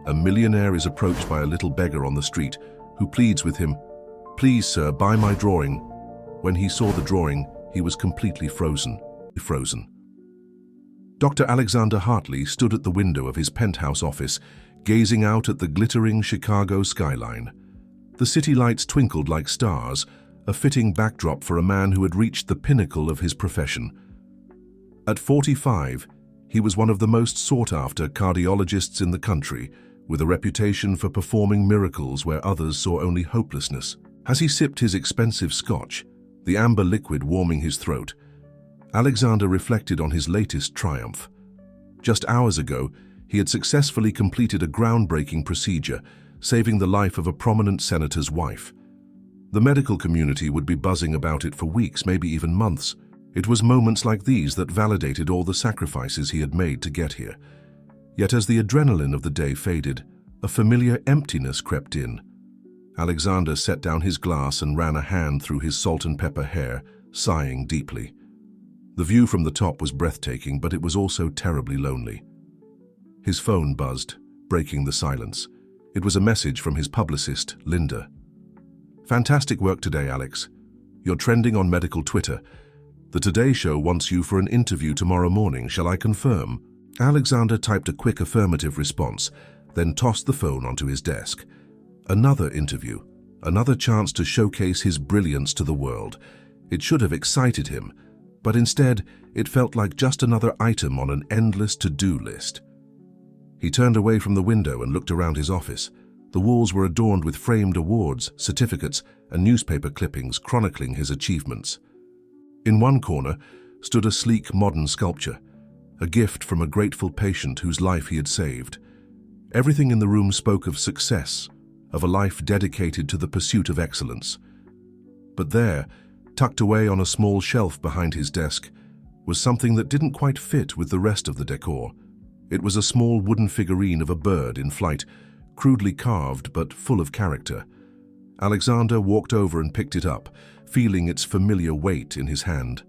A millionaire is approached by a little beggar on the street who pleads with him, "Please, sir, buy my drawing." When he saw the drawing, he was completely frozen. Dr. Alexander Hartley stood at the window of his penthouse office, gazing out at the glittering Chicago skyline. The city lights twinkled like stars, a fitting backdrop for a man who had reached the pinnacle of his profession. At 45, he was one of the most sought-after cardiologists in the country, with a reputation for performing miracles where others saw only hopelessness. As he sipped his expensive scotch, the amber liquid warming his throat, Alexander reflected on his latest triumph. Just hours ago, he had successfully completed a groundbreaking procedure, saving the life of a prominent senator's wife. The medical community would be buzzing about it for weeks, maybe even months. It was moments like these that validated all the sacrifices he had made to get here. Yet as the adrenaline of the day faded, a familiar emptiness crept in. Alexander set down his glass and ran a hand through his salt and pepper hair, sighing deeply. The view from the top was breathtaking, but it was also terribly lonely. His phone buzzed, breaking the silence. It was a message from his publicist, Linda. "Fantastic work today, Alex. You're trending on medical Twitter. The Today Show wants you for an interview tomorrow morning. Shall I confirm?" Alexander typed a quick affirmative response, then tossed the phone onto his desk. Another interview, another chance to showcase his brilliance to the world. It should have excited him, but instead it felt like just another item on an endless to-do list. He turned away from the window and looked around his office. The walls were adorned with framed awards, certificates, and newspaper clippings chronicling his achievements. In one corner stood a sleek modern sculpture, a gift from a grateful patient whose life he had saved. Everything in the room spoke of success, of a life dedicated to the pursuit of excellence. But there, tucked away on a small shelf behind his desk, was something that didn't quite fit with the rest of the decor. It was a small wooden figurine of a bird in flight, crudely carved but full of character. Alexander walked over and picked it up, feeling its familiar weight in his hand.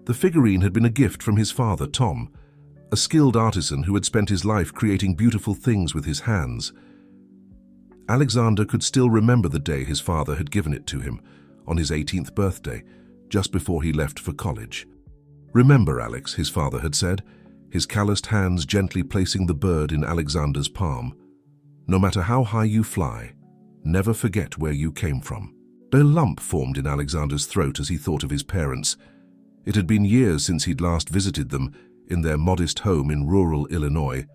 The figurine had been a gift from his father, Tom, a skilled artisan who had spent his life creating beautiful things with his hands. Alexander could still remember the day his father had given it to him, on his 18th birthday, just before he left for college. "Remember, Alex," his father had said, his calloused hands gently placing the bird in Alexander's palm. "No matter how high you fly, never forget where you came from." A lump formed in Alexander's throat as he thought of his parents. It had been years since he'd last visited them in their modest home in rural Illinois.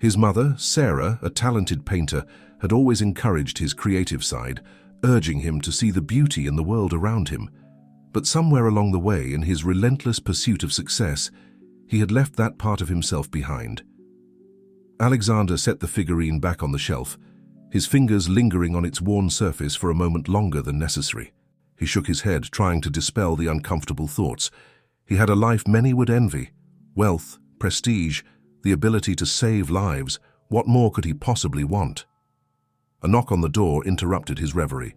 His mother, Sarah, a talented painter, had always encouraged his creative side, urging him to see the beauty in the world around him. But somewhere along the way, in his relentless pursuit of success, he had left that part of himself behind. Alexander set the figurine back on the shelf, his fingers lingering on its worn surface for a moment longer than necessary. He shook his head, trying to dispel the uncomfortable thoughts. He had a life many would envy. Wealth, prestige, the ability to save lives. What more could he possibly want? A knock on the door interrupted his reverie.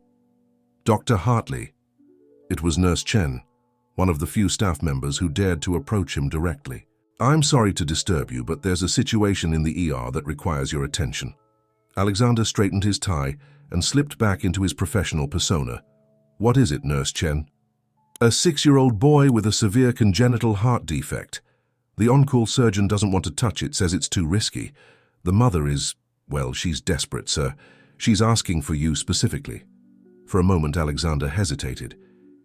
"Dr. Hartley." It was Nurse Chen, one of the few staff members who dared to approach him directly. "I'm sorry to disturb you, but there's a situation in the ER that requires your attention." Alexander straightened his tie and slipped back into his professional persona. "What is it, Nurse Chen?" "A 6-year-old boy with a severe congenital heart defect. The on-call surgeon doesn't want to touch it, says it's too risky. The mother is, well, she's desperate, sir. She's asking for you specifically." For a moment, Alexander hesitated.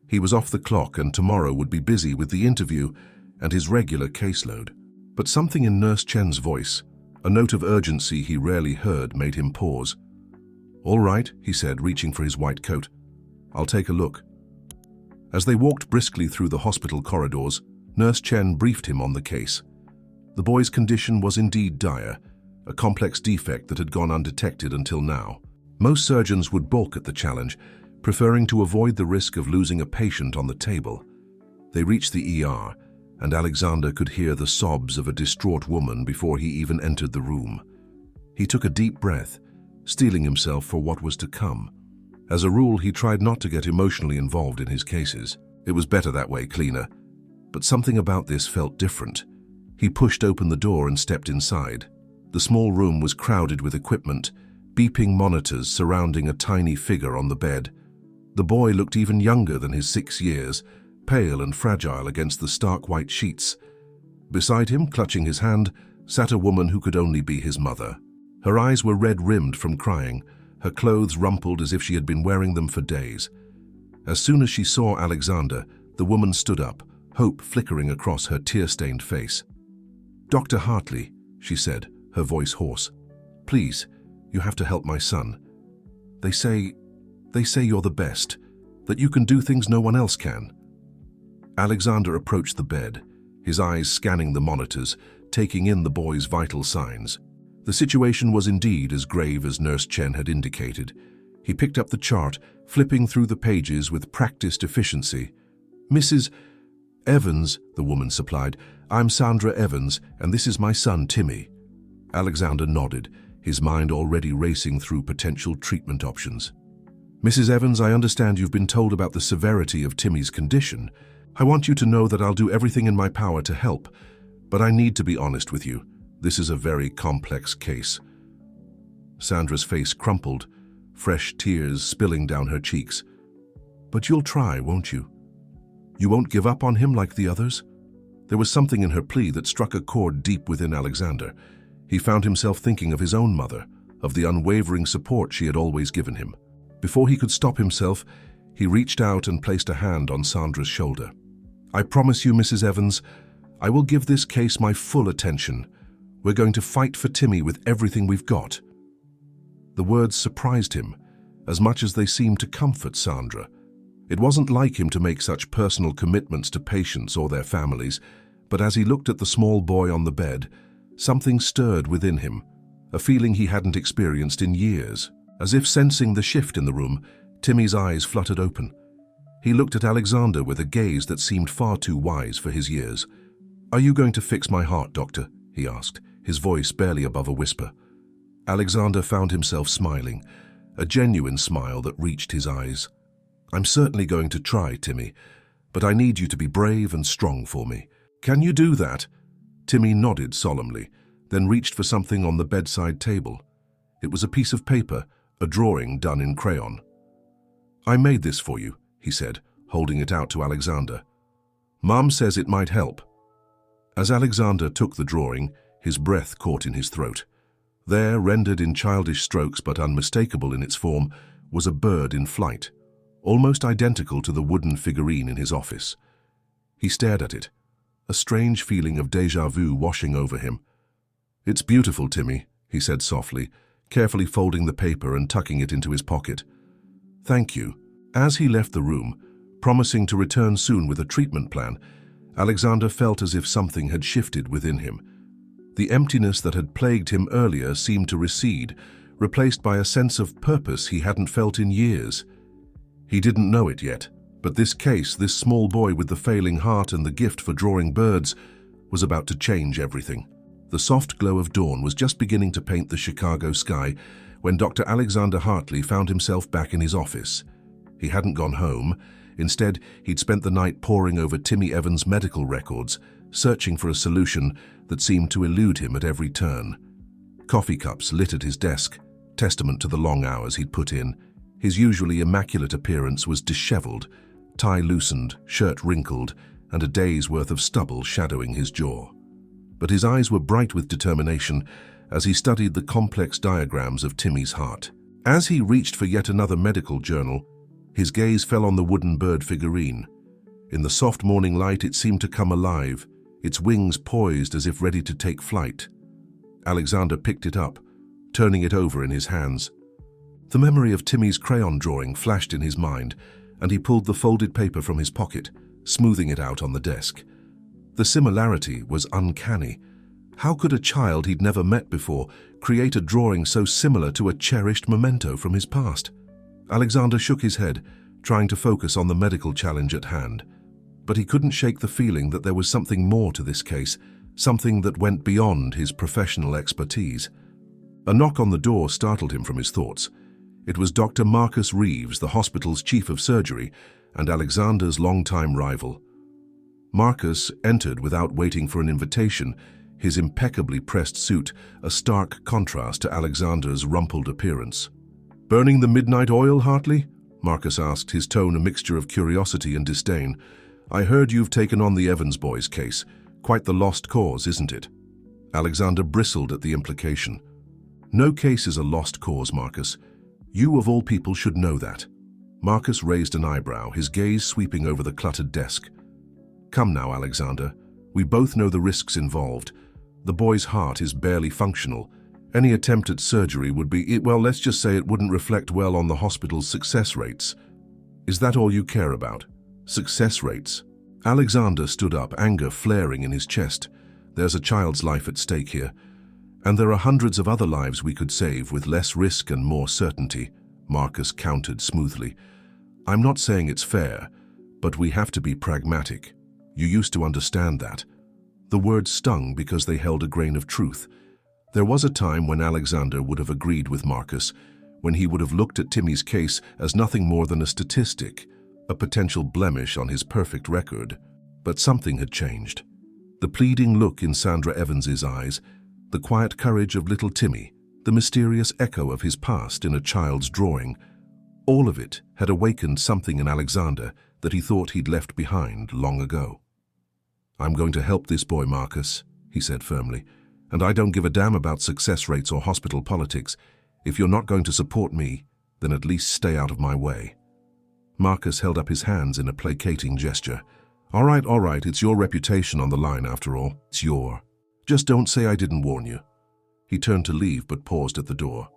He was off the clock and tomorrow would be busy with the interview and his regular caseload. But something in Nurse Chen's voice, a note of urgency he rarely heard, made him pause. "All right," he said, reaching for his white coat. "I'll take a look." As they walked briskly through the hospital corridors, Nurse Chen briefed him on the case. The boy's condition was indeed dire, a complex defect that had gone undetected until now. Most surgeons would balk at the challenge, preferring to avoid the risk of losing a patient on the table. They reached the ER, and Alexander could hear the sobs of a distraught woman before he even entered the room. He took a deep breath, steeling himself for what was to come. As a rule, he tried not to get emotionally involved in his cases. It was better that way, cleaner. But something about this felt different. He pushed open the door and stepped inside. The small room was crowded with equipment, beeping monitors surrounding a tiny figure on the bed. The boy looked even younger than his 6 years, pale and fragile against the stark white sheets. Beside him, clutching his hand, sat a woman who could only be his mother. Her eyes were red-rimmed from crying, her clothes rumpled as if she had been wearing them for days. As soon as she saw Alexander, the woman stood up, hope flickering across her tear-stained face. "Dr. Hartley," she said, her voice hoarse, "please, you have to help my son. They say you're the best, that you can do things no one else can." Alexander approached the bed, his eyes scanning the monitors, taking in the boy's vital signs. The situation was indeed as grave as Nurse Chen had indicated. He picked up the chart, flipping through the pages with practiced efficiency. "Mrs. Evans," the woman supplied. "I'm Sandra Evans, and this is my son, Timmy." Alexander nodded, his mind already racing through potential treatment options. "Mrs. Evans, I understand you've been told about the severity of Timmy's condition. I want you to know that I'll do everything in my power to help, but I need to be honest with you. This is a very complex case." Sandra's face crumpled, fresh tears spilling down her cheeks. "But you'll try, won't you? You won't give up on him like the others?" There was something in her plea that struck a chord deep within Alexander. He found himself thinking of his own mother, of the unwavering support she had always given him. Before he could stop himself, he reached out and placed a hand on Sandra's shoulder. "I promise you, Mrs. Evans, I will give this case my full attention. We're going to fight for Timmy with everything we've got." The words surprised him, as much as they seemed to comfort Sandra. It wasn't like him to make such personal commitments to patients or their families, but as he looked at the small boy on the bed, something stirred within him, a feeling he hadn't experienced in years. As if sensing the shift in the room, Timmy's eyes fluttered open. He looked at Alexander with a gaze that seemed far too wise for his years. "Are you going to fix my heart, doctor?" he asked, his voice barely above a whisper. Alexander found himself smiling, a genuine smile that reached his eyes. "I'm certainly going to try, Timmy, but I need you to be brave and strong for me. Can you do that?" Timmy nodded solemnly, then reached for something on the bedside table. It was a piece of paper, a drawing done in crayon. "I made this for you," he said, holding it out to Alexander. "Mom says it might help." As Alexander took the drawing, his breath caught in his throat. There, rendered in childish strokes but unmistakable in its form, was a bird in flight, almost identical to the wooden figurine in his office. He stared at it, a strange feeling of déjà vu washing over him. "It's beautiful, Timmy," he said softly, carefully folding the paper and tucking it into his pocket. "Thank you." As he left the room, promising to return soon with a treatment plan, Alexander felt as if something had shifted within him. The emptiness that had plagued him earlier seemed to recede, replaced by a sense of purpose he hadn't felt in years. He didn't know it yet, but this case, this small boy with the failing heart and the gift for drawing birds, was about to change everything. The soft glow of dawn was just beginning to paint the Chicago sky when Dr. Alexander Hartley found himself back in his office. He hadn't gone home. Instead, he'd spent the night poring over Timmy Evans' medical records, searching for a solution that seemed to elude him at every turn. Coffee cups littered his desk, testament to the long hours he'd put in. His usually immaculate appearance was disheveled, tie loosened, shirt wrinkled, and a day's worth of stubble shadowing his jaw. But his eyes were bright with determination as he studied the complex diagrams of Timmy's heart. As he reached for yet another medical journal, his gaze fell on the wooden bird figurine. In the soft morning light, it seemed to come alive, its wings poised as if ready to take flight. Alexander picked it up, turning it over in his hands. The memory of Timmy's crayon drawing flashed in his mind, and he pulled the folded paper from his pocket, smoothing it out on the desk. The similarity was uncanny. How could a child he'd never met before create a drawing so similar to a cherished memento from his past? Alexander shook his head, trying to focus on the medical challenge at hand. But he couldn't shake the feeling that there was something more to this case, something that went beyond his professional expertise. A knock on the door startled him from his thoughts. It was Dr. Marcus Reeves, the hospital's chief of surgery, and Alexander's longtime rival. Marcus entered without waiting for an invitation, his impeccably pressed suit a stark contrast to Alexander's rumpled appearance. "Burning the midnight oil, Hartley?" Marcus asked, his tone a mixture of curiosity and disdain. "I heard you've taken on the Evans boys' case. Quite the lost cause, isn't it?" Alexander bristled at the implication. "No case is a lost cause, Marcus. You, of all people, should know that." Marcus raised an eyebrow, his gaze sweeping over the cluttered desk. "Come now, Alexander. We both know the risks involved. The boy's heart is barely functional. Any attempt at surgery would be, well, let's just say it wouldn't reflect well on the hospital's success rates. Is that all you care about? Success rates?" Alexander stood up, anger flaring in his chest. "There's a child's life at stake here. And there are hundreds of other lives we could save with less risk and more certainty," Marcus countered smoothly. "I'm not saying it's fair, but we have to be pragmatic. You used to understand that." The words stung because they held a grain of truth. There was a time when Alexander would have agreed with Marcus, when he would have looked at Timmy's case as nothing more than a statistic, a potential blemish on his perfect record. But something had changed. The pleading look in Sandra Evans's eyes, the quiet courage of little Timmy, the mysterious echo of his past in a child's drawing, all of it had awakened something in Alexander that he thought he'd left behind long ago. "I'm going to help this boy, Marcus," he said firmly, "and I don't give a damn about success rates or hospital politics. If you're not going to support me, then at least stay out of my way." Marcus held up his hands in a placating gesture. All right, it's your reputation on the line after all. It's your. Just don't say I didn't warn you." He turned to leave but paused at the door.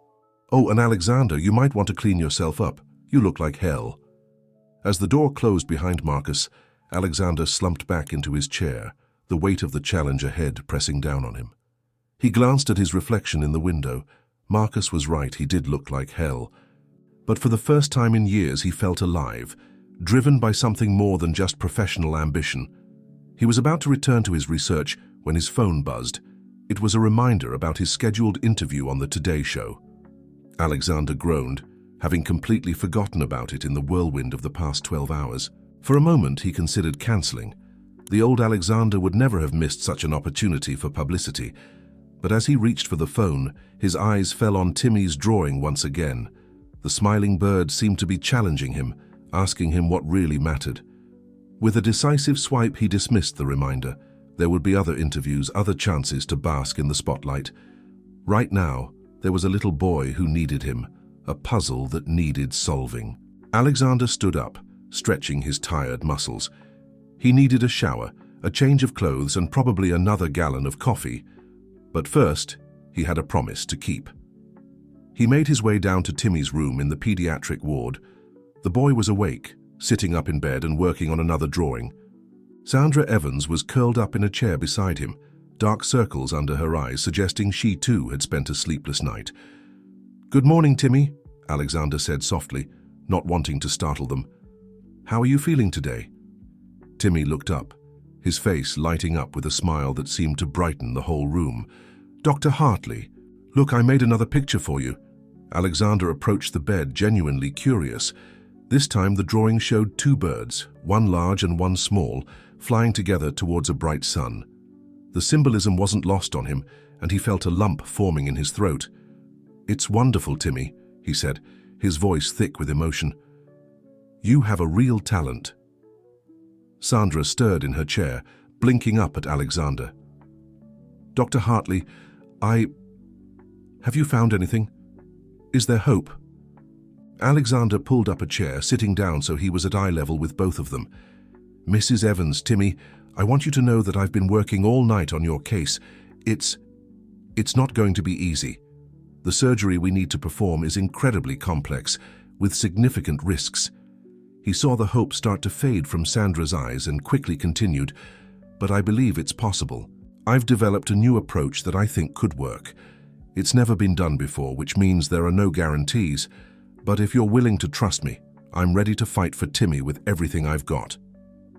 "Oh, and Alexander, you might want to clean yourself up. You look like hell." As the door closed behind Marcus, Alexander slumped back into his chair, the weight of the challenge ahead pressing down on him. He glanced at his reflection in the window. Marcus was right, he did look like hell. But for the first time in years he felt alive, driven by something more than just professional ambition. He was about to return to his research when his phone buzzed. It was a reminder about his scheduled interview on the Today Show. Alexander groaned, having completely forgotten about it in the whirlwind of the past 12 hours. For a moment he considered cancelling. The old Alexander would never have missed such an opportunity for publicity. But as he reached for the phone, his eyes fell on Timmy's drawing once again. The smiling bird seemed to be challenging him, asking him what really mattered. With a decisive swipe he dismissed the reminder. There would be other interviews, other chances to bask in the spotlight. Right now, there was a little boy who needed him, a puzzle that needed solving. Alexander stood up, stretching his tired muscles. He needed a shower, a change of clothes, and probably another gallon of coffee. But first, he had a promise to keep. He made his way down to Timmy's room in the pediatric ward. The boy was awake, sitting up in bed and working on another drawing. Sandra Evans was curled up in a chair beside him, dark circles under her eyes suggesting she too had spent a sleepless night. "Good morning, Timmy," Alexander said softly, not wanting to startle them. "How are you feeling today?" Timmy looked up, his face lighting up with a smile that seemed to brighten the whole room. "Dr. Hartley, look, I made another picture for you." Alexander approached the bed, genuinely curious. This time the drawing showed two birds, one large and one small, flying together towards a bright sun. The symbolism wasn't lost on him, and he felt a lump forming in his throat. "It's wonderful, Timmy," he said, his voice thick with emotion. "You have a real talent." Sandra stirred in her chair, blinking up at Alexander. "Dr. Hartley, have you found anything? Is there hope?" Alexander pulled up a chair, sitting down so he was at eye level with both of them. "Mrs. Evans, Timmy, I want you to know that I've been working all night on your case. It's not going to be easy. The surgery we need to perform is incredibly complex, with significant risks." He saw the hope start to fade from Sandra's eyes and quickly continued, "But I believe it's possible. I've developed a new approach that I think could work. It's never been done before, which means there are no guarantees. But if you're willing to trust me, I'm ready to fight for Timmy with everything I've got."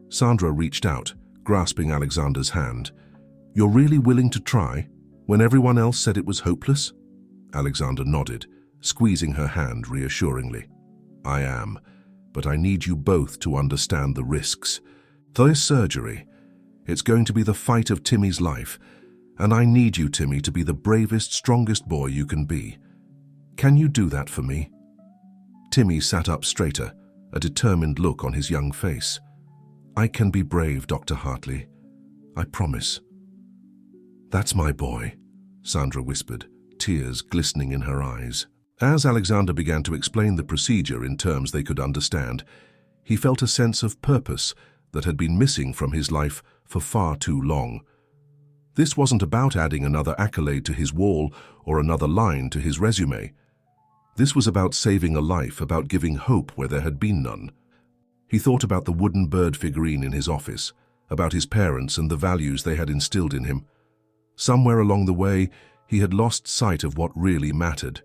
Sandra reached out, grasping Alexander's hand. "You're really willing to try, when everyone else said it was hopeless?" Alexander nodded, squeezing her hand reassuringly. "I am, but I need you both to understand the risks. This surgery, it's going to be the fight of Timmy's life, And I need you, Timmy, to be the bravest, strongest boy you can be. Can you do that for me?" Timmy sat up straighter, a determined look on his young face. "I can be brave, Dr. Hartley. I promise." "That's my boy," Sandra whispered, tears glistening in her eyes. As Alexander began to explain the procedure in terms they could understand, he felt a sense of purpose that had been missing from his life for far too long. This wasn't about adding another accolade to his wall or another line to his resume. This was about saving a life, about giving hope where there had been none. He thought about the wooden bird figurine in his office, about his parents and the values they had instilled in him. Somewhere along the way, he had lost sight of what really mattered.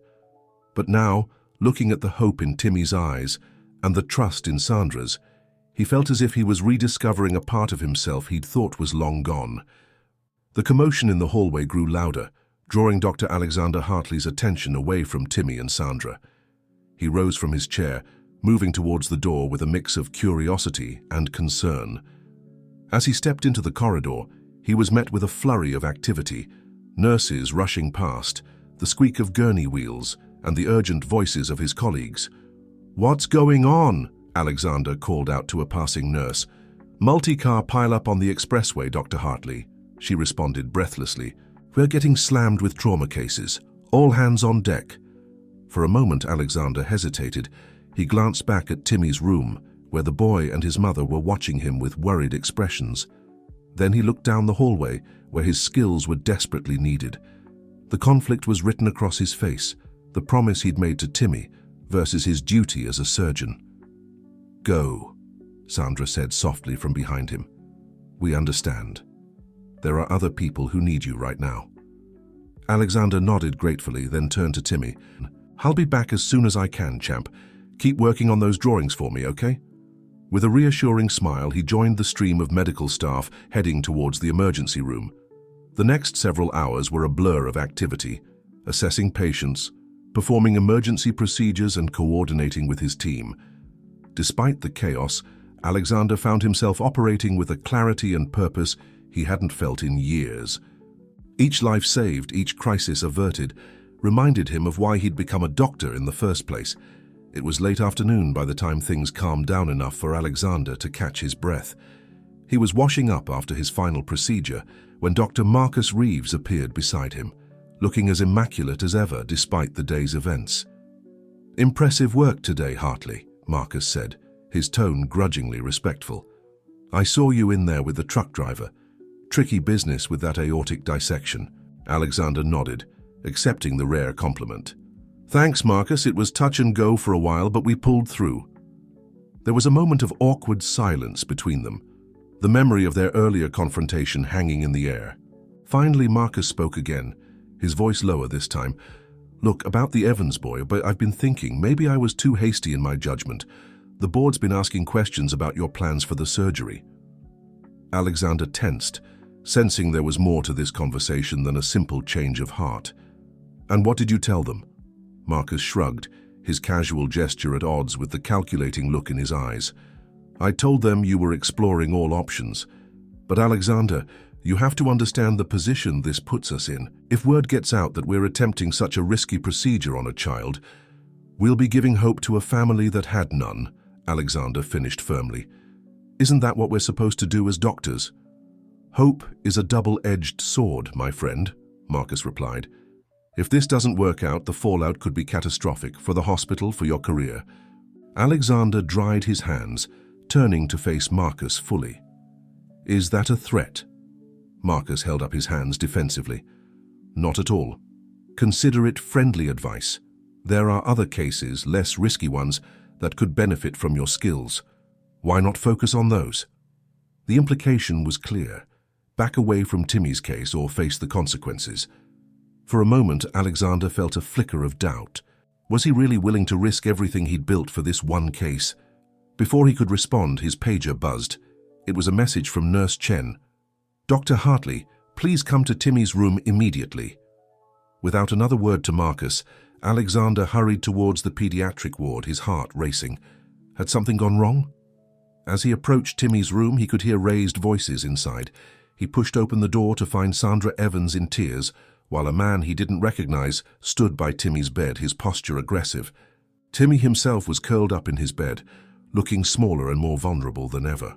But now, looking at the hope in Timmy's eyes and the trust in Sandra's, he felt as if he was rediscovering a part of himself he'd thought was long gone. The commotion in the hallway grew louder, drawing Dr. Alexander Hartley's attention away from Timmy and Sandra. He rose from his chair, moving towards the door with a mix of curiosity and concern. As he stepped into the corridor, he was met with a flurry of activity, nurses rushing past, the squeak of gurney wheels, and the urgent voices of his colleagues. "What's going on?" Alexander called out to a passing nurse. "Multi-car pile-up on the expressway, Dr. Hartley," she responded breathlessly. "We're getting slammed with trauma cases. All hands on deck." For a moment, Alexander hesitated. He glanced back at Timmy's room, where the boy and his mother were watching him with worried expressions. Then he looked down the hallway, where his skills were desperately needed. The conflict was written across his face, the promise he'd made to Timmy versus his duty as a surgeon. "Go," Sandra said softly from behind him. "We understand. There are other people who need you right now." Alexander nodded gratefully, then turned to Timmy. "I'll be back as soon as I can, champ. Keep working on those drawings for me, okay?" With a reassuring smile, he joined the stream of medical staff heading towards the emergency room. The next several hours were a blur of activity, assessing patients, performing emergency procedures and coordinating with his team. Despite the chaos, Alexander found himself operating with a clarity and purpose he hadn't felt in years. Each life saved, each crisis averted, reminded him of why he'd become a doctor in the first place. It was late afternoon by the time things calmed down enough for Alexander to catch his breath. He was washing up after his final procedure when Dr. Marcus Reeves appeared beside him, looking as immaculate as ever despite the day's events. "Impressive work today, Hartley," Marcus said, his tone grudgingly respectful. "I saw you in there with the truck driver. Tricky business with that aortic dissection." Alexander nodded, accepting the rare compliment. "Thanks, Marcus. It was touch and go for a while, but we pulled through." There was a moment of awkward silence between them, the memory of their earlier confrontation hanging in the air. Finally, Marcus spoke again, his voice lower this time. "Look, about the Evans boy, but I've been thinking maybe I was too hasty in my judgment. The board's been asking questions about your plans for the surgery." Alexander tensed, sensing there was more to this conversation than a simple change of heart. "And what did you tell them?" Marcus shrugged, his casual gesture at odds with the calculating look in his eyes. "I told them you were exploring all options. But Alexander, you have to understand the position this puts us in. If word gets out that we're attempting such a risky procedure on a child, we'll be giving hope to a family that had none," Alexander finished firmly. "Isn't that what we're supposed to do as doctors?" "Hope is a double-edged sword, my friend," Marcus replied. "If this doesn't work out, the fallout could be catastrophic for the hospital, for your career." Alexander dried his hands, turning to face Marcus fully. "Is that a threat?" Marcus held up his hands defensively. "Not at all. Consider it friendly advice. There are other cases, less risky ones, that could benefit from your skills. Why not focus on those?" The implication was clear. Back away from Timmy's case or face the consequences. For a moment, Alexander felt a flicker of doubt. Was he really willing to risk everything he'd built for this one case? Before he could respond, his pager buzzed. It was a message from Nurse Chen. "Dr. Hartley, please come to Timmy's room immediately." Without another word to Marcus, Alexander hurried towards the pediatric ward, his heart racing. Had something gone wrong? As he approached Timmy's room, he could hear raised voices inside. He pushed open the door to find Sandra Evans in tears, while a man he didn't recognize stood by Timmy's bed, his posture aggressive. Timmy himself was curled up in his bed, looking smaller and more vulnerable than ever.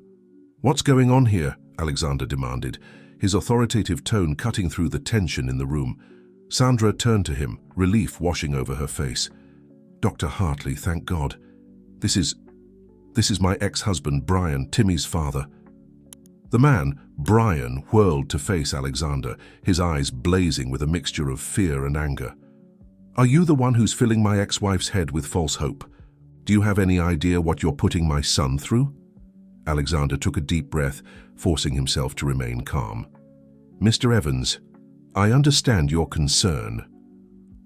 "What's going on here?" Alexander demanded, his authoritative tone cutting through the tension in the room. Sandra turned to him, relief washing over her face. "Dr. Hartley, thank God. This is my ex-husband, Brian, Timmy's father." The man, Brian, whirled to face Alexander, his eyes blazing with a mixture of fear and anger. "Are you the one who's filling my ex-wife's head with false hope? Do you have any idea what you're putting my son through?" Alexander took a deep breath, forcing himself to remain calm. "Mr. Evans, I understand your concern.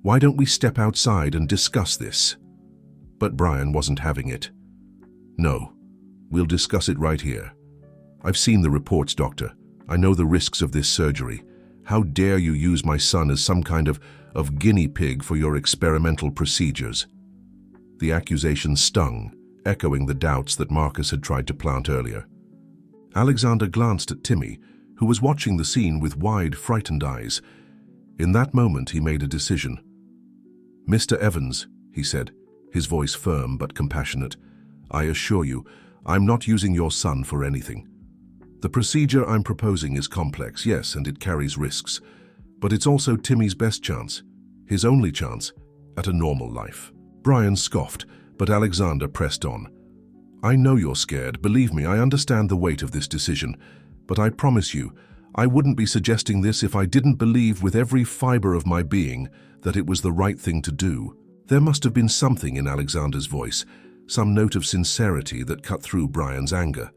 Why don't we step outside and discuss this?" But Brian wasn't having it. "No, we'll discuss it right here. I've seen the reports, doctor. I know the risks of this surgery. How dare you use my son as some kind of guinea pig for your experimental procedures?" The accusation stung, echoing the doubts that Marcus had tried to plant earlier. Alexander glanced at Timmy, who was watching the scene with wide, frightened eyes. In that moment, he made a decision. "Mr. Evans," he said, his voice firm but compassionate, "I assure you, I'm not using your son for anything. The procedure I'm proposing is complex, yes, and it carries risks. But it's also Timmy's best chance, his only chance, at a normal life." Brian scoffed, but Alexander pressed on. "I know you're scared. Believe me, I understand the weight of this decision. But I promise you, I wouldn't be suggesting this if I didn't believe with every fiber of my being that it was the right thing to do." There must have been something in Alexander's voice, some note of sincerity that cut through Brian's anger.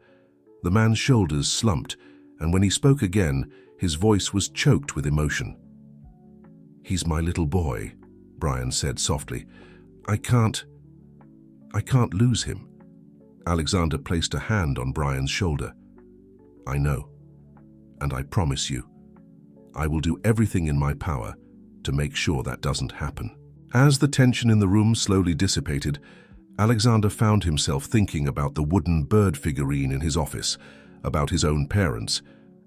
The man's shoulders slumped, and when he spoke again, his voice was choked with emotion. "He's my little boy," Brian said softly. I can't lose him." Alexander placed a hand on Brian's shoulder. "I know, and I promise you, I will do everything in my power to make sure that doesn't happen." As the tension in the room slowly dissipated, Alexander found himself thinking about the wooden bird figurine in his office, about his own parents,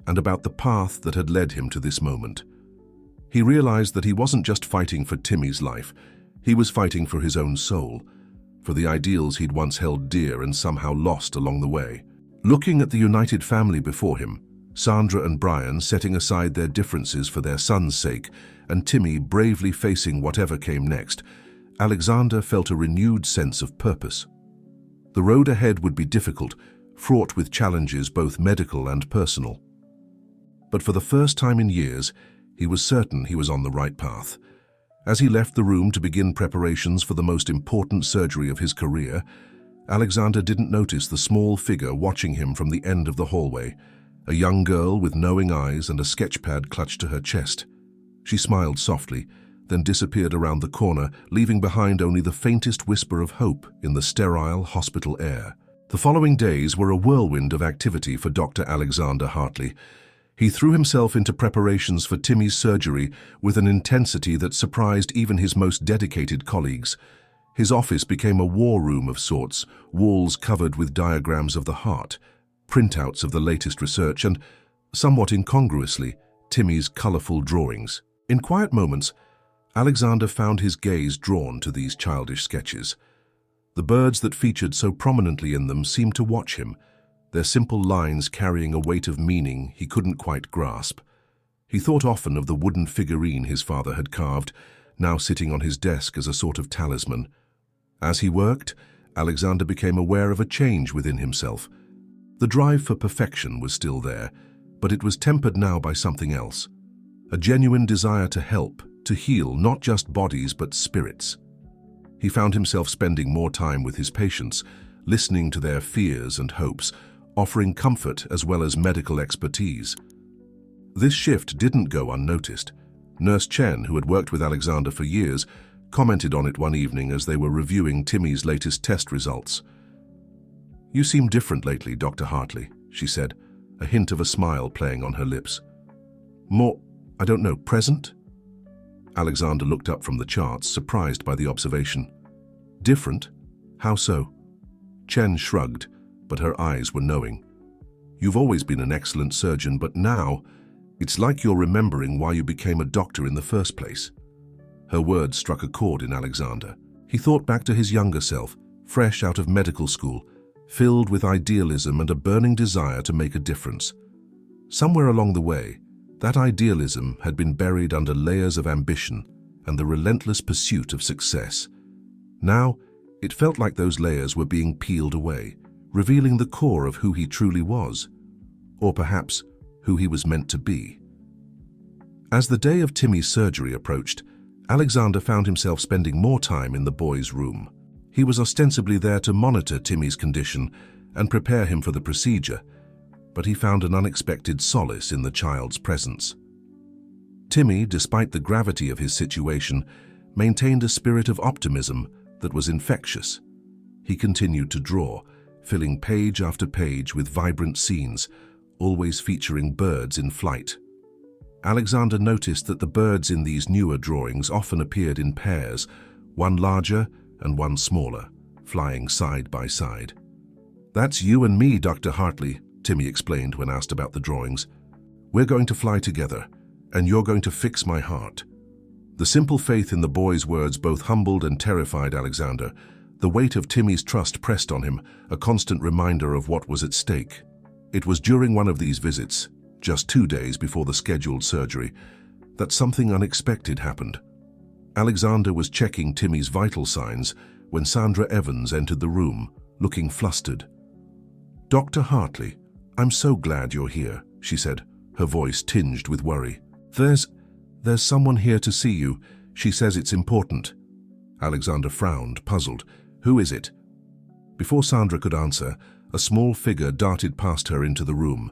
and about the path that had led him to this moment. He realized that he wasn't just fighting for Timmy's life, he was fighting for his own soul, for the ideals he'd once held dear and somehow lost along the way. Looking at the united family before him, Sandra and Brian setting aside their differences for their son's sake, and Timmy bravely facing whatever came next, Alexander felt a renewed sense of purpose. The road ahead would be difficult, fraught with challenges both medical and personal. But for the first time in years, he was certain he was on the right path. As he left the room to begin preparations for the most important surgery of his career, Alexander didn't notice the small figure watching him from the end of the hallway, a young girl with knowing eyes and a sketchpad clutched to her chest. She smiled softly, then disappeared around the corner, leaving behind only the faintest whisper of hope in the sterile hospital air. The following days were a whirlwind of activity for Dr. Alexander Hartley. He threw himself into preparations for Timmy's surgery with an intensity that surprised even his most dedicated colleagues. His office became a war room of sorts, walls covered with diagrams of the heart, printouts of the latest research, and, somewhat incongruously, Timmy's colorful drawings. In quiet moments, Alexander found his gaze drawn to these childish sketches. The birds that featured so prominently in them seemed to watch him, their simple lines carrying a weight of meaning he couldn't quite grasp. He thought often of the wooden figurine his father had carved, now sitting on his desk as a sort of talisman. As he worked, Alexander became aware of a change within himself. The drive for perfection was still there, but it was tempered now by something else. A genuine desire to help, to heal not just bodies but spirits. He found himself spending more time with his patients, listening to their fears and hopes, offering comfort as well as medical expertise. This shift didn't go unnoticed. Nurse Chen, who had worked with Alexander for years, commented on it one evening as they were reviewing Timmy's latest test results. "You seem different lately, Dr. Hartley," she said, a hint of a smile playing on her lips. "More, I don't know, present?" Alexander looked up from the charts, surprised by the observation. "Different? How so?" Chen shrugged, but her eyes were knowing. You've always been an excellent surgeon, but now it's like you're remembering why you became a doctor in the first place." Her words struck a chord in Alexander. He thought back to his younger self, fresh out of medical school, filled with idealism and a burning desire to make a difference. Somewhere along the way, that idealism had been buried under layers of ambition and the relentless pursuit of success. Now, it felt like those layers were being peeled away, revealing the core of who he truly was, or perhaps who he was meant to be. As the day of Timmy's surgery approached, Alexander found himself spending more time in the boy's room. He was ostensibly there to monitor Timmy's condition and prepare him for the procedure, but he found an unexpected solace in the child's presence. Timmy, despite the gravity of his situation, maintained a spirit of optimism that was infectious. He continued to draw, filling page after page with vibrant scenes, always featuring birds in flight. Alexander noticed that the birds in these newer drawings often appeared in pairs, one larger and one smaller, flying side by side. "That's you and me, Dr. Hartley," Timmy explained when asked about the drawings. "We're going to fly together, and you're going to fix my heart." The simple faith in the boy's words both humbled and terrified Alexander. The weight of Timmy's trust pressed on him, a constant reminder of what was at stake. It was during one of these visits, just 2 days before the scheduled surgery, that something unexpected happened. Alexander was checking Timmy's vital signs when Sandra Evans entered the room, looking flustered. "Dr. Hartley, I'm so glad you're here," she said, her voice tinged with worry. There's someone here to see you. She says it's important." Alexander frowned, puzzled. "Who is it?" Before Sandra could answer, a small figure darted past her into the room.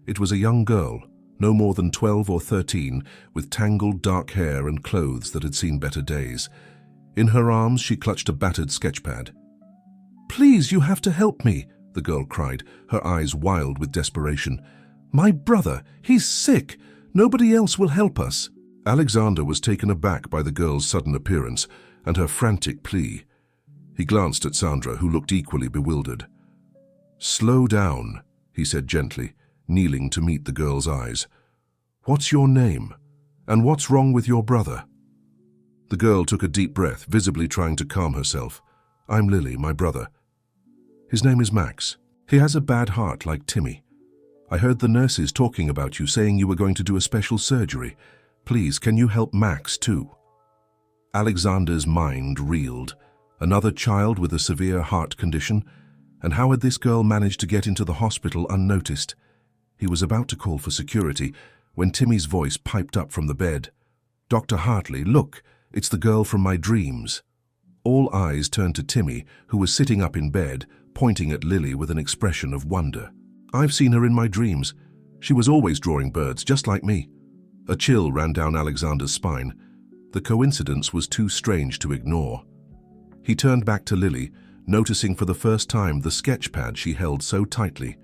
It was a young girl, no more than 12 or 13, with tangled dark hair and clothes that had seen better days. In her arms, she clutched a battered sketchpad. "Please, you have to help me," the girl cried, her eyes wild with desperation. "My brother, he's sick. Nobody else will help us." Alexander was taken aback by the girl's sudden appearance and her frantic plea. He glanced at Sandra, who looked equally bewildered. "Slow down," he said gently, kneeling to meet the girl's eyes. "What's your name? And what's wrong with your brother?" The girl took a deep breath, visibly trying to calm herself. "I'm Lily, my brother. His name is Max. He has a bad heart like Timmy. I heard the nurses talking about you, saying you were going to do a special surgery. Please, can you help Max too?" Alexander's mind reeled. Another child with a severe heart condition? And how had this girl managed to get into the hospital unnoticed? He was about to call for security when Timmy's voice piped up from the bed. "Dr. Hartley, look, it's the girl from my dreams." All eyes turned to Timmy, who was sitting up in bed, pointing at Lily with an expression of wonder. "I've seen her in my dreams. She was always drawing birds, just like me." A chill ran down Alexander's spine. The coincidence was too strange to ignore. He turned back to Lily, noticing for the first time the sketchpad she held so tightly.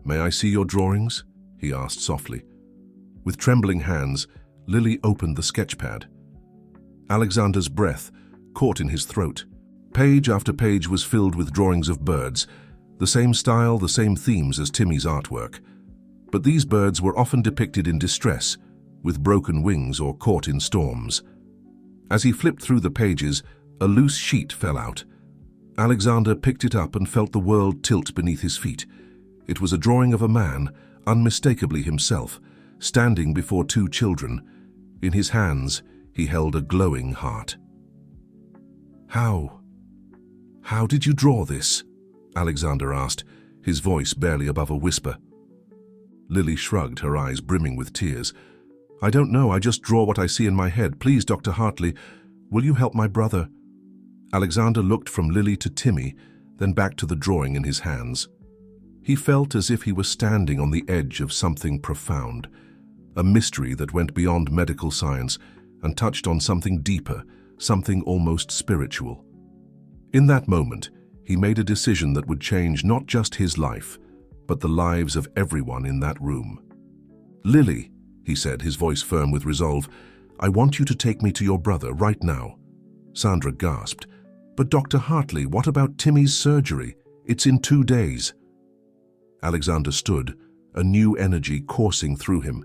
"May I see your drawings?" he asked softly. With trembling hands, Lily opened the sketchpad. Alexander's breath caught in his throat. Page after page was filled with drawings of birds, the same style, the same themes as Timmy's artwork. But these birds were often depicted in distress, with broken wings or caught in storms. As he flipped through the pages, a loose sheet fell out. Alexander picked it up and felt the world tilt beneath his feet. It was a drawing of a man, unmistakably himself, standing before 2 children. In his hands, he held a glowing heart. How did you draw this?" Alexander asked, his voice barely above a whisper. Lily shrugged, her eyes brimming with tears. "I don't know, I just draw what I see in my head. Please, Dr. Hartley, will you help my brother?" Alexander looked from Lily to Timmy, then back to the drawing in his hands. He felt as if he was standing on the edge of something profound, a mystery that went beyond medical science and touched on something deeper, something almost spiritual. In that moment, he made a decision that would change not just his life, but the lives of everyone in that room. "Lily," he said, his voice firm with resolve, "I want you to take me to your brother right now." Sandra gasped. "But Dr. Hartley, what about Timmy's surgery? It's in 2 days." Alexander stood, a new energy coursing through him.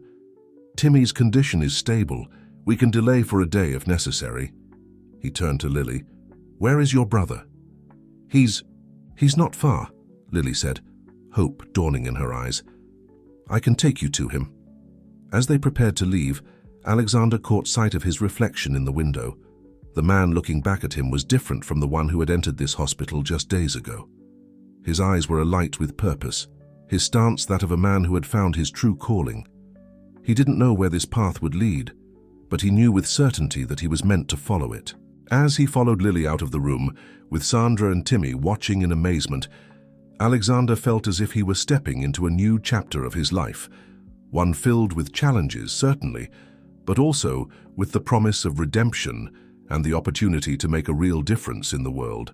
"Timmy's condition is stable. We can delay for a day if necessary." He turned to Lily. "Where is your brother?" He's not far," Lily said, hope dawning in her eyes. "I can take you to him." As they prepared to leave, Alexander caught sight of his reflection in the window. The man looking back at him was different from the one who had entered this hospital just days ago. His eyes were alight with purpose, his stance that of a man who had found his true calling. He didn't know where this path would lead, but he knew with certainty that he was meant to follow it. As he followed Lily out of the room, with Sandra and Timmy watching in amazement, Alexander felt as if he were stepping into a new chapter of his life, one filled with challenges, certainly, but also with the promise of redemption and the opportunity to make a real difference in the world.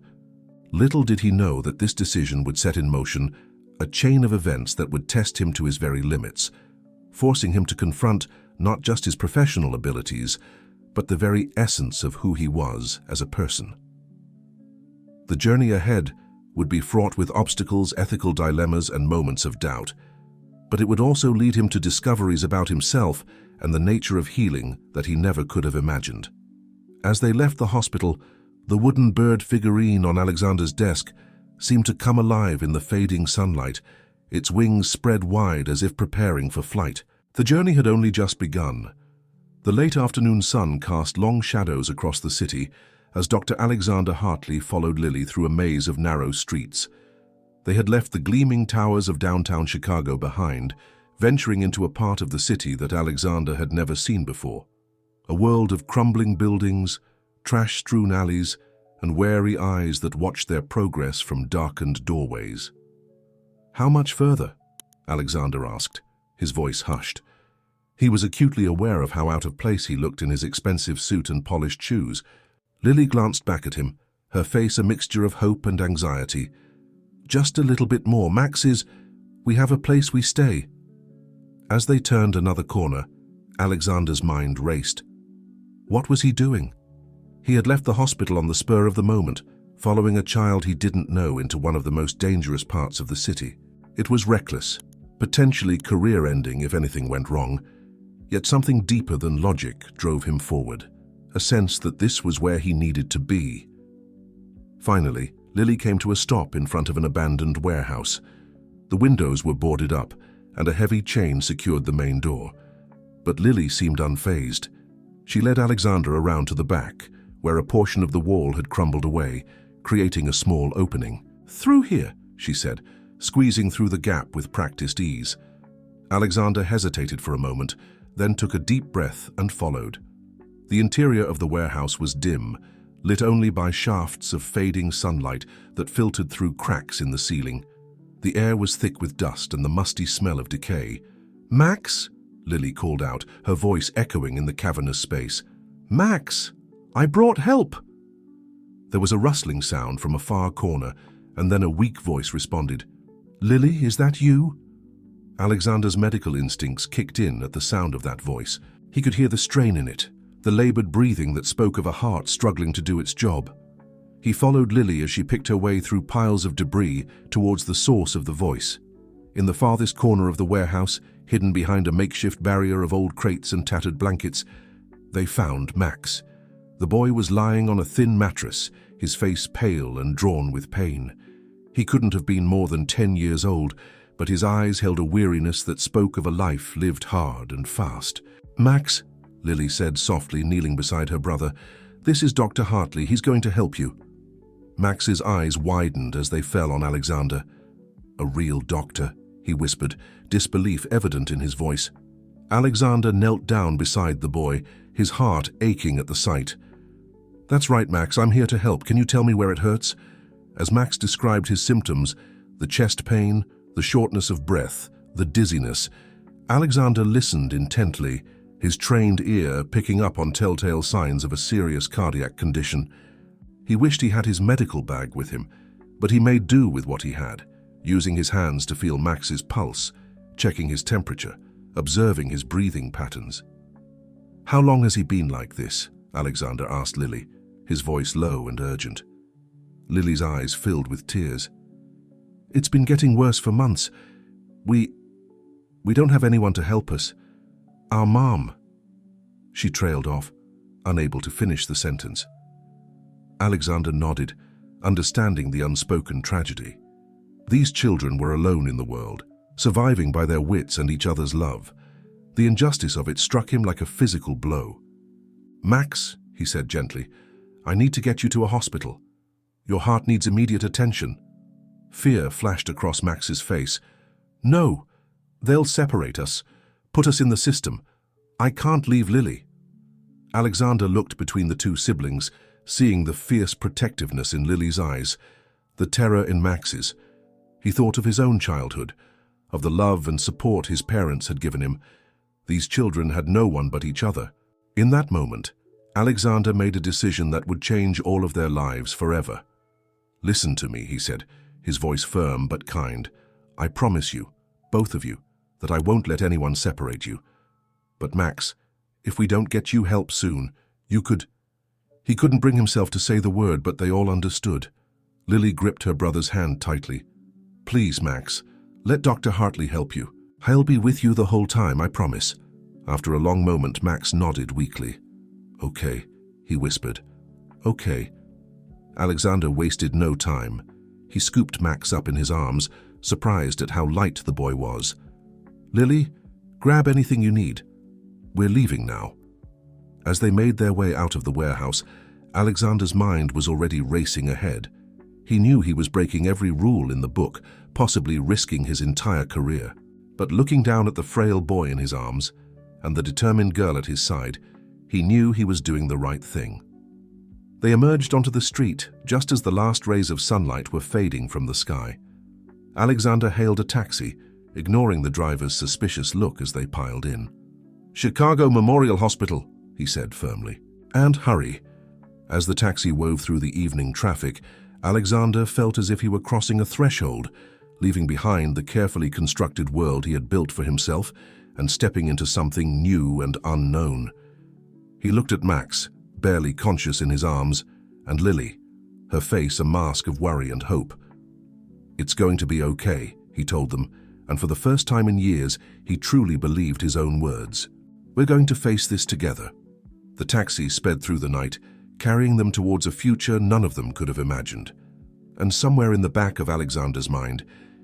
Little did he know that this decision would set in motion a chain of events that would test him to his very limits, forcing him to confront not just his professional abilities, but the very essence of who he was as a person. The journey ahead would be fraught with obstacles, ethical dilemmas, and moments of doubt, but it would also lead him to discoveries about himself and the nature of healing that he never could have imagined. As they left the hospital, the wooden bird figurine on Alexander's desk seemed to come alive in the fading sunlight, its wings spread wide as if preparing for flight. The journey had only just begun. The late afternoon sun cast long shadows across the city as Dr. Alexander Hartley followed Lily through a maze of narrow streets. They had left the gleaming towers of downtown Chicago behind, venturing into a part of the city that Alexander had never seen before. A world of crumbling buildings, trash-strewn alleys, and wary eyes that watched their progress from darkened doorways. "How much further?" Alexander asked, his voice hushed. He was acutely aware of how out of place he looked in his expensive suit and polished shoes. Lily glanced back at him, her face a mixture of hope and anxiety. "Just a little bit more. We have a place we stay." As they turned another corner, Alexander's mind raced. What was he doing? He had left the hospital on the spur of the moment, following a child he didn't know into one of the most dangerous parts of the city. It was reckless, potentially career-ending if anything went wrong, yet something deeper than logic drove him forward, a sense that this was where he needed to be. Finally, Lily came to a stop in front of an abandoned warehouse. The windows were boarded up, and a heavy chain secured the main door. But Lily seemed unfazed. She led Alexander around to the back, where a portion of the wall had crumbled away, creating a small opening. "Through here," she said, squeezing through the gap with practiced ease. Alexander hesitated for a moment, then took a deep breath and followed. The interior of the warehouse was dim, lit only by shafts of fading sunlight that filtered through cracks in the ceiling. The air was thick with dust and the musty smell of decay. "Max?" Lily called out, her voice echoing in the cavernous space. "Max! I brought help!" There was a rustling sound from a far corner, and then a weak voice responded. "Lily, is that you?" Alexander's medical instincts kicked in at the sound of that voice. He could hear the strain in it, the labored breathing that spoke of a heart struggling to do its job. He followed Lily as she picked her way through piles of debris towards the source of the voice. In the farthest corner of the warehouse, hidden behind a makeshift barrier of old crates and tattered blankets, they found Max. The boy was lying on a thin mattress, his face pale and drawn with pain. He couldn't have been more than 10 years old, but his eyes held a weariness that spoke of a life lived hard and fast. "Max," Lily said softly, kneeling beside her brother, "this is Dr. Hartley. He's going to help you." Max's eyes widened as they fell on Alexander. "A real doctor," he whispered, disbelief evident in his voice. Alexander knelt down beside the boy, his heart aching at the sight. "That's right, Max. I'm here to help. Can you tell me where it hurts?" As Max described his symptoms, the chest pain, the shortness of breath, the dizziness, Alexander listened intently, his trained ear picking up on telltale signs of a serious cardiac condition. He wished he had his medical bag with him, but he made do with what he had, using his hands to feel Max's pulse, checking his temperature, observing his breathing patterns. "How long has he been like this?" Alexander asked Lily, his voice low and urgent. Lily's eyes filled with tears. "It's been getting worse for months. We don't have anyone to help us. Our mom." She trailed off, unable to finish the sentence. Alexander nodded, understanding the unspoken tragedy. These children were alone in the world, surviving by their wits and each other's love. The injustice of it struck him like a physical blow. "Max," he said gently, "I need to get you to a hospital. Your heart needs immediate attention." Fear flashed across Max's face. "No, they'll separate us, put us in the system. I can't leave Lily." Alexander looked between the two siblings, seeing the fierce protectiveness in Lily's eyes, the terror in Max's. He thought of his own childhood, of the love and support his parents had given him. These children had no one but each other. In that moment, Alexander made a decision that would change all of their lives forever. "Listen to me," he said, his voice firm but kind. "I promise you, both of you, that I won't let anyone separate you. But Max, if we don't get you help soon, you could—" He couldn't bring himself to say the word, but they all understood. Lily gripped her brother's hand tightly. "Please, Max, let Dr. Hartley help you. I'll be with you the whole time, I promise." After a long moment, Max nodded weakly. "Okay," he whispered. "Okay." Alexander wasted no time. He scooped Max up in his arms, surprised at how light the boy was. "Lily, grab anything you need. We're leaving now." As they made their way out of the warehouse, Alexander's mind was already racing ahead. He knew he was breaking every rule in the book, possibly risking his entire career. But looking down at the frail boy in his arms and the determined girl at his side, he knew he was doing the right thing. They emerged onto the street just as the last rays of sunlight were fading from the sky. Alexander hailed a taxi, ignoring the driver's suspicious look as they piled in. "Chicago Memorial Hospital," he said firmly. "And hurry." As the taxi wove through the evening traffic, Alexander felt as if he were crossing a threshold, leaving behind the carefully constructed world he had built for himself and stepping into something new and unknown. He looked at Max, barely conscious in his arms, and Lily, her face a mask of worry and hope. "It's going to be okay," he told them, and for the first time in years, he truly believed his own words. "We're going to face this together." The taxi sped through the night, carrying them towards a future none of them could have imagined. And somewhere in the back of Alexander's mind,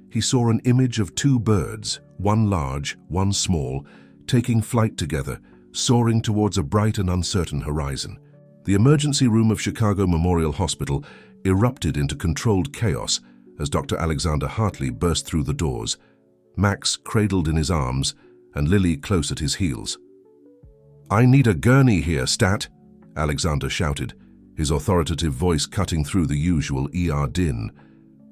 he saw an image of two birds, one large, one small, taking flight together, soaring towards a bright and uncertain horizon. The emergency room of Chicago Memorial Hospital erupted into controlled chaos as Dr. Alexander Hartley burst through the doors, Max cradled in his arms and Lily close at his heels. "I need a gurney here, Stat," Alexander shouted, his authoritative voice cutting through the usual ER din.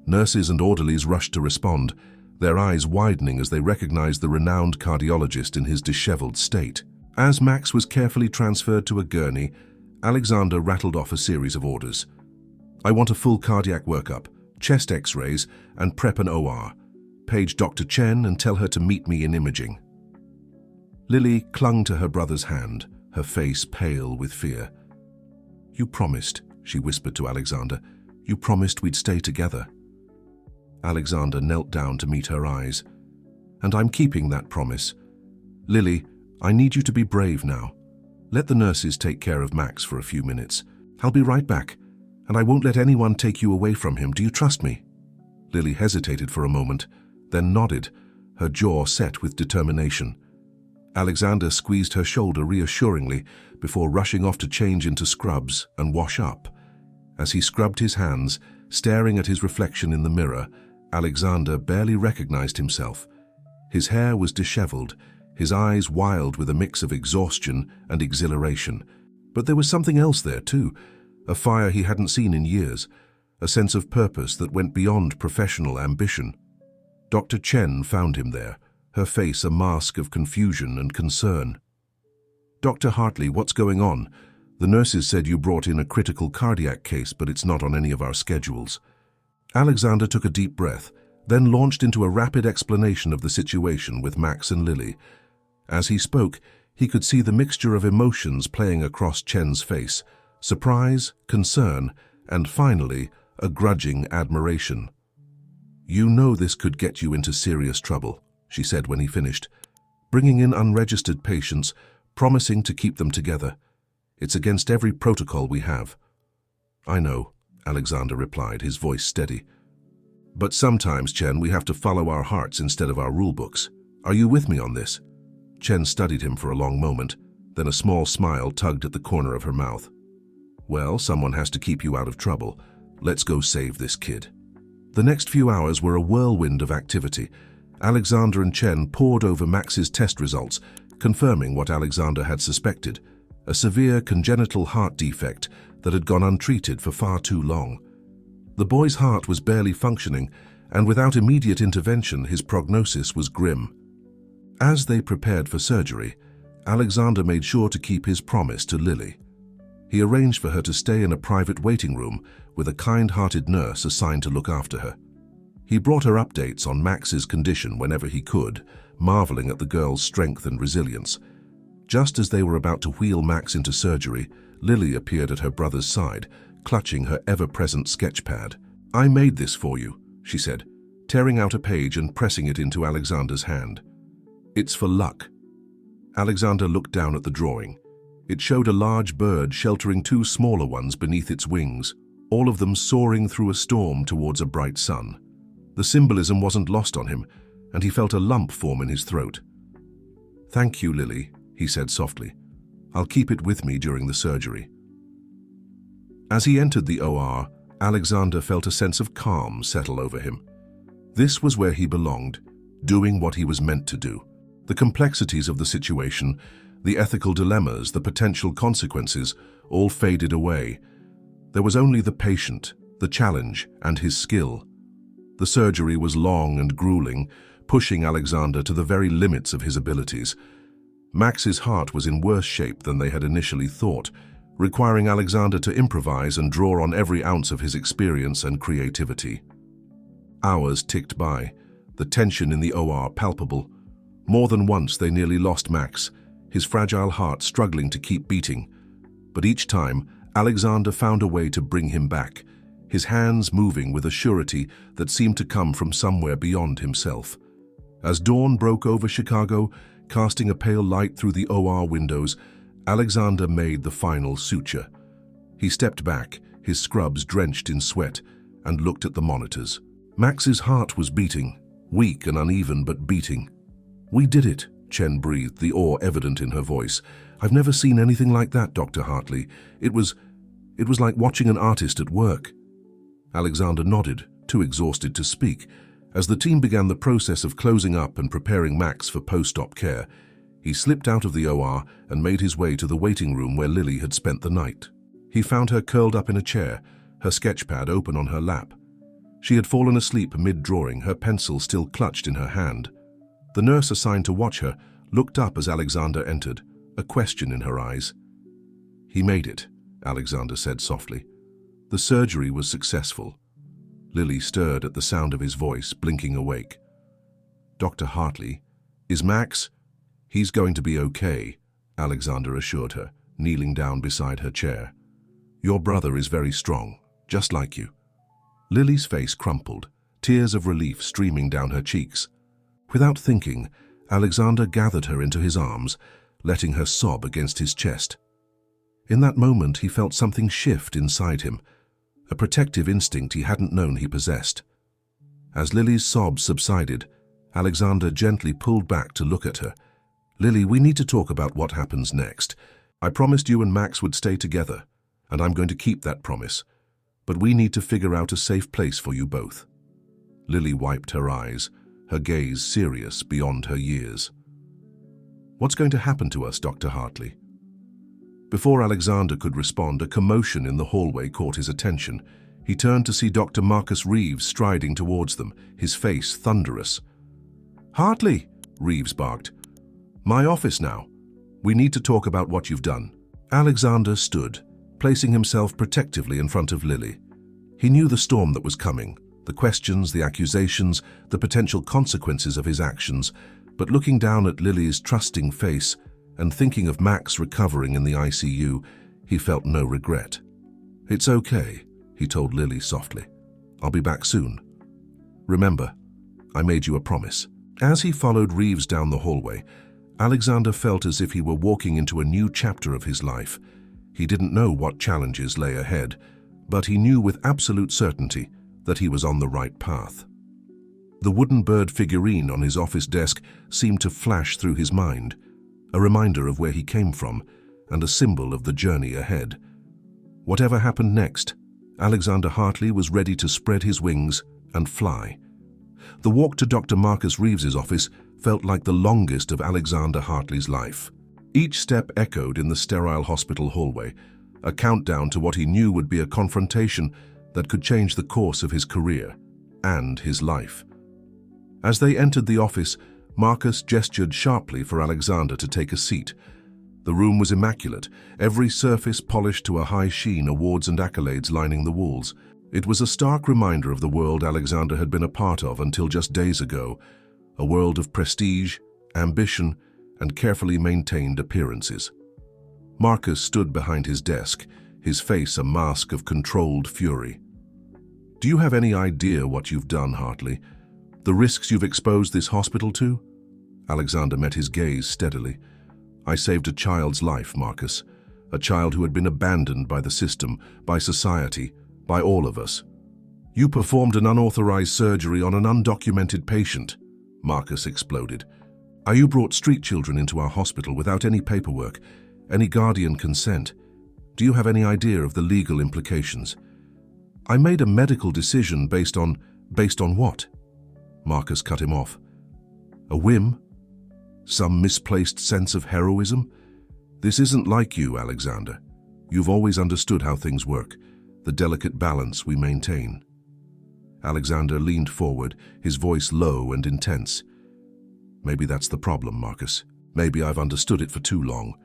Nurses and orderlies rushed to respond, their eyes widening as they recognized the renowned cardiologist in his disheveled state. As Max was carefully transferred to a gurney, Alexander rattled off a series of orders. "I want a full cardiac workup, chest x-rays, and prep an OR. Page Dr. Chen and tell her to meet me in imaging." Lily clung to her brother's hand, her face pale with fear. "You promised," she whispered to Alexander. "You promised we'd stay together." Alexander knelt down to meet her eyes. "And I'm keeping that promise. Lily, I need you to be brave now. Let the nurses take care of Max for a few minutes. I'll be right back, and I won't let anyone take you away from him. Do you trust me?" Lily hesitated for a moment, then nodded, her jaw set with determination. Alexander squeezed her shoulder reassuringly before rushing off to change into scrubs and wash up. As he scrubbed his hands, staring at his reflection in the mirror, Alexander barely recognized himself. His hair was disheveled, his eyes wild with a mix of exhaustion and exhilaration. But there was something else there too, a fire he hadn't seen in years, a sense of purpose that went beyond professional ambition. Dr. Chen found him there, her face a mask of confusion and concern. "Dr. Hartley, what's going on? The nurses said you brought in a critical cardiac case, but it's not on any of our schedules." Alexander took a deep breath, then launched into a rapid explanation of the situation with Max and Lily. As he spoke, he could see the mixture of emotions playing across Chen's face: surprise, concern, and finally, a grudging admiration. "You know this could get you into serious trouble," she said when he finished, bringing in unregistered patients, promising to keep them together. It's against every protocol we have. I know, Alexander replied, his voice steady. But sometimes, Chen, we have to follow our hearts instead of our rulebooks. Are you with me on this? Chen studied him for a long moment, then a small smile tugged at the corner of her mouth. Well, someone has to keep you out of trouble. Let's go save this kid. The next few hours were a whirlwind of activity. Alexander and Chen pored over Max's test results, confirming what Alexander had suspected, a severe congenital heart defect that had gone untreated for far too long. The boy's heart was barely functioning, and without immediate intervention, his prognosis was grim. As they prepared for surgery, Alexander made sure to keep his promise to Lily. He arranged for her to stay in a private waiting room with a kind-hearted nurse assigned to look after her. He brought her updates on Max's condition whenever he could, marveling at the girl's strength and resilience. Just as they were about to wheel Max into surgery, Lily appeared at her brother's side, clutching her ever-present sketchpad. I made this for you, she said, tearing out a page and pressing it into Alexander's hand. It's for luck. Alexander looked down at the drawing. It showed a large bird sheltering two smaller ones beneath its wings, all of them soaring through a storm towards a bright sun. The symbolism wasn't lost on him, and he felt a lump form in his throat. Thank you, Lily, he said softly. I'll keep it with me during the surgery. As he entered the OR, Alexander felt a sense of calm settle over him. This was where he belonged, doing what he was meant to do. The complexities of the situation, the ethical dilemmas, the potential consequences, all faded away. There was only the patient, the challenge, and his skill. The surgery was long and grueling, pushing Alexander to the very limits of his abilities. Max's heart was in worse shape than they had initially thought, requiring Alexander to improvise and draw on every ounce of his experience and creativity. Hours ticked by, the tension in the OR palpable. More than once they nearly lost Max, his fragile heart struggling to keep beating. But each time, Alexander found a way to bring him back, his hands moving with a surety that seemed to come from somewhere beyond himself. As dawn broke over Chicago, casting a pale light through the OR windows, Alexander made the final suture. He stepped back, his scrubs drenched in sweat, and looked at the monitors. Max's heart was beating, weak and uneven, but beating. We did it, Chen breathed, the awe evident in her voice. I've never seen anything like that, Dr. Hartley. It was like watching an artist at work. Alexander nodded, too exhausted to speak. As the team began the process of closing up and preparing Max for post-op care, he slipped out of the OR and made his way to the waiting room where Lily had spent the night. He found her curled up in a chair, her sketchpad open on her lap. She had fallen asleep mid-drawing, her pencil still clutched in her hand. The nurse assigned to watch her looked up as Alexander entered, a question in her eyes. He made it, Alexander said softly. The surgery was successful. Lily stirred at the sound of his voice, blinking awake. Dr. Hartley, is Max? He's going to be okay, Alexander assured her, kneeling down beside her chair. Your brother is very strong, just like you. Lily's face crumpled, tears of relief streaming down her cheeks. Without thinking, Alexander gathered her into his arms, letting her sob against his chest. In that moment, he felt something shift inside him, a protective instinct he hadn't known he possessed. As Lily's sobs subsided, Alexander gently pulled back to look at her. Lily, we need to talk about what happens next. I promised you and Max would stay together, and I'm going to keep that promise. But we need to figure out a safe place for you both. Lily wiped her eyes, her gaze serious beyond her years. What's going to happen to us, Dr. Hartley? Before Alexander could respond, a commotion in the hallway caught his attention. He turned to see Dr. Marcus Reeves striding towards them, his face thunderous. Hartley, Reeves barked. My office now. We need to talk about what you've done. Alexander stood, placing himself protectively in front of Lily. He knew the storm that was coming, the questions, the accusations, the potential consequences of his actions, but looking down at Lily's trusting face and thinking of Max recovering in the ICU, he felt no regret. It's okay, he told Lily softly. I'll be back soon. Remember, I made you a promise. As he followed Reeves down the hallway, Alexander felt as if he were walking into a new chapter of his life. He didn't know what challenges lay ahead, but he knew with absolute certainty that he was on the right path. The wooden bird figurine on his office desk seemed to flash through his mind, a reminder of where he came from and a symbol of the journey ahead. Whatever happened next, Alexander Hartley was ready to spread his wings and fly. The walk to Dr. Marcus Reeves's office felt like the longest of Alexander Hartley's life. Each step echoed in the sterile hospital hallway, a countdown to what he knew would be a confrontation that could change the course of his career and his life. As they entered the office, Marcus gestured sharply for Alexander to take a seat. The room was immaculate, every surface polished to a high sheen, awards and accolades lining the walls. It was a stark reminder of the world Alexander had been a part of until just days ago, a world of prestige, ambition, and carefully maintained appearances. Marcus stood behind his desk, his face a mask of controlled fury. "Do you have any idea what you've done, Hartley? The risks you've exposed this hospital to?" Alexander met his gaze steadily. "I saved a child's life, Marcus, a child who had been abandoned by the system, by society, by all of us. You performed an unauthorized surgery on an undocumented patient," Marcus exploded. "You brought street children into our hospital without any paperwork, any guardian consent. Do you have any idea of the legal implications?" "I made a medical decision based on what?" Marcus cut him off. "A whim? Some misplaced sense of heroism? This isn't like you, Alexander. You've always understood how things work, the delicate balance we maintain." Alexander leaned forward, his voice low and intense. "Maybe that's the problem, Marcus. Maybe I've understood it for too long.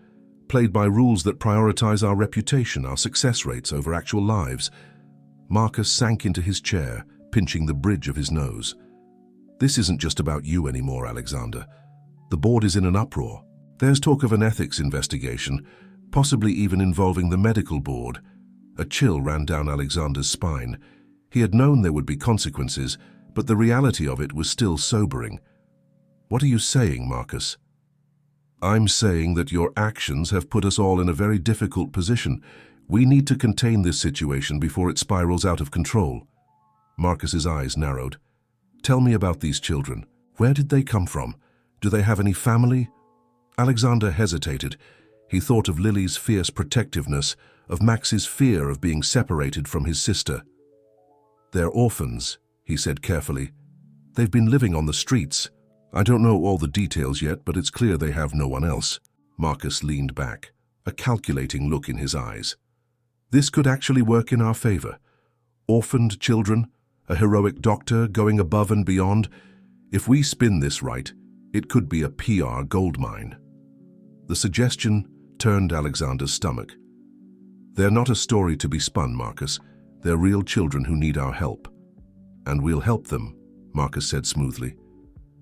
Played by rules that prioritize our reputation, our success rates over actual lives." Marcus sank into his chair, pinching the bridge of his nose. "This isn't just about you anymore, Alexander. The board is in an uproar. There's talk of an ethics investigation, possibly even involving the medical board." A chill ran down Alexander's spine. He had known there would be consequences, but the reality of it was still sobering. "What are you saying, Marcus?" "I'm saying that your actions have put us all in a very difficult position. We need to contain this situation before it spirals out of control." Marcus's eyes narrowed. "Tell me about these children. Where did they come from? Do they have any family?" Alexander hesitated. He thought of Lily's fierce protectiveness, of Max's fear of being separated from his sister. "They're orphans," he said carefully. "They've been living on the streets. I don't know all the details yet, but it's clear they have no one else." Marcus leaned back, a calculating look in his eyes. "This could actually work in our favor. Orphaned children, a heroic doctor going above and beyond. If we spin this right, it could be a PR goldmine." The suggestion turned Alexander's stomach. "They're not a story to be spun, Marcus. They're real children who need our help." "And we'll help them," Marcus said smoothly.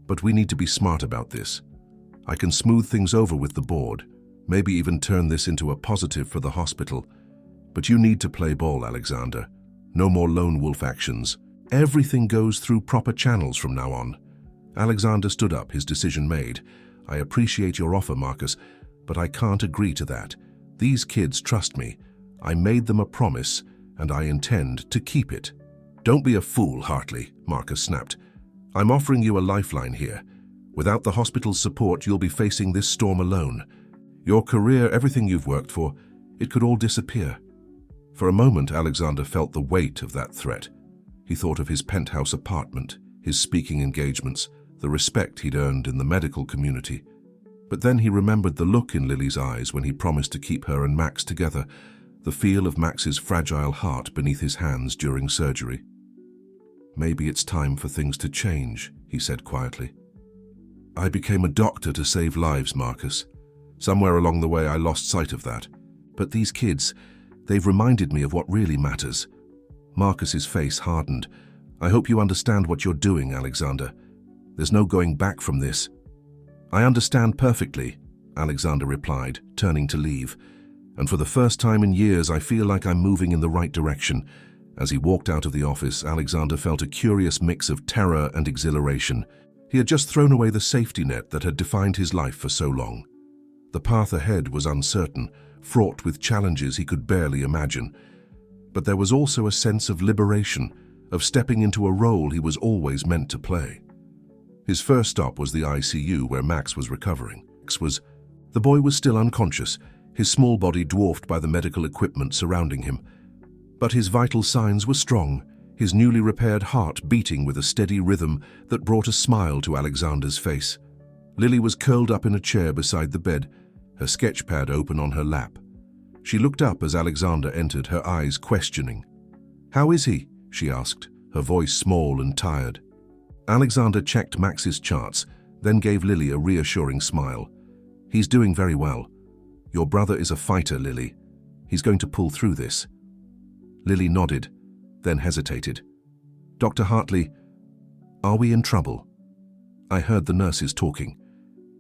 "But we need to be smart about this. I can smooth things over with the board, maybe even turn this into a positive for the hospital. But you need to play ball, Alexander. No more lone wolf actions. Everything goes through proper channels from now on." Alexander stood up, his decision made. "I appreciate your offer, Marcus, but I can't agree to that. These kids trust me. I made them a promise, and I intend to keep it." "Don't be a fool, Hartley," Marcus snapped. "I'm offering you a lifeline here. Without the hospital's support, you'll be facing this storm alone. Your career, everything you've worked for, it could all disappear." For a moment, Alexander felt the weight of that threat. He thought of his penthouse apartment, his speaking engagements, the respect he'd earned in the medical community. But then he remembered the look in Lily's eyes when he promised to keep her and Max together, the feel of Max's fragile heart beneath his hands during surgery. "Maybe it's time for things to change," he said quietly. "I became a doctor to save lives, Marcus. Somewhere along the way I lost sight of that. But these kids, they've reminded me of what really matters." Marcus's face hardened. "I hope you understand what you're doing, Alexander. There's no going back from this." "I understand perfectly," Alexander replied, turning to leave. "And for the first time in years, I feel like I'm moving in the right direction." As he walked out of the office, Alexander felt a curious mix of terror and exhilaration. He had just thrown away the safety net that had defined his life for so long. The path ahead was uncertain, fraught with challenges he could barely imagine. But there was also a sense of liberation, of stepping into a role he was always meant to play. His first stop was the ICU, where Max was recovering. The boy was still unconscious, his small body dwarfed by the medical equipment surrounding him. But his vital signs were strong, his newly repaired heart beating with a steady rhythm that brought a smile to Alexander's face. Lily was curled up in a chair beside the bed, her sketchpad open on her lap. She looked up as Alexander entered, her eyes questioning. "How is he?" she asked, her voice small and tired. Alexander checked Max's charts, then gave Lily a reassuring smile. "He's doing very well. Your brother is a fighter, Lily. He's going to pull through this." Lily nodded, then hesitated. "Dr. Hartley, are we in trouble? I heard the nurses talking.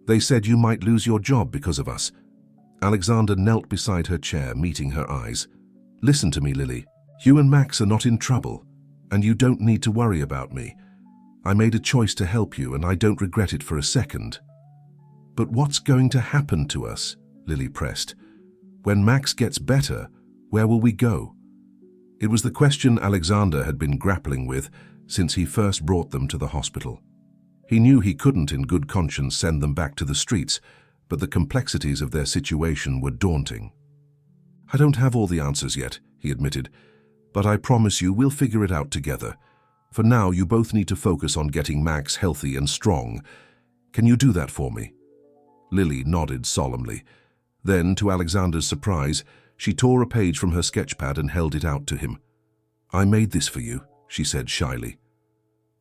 They said you might lose your job because of us." Alexander knelt beside her chair, meeting her eyes. "Listen to me, Lily. You and Max are not in trouble, and you don't need to worry about me. I made a choice to help you, and I don't regret it for a second." "But what's going to happen to us?" Lily pressed. "When Max gets better, where will we go?" It was the question Alexander had been grappling with since he first brought them to the hospital. He knew he couldn't in good conscience send them back to the streets, but the complexities of their situation were daunting. "I don't have all the answers yet," he admitted, "but I promise you we'll figure it out together. For now, you both need to focus on getting Max healthy and strong. Can you do that for me?" Lily nodded solemnly. Then, to Alexander's surprise, she tore a page from her sketchpad and held it out to him. "I made this for you," she said shyly.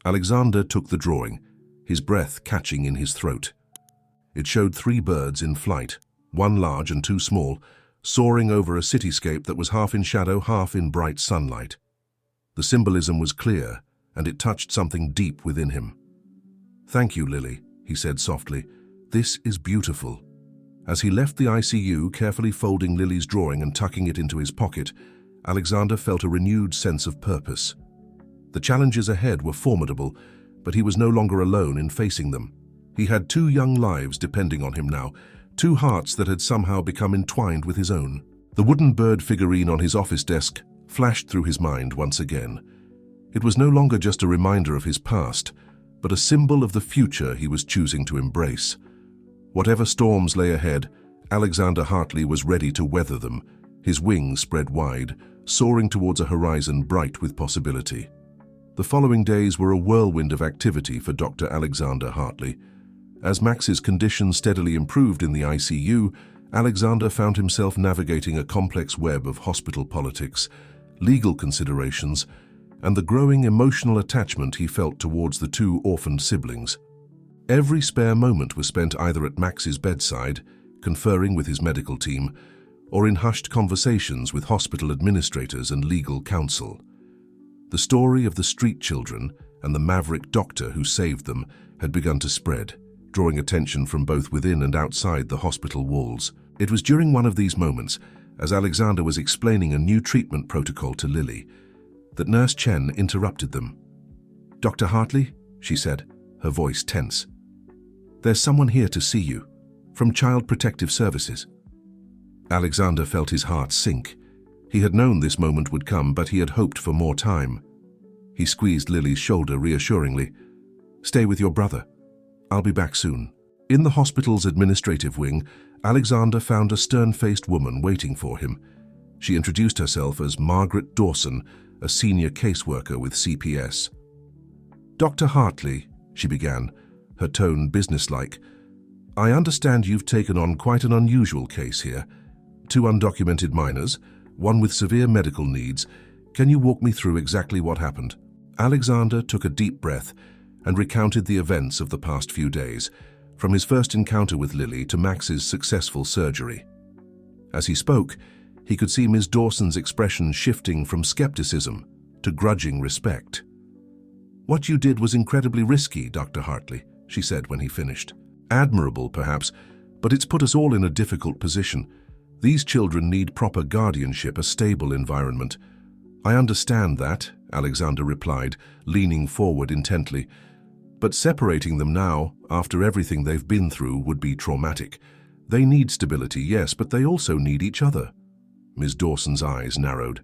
Alexander took the drawing, his breath catching in his throat. It showed 3 birds in flight, one large and 2 small, soaring over a cityscape that was half in shadow, half in bright sunlight. The symbolism was clear, and it touched something deep within him. "Thank you, Lily," he said softly. "This is beautiful." As he left the ICU, carefully folding Lily's drawing and tucking it into his pocket, Alexander felt a renewed sense of purpose. The challenges ahead were formidable, but he was no longer alone in facing them. He had 2 young lives depending on him now, 2 hearts that had somehow become entwined with his own. The wooden bird figurine on his office desk flashed through his mind once again. It was no longer just a reminder of his past, but a symbol of the future he was choosing to embrace. Whatever storms lay ahead, Alexander Hartley was ready to weather them, his wings spread wide, soaring towards a horizon bright with possibility. The following days were a whirlwind of activity for Dr. Alexander Hartley. As Max's condition steadily improved in the ICU, Alexander found himself navigating a complex web of hospital politics, legal considerations, and the growing emotional attachment he felt towards the 2 orphaned siblings. Every spare moment was spent either at Max's bedside, conferring with his medical team, or in hushed conversations with hospital administrators and legal counsel. The story of the street children and the maverick doctor who saved them had begun to spread, drawing attention from both within and outside the hospital walls. It was during one of these moments, as Alexander was explaining a new treatment protocol to Lily, that Nurse Chen interrupted them. "Dr. Hartley," she said, her voice tense. "There's someone here to see you, from Child Protective Services." Alexander felt his heart sink. He had known this moment would come, but he had hoped for more time. He squeezed Lily's shoulder reassuringly. "Stay with your brother. I'll be back soon." In the hospital's administrative wing, Alexander found a stern-faced woman waiting for him. She introduced herself as Margaret Dawson, a senior caseworker with CPS. "Dr. Hartley," she began, her tone businesslike, "I understand you've taken on quite an unusual case here. 2 undocumented minors, one with severe medical needs. Can you walk me through exactly what happened?" Alexander took a deep breath and recounted the events of the past few days, from his first encounter with Lily to Max's successful surgery. As he spoke, he could see Ms. Dawson's expression shifting from skepticism to grudging respect. "What you did was incredibly risky, Dr. Hartley," she said when he finished. "Admirable, perhaps, but it's put us all in a difficult position. These children need proper guardianship, a stable environment." "I understand that," Alexander replied, leaning forward intently. But separating them now, after everything they've been through, would be traumatic. They need stability, yes, but they also need each other. Ms. Dawson's eyes narrowed.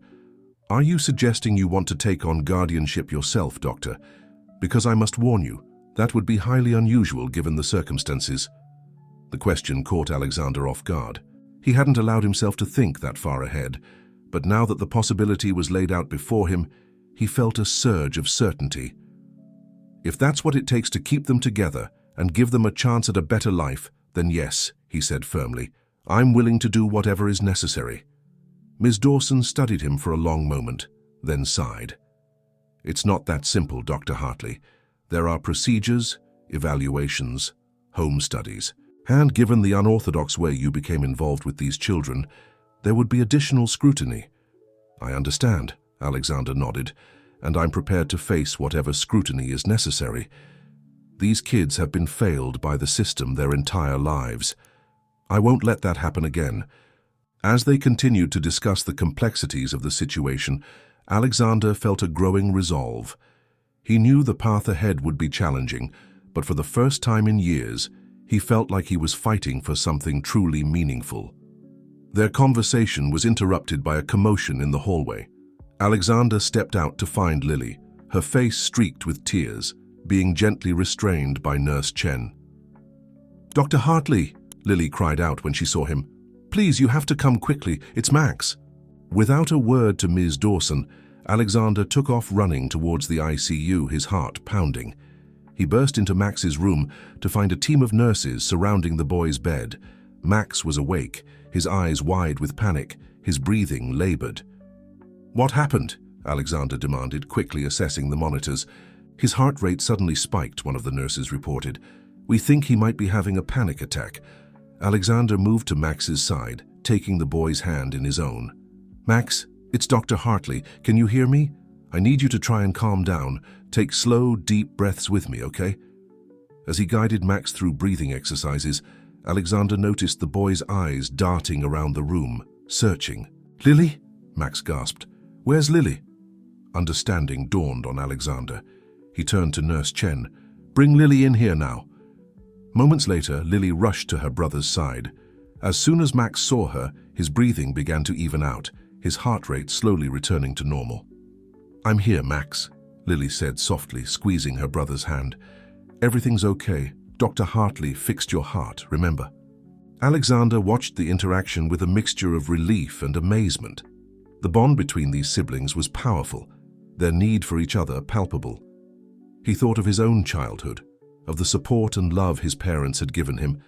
Are you suggesting you want to take on guardianship yourself, Doctor? Because I must warn you, that would be highly unusual given the circumstances. The question caught Alexander off guard. He hadn't allowed himself to think that far ahead, but now that the possibility was laid out before him, he felt a surge of certainty. If that's what it takes to keep them together and give them a chance at a better life, then yes, he said firmly, I'm willing to do whatever is necessary. Ms. Dawson studied him for a long moment, then sighed. It's not that simple, Dr. Hartley. There are procedures, evaluations, home studies. And given the unorthodox way you became involved with these children, there would be additional scrutiny. I understand, Alexander nodded, and I'm prepared to face whatever scrutiny is necessary. These kids have been failed by the system their entire lives. I won't let that happen again. As they continued to discuss the complexities of the situation, Alexander felt a growing resolve. He knew the path ahead would be challenging, but for the first time in years, he felt like he was fighting for something truly meaningful. Their conversation was interrupted by a commotion in the hallway. Alexander stepped out to find Lily, her face streaked with tears, being gently restrained by Nurse Chen. Dr. Hartley, Lily cried out when she saw him. Please, you have to come quickly. It's Max. Without a word to Ms. Dawson, Alexander took off running towards the ICU, his heart pounding. He burst into Max's room to find a team of nurses surrounding the boy's bed. Max was awake, his eyes wide with panic, his breathing labored. What happened? Alexander demanded, quickly assessing the monitors. His heart rate suddenly spiked, one of the nurses reported. We think he might be having a panic attack. Alexander moved to Max's side, taking the boy's hand in his own. Max, it's Dr. Hartley. Can you hear me? I need you to try and calm down. Take slow, deep breaths with me, okay? As he guided Max through breathing exercises, Alexander noticed the boy's eyes darting around the room, searching. Lily? Max gasped. Where's Lily? Understanding dawned on Alexander. He turned to Nurse Chen. Bring Lily in here now. Moments later, Lily rushed to her brother's side. As soon as Max saw her, his breathing began to even out, his heart rate slowly returning to normal. I'm here, Max, Lily said softly, squeezing her brother's hand. Everything's okay. Dr. Hartley fixed your heart, remember? Alexander watched the interaction with a mixture of relief and amazement. The bond between these siblings was powerful, their need for each other palpable. He thought of his own childhood, of the support and love his parents had given him,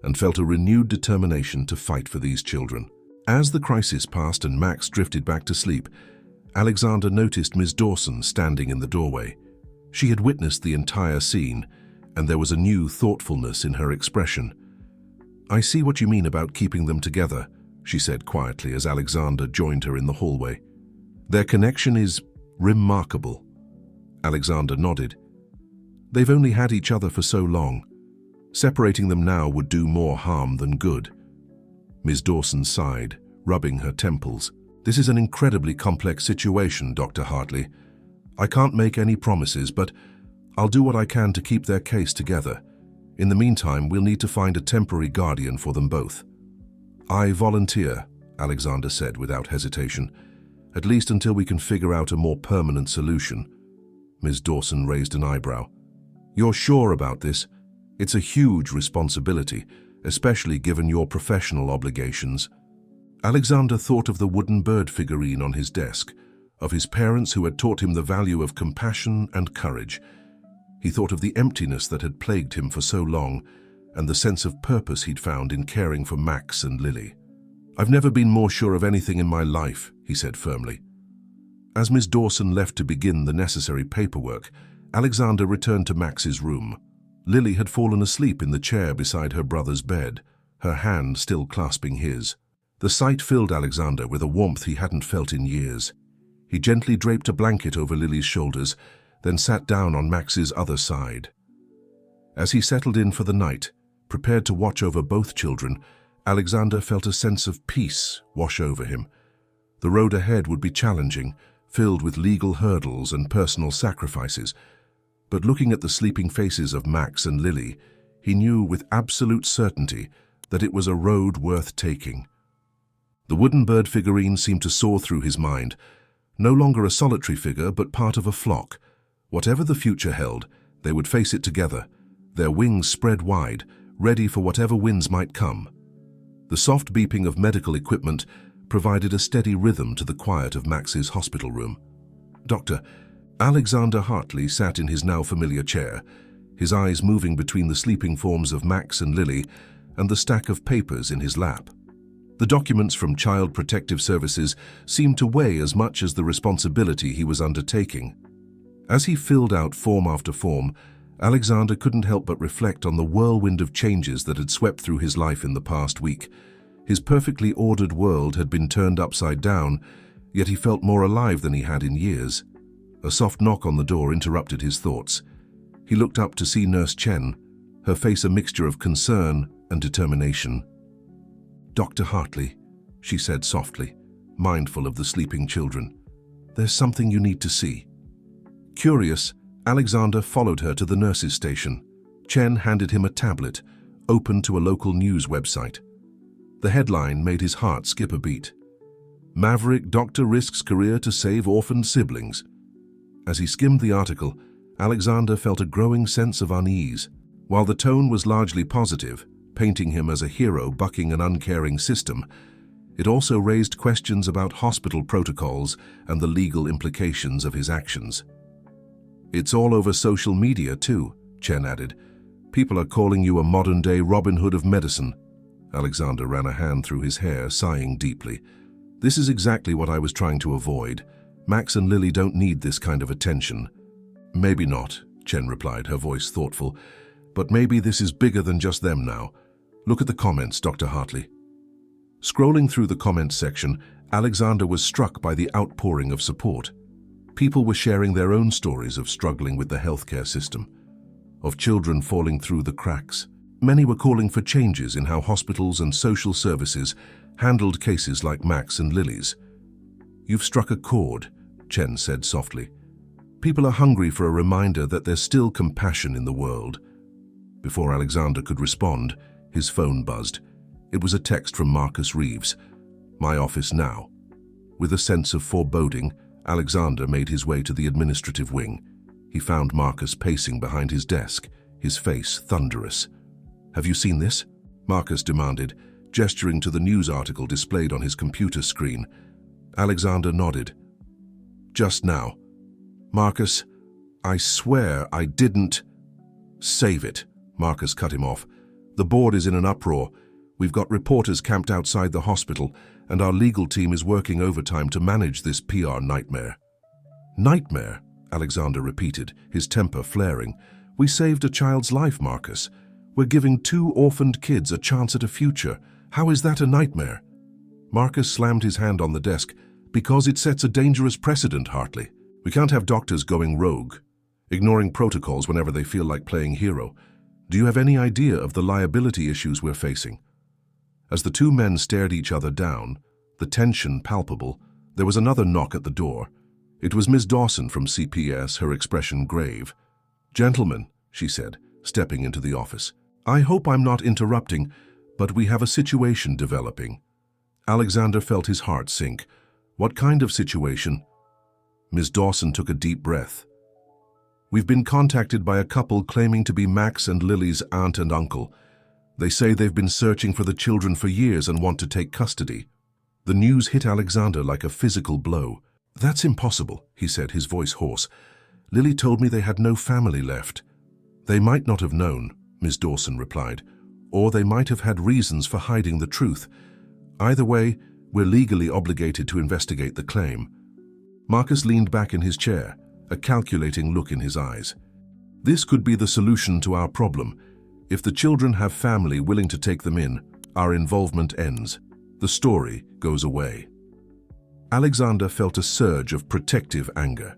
and felt a renewed determination to fight for these children. As the crisis passed and Max drifted back to sleep, Alexander noticed Ms. Dawson standing in the doorway. She had witnessed the entire scene, and there was a new thoughtfulness in her expression. I see what you mean about keeping them together, she said quietly as Alexander joined her in the hallway. Their connection is remarkable. Alexander nodded. They've only had each other for so long. Separating them now would do more harm than good. Ms. Dawson sighed, rubbing her temples. This is an incredibly complex situation, Dr. Hartley. I can't make any promises, but I'll do what I can to keep their case together. In the meantime, we'll need to find a temporary guardian for them both. I volunteer, Alexander said without hesitation, at least until we can figure out a more permanent solution. Ms. Dawson raised an eyebrow. You're sure about this? It's a huge responsibility, especially given your professional obligations. Alexander thought of the wooden bird figurine on his desk, of his parents who had taught him the value of compassion and courage. He thought of the emptiness that had plagued him for so long, and the sense of purpose he'd found in caring for Max and Lily. I've never been more sure of anything in my life, he said firmly. As Ms. Dawson left to begin the necessary paperwork, Alexander returned to Max's room. Lily had fallen asleep in the chair beside her brother's bed, her hand still clasping his. The sight filled Alexander with a warmth he hadn't felt in years. He gently draped a blanket over Lily's shoulders, then sat down on Max's other side. As he settled in for the night, prepared to watch over both children, Alexander felt a sense of peace wash over him. The road ahead would be challenging, filled with legal hurdles and personal sacrifices, But looking at the sleeping faces of Max and Lily, he knew with absolute certainty that it was a road worth taking. The wooden bird figurine seemed to soar through his mind, no longer a solitary figure but part of a flock. Whatever the future held, they would face it together, their wings spread wide, ready for whatever winds might come. The soft beeping of medical equipment provided a steady rhythm to the quiet of Max's hospital room. Doctor, Alexander Hartley sat in his now familiar chair, his eyes moving between the sleeping forms of Max and Lily and the stack of papers in his lap. The documents from Child Protective Services seemed to weigh as much as the responsibility he was undertaking. As he filled out form after form, Alexander couldn't help but reflect on the whirlwind of changes that had swept through his life in the past week. His perfectly ordered world had been turned upside down, yet he felt more alive than he had in years. A soft knock on the door interrupted his thoughts. He looked up to see Nurse Chen, her face a mixture of concern and determination. "Dr. Hartley," she said softly, mindful of the sleeping children. "There's something you need to see." Curious, Alexander followed her to the nurse's station. Chen handed him a tablet, open to a local news website. The headline made his heart skip a beat. "Maverick Doctor Risks Career to Save Orphaned Siblings." As he skimmed the article, Alexander felt a growing sense of unease. While the tone was largely positive, painting him as a hero bucking an uncaring system, it also raised questions about hospital protocols and the legal implications of his actions. "It's all over social media too," Chen added. "People are calling you a modern-day Robin Hood of medicine." Alexander ran a hand through his hair, sighing deeply. "This is exactly what I was trying to avoid. Max and Lily don't need this kind of attention." "Maybe not," Chen replied, her voice thoughtful. "But maybe this is bigger than just them now. Look at the comments, Dr. Hartley." Scrolling through the comments section, Alexander was struck by the outpouring of support. People were sharing their own stories of struggling with the healthcare system, of children falling through the cracks. Many were calling for changes in how hospitals and social services handled cases like Max and Lily's. "You've struck a chord," Chen said softly. "People are hungry for a reminder that there's still compassion in the world." Before Alexander could respond, his phone buzzed. It was a text from Marcus Reeves. "My office now." With a sense of foreboding, Alexander made his way to the administrative wing. He found Marcus pacing behind his desk, his face thunderous. "Have you seen this?" Marcus demanded, gesturing to the news article displayed on his computer screen. Alexander nodded. "Just now." "Marcus, I swear I didn't." "Save it," Marcus cut him off. "The board is in an uproar. We've got reporters camped outside the hospital, and our legal team is working overtime to manage this PR nightmare." "Nightmare?" Alexander repeated, his temper flaring. "We saved a child's life, Marcus. We're giving 2 orphaned kids a chance at a future. How is that a nightmare?" Marcus slammed his hand on the desk. "Because it sets a dangerous precedent, Hartley. We can't have doctors going rogue, ignoring protocols whenever they feel like playing hero. Do you have any idea of the liability issues we're facing?" As the two men stared each other down, the tension palpable, there was another knock at the door. It was Ms. Dawson from CPS, her expression grave. "Gentlemen," she said, stepping into the office, "I hope I'm not interrupting, but we have a situation developing." Alexander felt his heart sink. "What kind of situation?" Ms. Dawson took a deep breath. "We've been contacted by a couple claiming to be Max and Lily's aunt and uncle. They say they've been searching for the children for years and want to take custody." The news hit Alexander like a physical blow. "That's impossible," he said, his voice hoarse. "Lily told me they had no family left." "They might not have known," Ms. Dawson replied, "or they might have had reasons for hiding the truth. Either way, we're legally obligated to investigate the claim." Marcus leaned back in his chair, a calculating look in his eyes. "This could be the solution to our problem. If the children have family willing to take them in, our involvement ends. The story goes away." Alexander felt a surge of protective anger.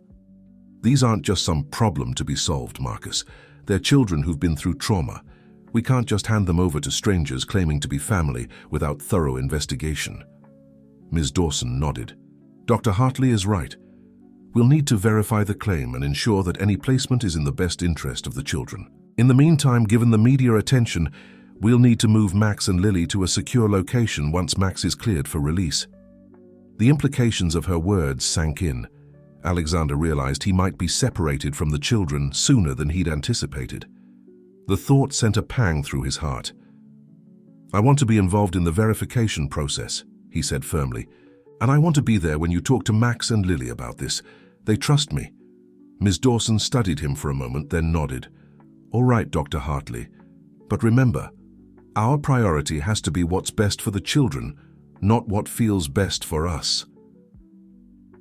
"These aren't just some problem to be solved, Marcus. They're children who've been through trauma. We can't just hand them over to strangers claiming to be family without thorough investigation." Ms. Dawson nodded. "Dr. Hartley is right. We'll need to verify the claim and ensure that any placement is in the best interest of the children. In the meantime, given the media attention, we'll need to move Max and Lily to a secure location once Max is cleared for release." The implications of her words sank in. Alexander realized he might be separated from the children sooner than he'd anticipated. The thought sent a pang through his heart. "I want to be involved in the verification process," he said firmly, "and I want to be there when you talk to Max and Lily about this. They trust me." Ms. Dawson studied him for a moment, then nodded. "All right, Dr. Hartley. But remember, our priority has to be what's best for the children, not what feels best for us."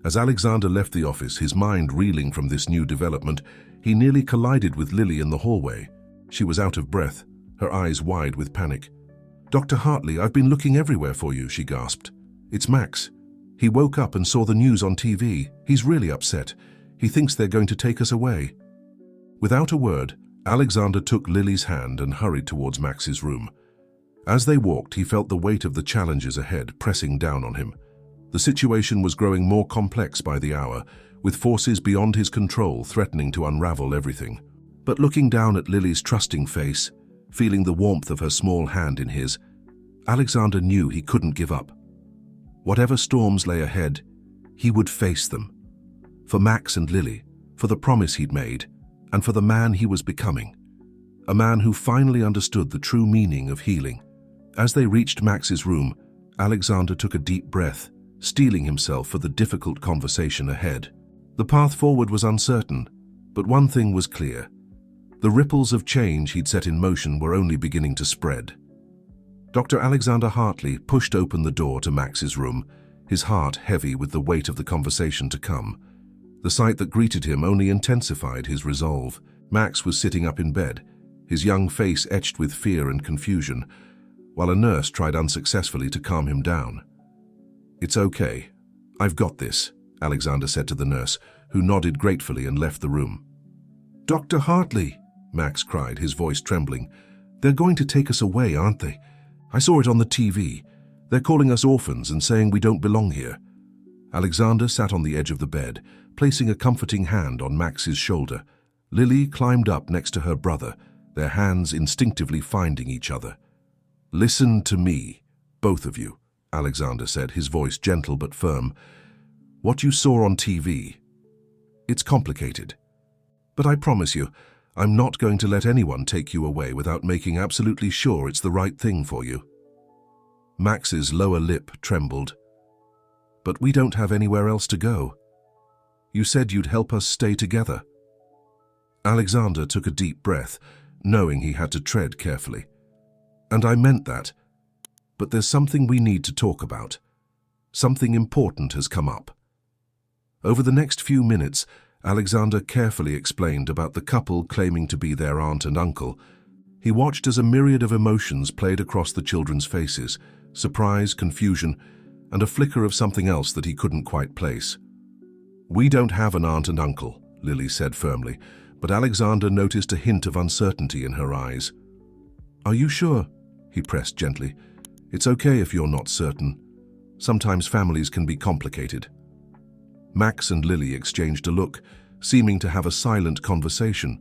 As Alexander left the office, his mind reeling from this new development, he nearly collided with Lily in the hallway. She was out of breath, her eyes wide with panic. "Dr. Hartley, I've been looking everywhere for you," she gasped. "It's Max. He woke up and saw the news on TV. He's really upset. He thinks they're going to take us away." Without a word, Alexander took Lily's hand and hurried towards Max's room. As they walked, he felt the weight of the challenges ahead pressing down on him. The situation was growing more complex by the hour, with forces beyond his control threatening to unravel everything. But looking down at Lily's trusting face, feeling the warmth of her small hand in his, Alexander knew he couldn't give up. Whatever storms lay ahead, he would face them. For Max and Lily, for the promise he'd made, and for the man he was becoming. A man who finally understood the true meaning of healing. As they reached Max's room, Alexander took a deep breath, steeling himself for the difficult conversation ahead. The path forward was uncertain, but one thing was clear. The ripples of change he'd set in motion were only beginning to spread. Dr. Alexander Hartley pushed open the door to Max's room, his heart heavy with the weight of the conversation to come. The sight that greeted him only intensified his resolve. Max was sitting up in bed, his young face etched with fear and confusion, while a nurse tried unsuccessfully to calm him down. "It's okay. I've got this," Alexander said to the nurse, who nodded gratefully and left the room. "Dr. Hartley," Max cried, his voice trembling. "They're going to take us away, aren't they? I saw it on the TV. They're calling us orphans and saying we don't belong here." Alexander sat on the edge of the bed, placing a comforting hand on Max's shoulder. Lily climbed up next to her brother, their hands instinctively finding each other. "Listen to me, both of you," Alexander said, his voice gentle but firm. "What you saw on TV, it's complicated. But I promise you, I'm not going to let anyone take you away without making absolutely sure it's the right thing for you." Max's lower lip trembled. "But we don't have anywhere else to go. You said you'd help us stay together." Alexander took a deep breath, knowing he had to tread carefully. "And I meant that. But there's something we need to talk about. Something important has come up." Over the next few minutes, Alexander carefully explained about the couple claiming to be their aunt and uncle. He watched as a myriad of emotions played across the children's faces, surprise, confusion, and a flicker of something else that he couldn't quite place. "We don't have an aunt and uncle," Lily said firmly, but Alexander noticed a hint of uncertainty in her eyes. "Are you sure?" he pressed gently. "It's okay if you're not certain. Sometimes families can be complicated." Max and Lily exchanged a look, seeming to have a silent conversation.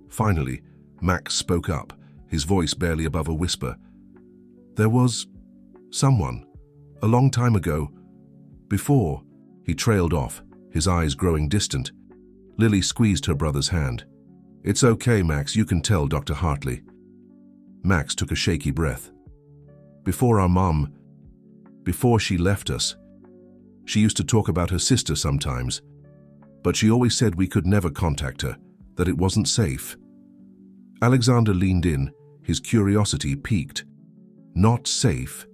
Finally, Max spoke up, his voice barely above a whisper. "There was someone, a long time ago. Before," he trailed off, his eyes growing distant. Lily squeezed her brother's hand. "It's okay, Max, you can tell Dr. Hartley." Max took a shaky breath. "Before our mom, before she left us, she used to talk about her sister sometimes, but she always said we could never contact her, that it wasn't safe." Alexander leaned in, his curiosity piqued. "Not safe?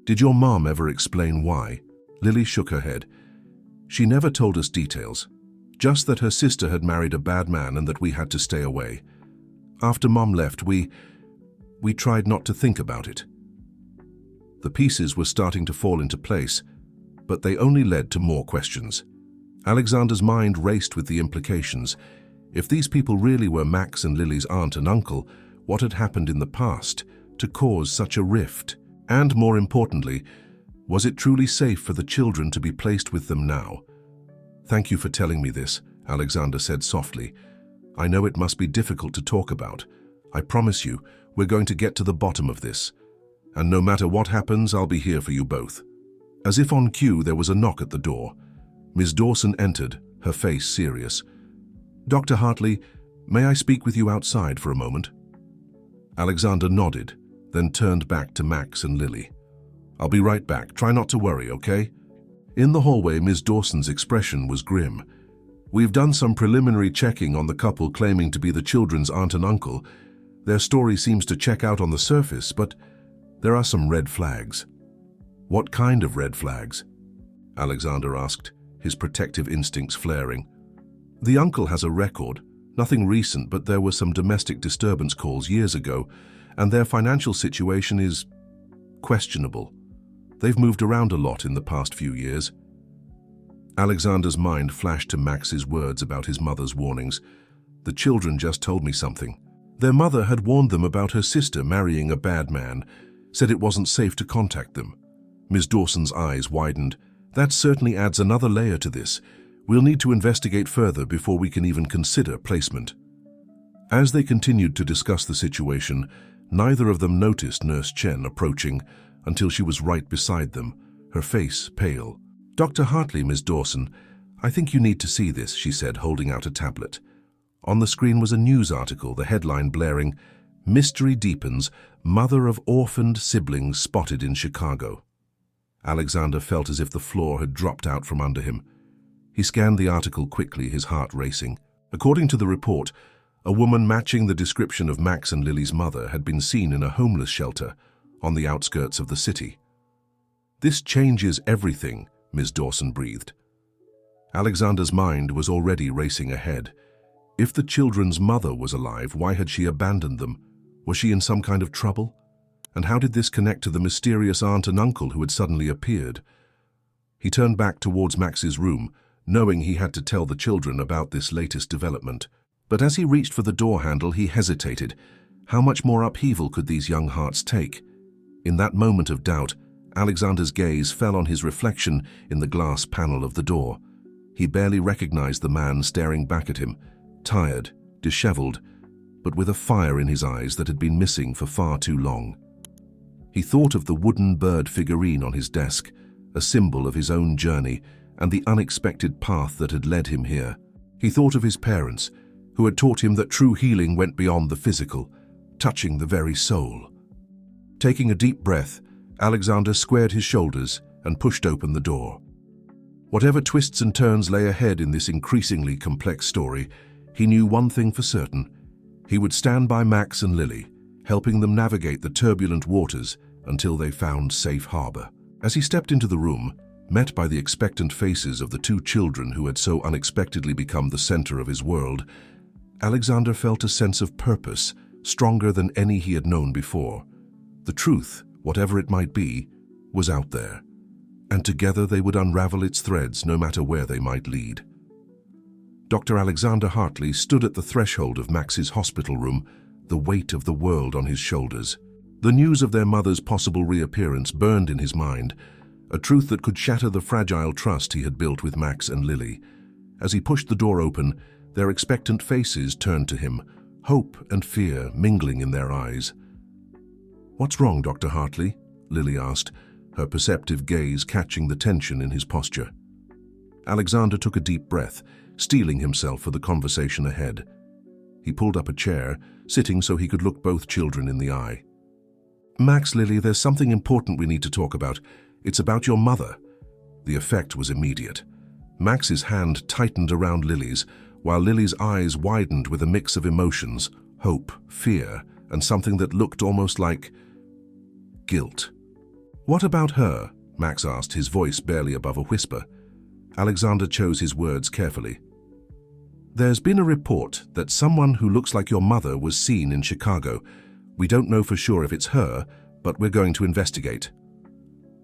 Did your mom ever explain why?" Lily shook her head. "She never told us details, just that her sister had married a bad man and that we had to stay away. After Mom left, we tried not to think about it." The pieces were starting to fall into place, but they only led to more questions. Alexander's mind raced with the implications. If these people really were Max and Lily's aunt and uncle, what had happened in the past to cause such a rift? And more importantly, was it truly safe for the children to be placed with them now? "Thank you for telling me this," Alexander said softly. "I know it must be difficult to talk about. I promise you, we're going to get to the bottom of this. And no matter what happens, I'll be here for you both." As if on cue, there was a knock at the door. Ms. Dawson entered, her face serious. "Dr. Hartley, may I speak with you outside for a moment?" Alexander nodded, then turned back to Max and Lily. "I'll be right back. Try not to worry, okay?" In the hallway, Ms. Dawson's expression was grim. "We've done some preliminary checking on the couple claiming to be the children's aunt and uncle. Their story seems to check out on the surface, but there are some red flags." "What kind of red flags?" Alexander asked, his protective instincts flaring. "The uncle has a record. Nothing recent, but there were some domestic disturbance calls years ago, and their financial situation is questionable. They've moved around a lot in the past few years." Alexander's mind flashed to Max's words about his mother's warnings. "The children just told me something. Their mother had warned them about her sister marrying a bad man, said it wasn't safe to contact them." Ms. Dawson's eyes widened. "That certainly adds another layer to this. We'll need to investigate further before we can even consider placement." As they continued to discuss the situation, neither of them noticed Nurse Chen approaching until she was right beside them, her face pale. "Dr. Hartley, Ms. Dawson, I think you need to see this," she said, holding out a tablet. On the screen was a news article, the headline blaring, "Mystery Deepens, Mother of Orphaned Siblings Spotted in Chicago." Alexander felt as if the floor had dropped out from under him. He scanned the article quickly, his heart racing. According to the report, a woman matching the description of Max and Lily's mother had been seen in a homeless shelter on the outskirts of the city. "This changes everything," Ms. Dawson breathed. Alexander's mind was already racing ahead. If the children's mother was alive, why had she abandoned them? Was she in some kind of trouble? And how did this connect to the mysterious aunt and uncle who had suddenly appeared? He turned back towards Max's room, knowing he had to tell the children about this latest development. But as he reached for the door handle, he hesitated. How much more upheaval could these young hearts take? In that moment of doubt, Alexander's gaze fell on his reflection in the glass panel of the door. He barely recognized the man staring back at him, tired, disheveled, but with a fire in his eyes that had been missing for far too long. He thought of the wooden bird figurine on his desk, a symbol of his own journey and the unexpected path that had led him here. He thought of his parents, who had taught him that true healing went beyond the physical, touching the very soul. Taking a deep breath, Alexander squared his shoulders and pushed open the door. Whatever twists and turns lay ahead in this increasingly complex story, he knew one thing for certain. He would stand by Max and Lily, helping them navigate the turbulent waters until they found safe harbor. As he stepped into the room, met by the expectant faces of the two children who had so unexpectedly become the center of his world, Alexander felt a sense of purpose, stronger than any he had known before. The truth, whatever it might be, was out there, and together they would unravel its threads no matter where they might lead. Dr. Alexander Hartley stood at the threshold of Max's hospital room, the weight of the world on his shoulders. The news of their mother's possible reappearance burned in his mind, a truth that could shatter the fragile trust he had built with Max and Lily. As he pushed the door open, their expectant faces turned to him, hope and fear mingling in their eyes. "What's wrong, Dr. Hartley?" Lily asked, her perceptive gaze catching the tension in his posture. Alexander took a deep breath, steeling himself for the conversation ahead. He pulled up a chair, sitting so he could look both children in the eye. "Max, Lily, there's something important we need to talk about. It's about your mother." The effect was immediate. Max's hand tightened around Lily's, while Lily's eyes widened with a mix of emotions, hope, fear, and something that looked almost like guilt. "What about her?" Max asked, his voice barely above a whisper. Alexander chose his words carefully. "There's been a report that someone who looks like your mother was seen in Chicago. We don't know for sure if it's her, but we're going to investigate."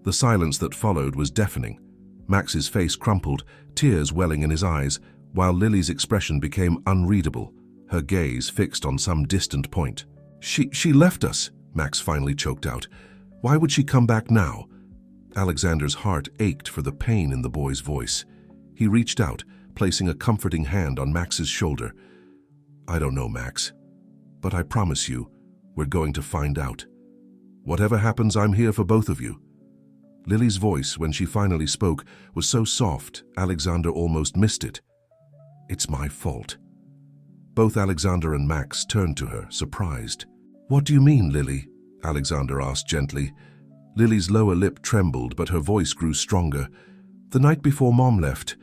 The silence that followed was deafening. Max's face crumpled, tears welling in his eyes, while Lily's expression became unreadable, her gaze fixed on some distant point. She left us," Max finally choked out. "Why would she come back now?" Alexander's heart ached for the pain in the boy's voice. He reached out, placing a comforting hand on Max's shoulder. "I don't know, Max, but I promise you, we're going to find out. Whatever happens, I'm here for both of you." Lily's voice, when she finally spoke, was so soft, Alexander almost missed it. "It's my fault." Both Alexander and Max turned to her, surprised. "What do you mean, Lily?" Alexander asked gently. Lily's lower lip trembled, but her voice grew stronger. "The night before Mom left,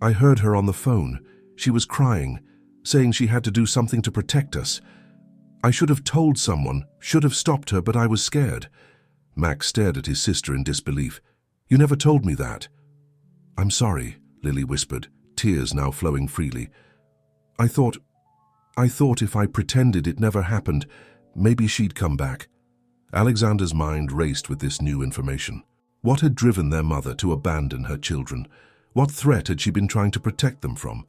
I heard her on the phone. She was crying, saying she had to do something to protect us. I should have told someone, should have stopped her, but I was scared." Max stared at his sister in disbelief. "You never told me that." "I'm sorry," Lily whispered, tears now flowing freely. I thought if I pretended it never happened, maybe she'd come back." Alexander's mind raced with this new information. What had driven their mother to abandon her children? What threat had she been trying to protect them from?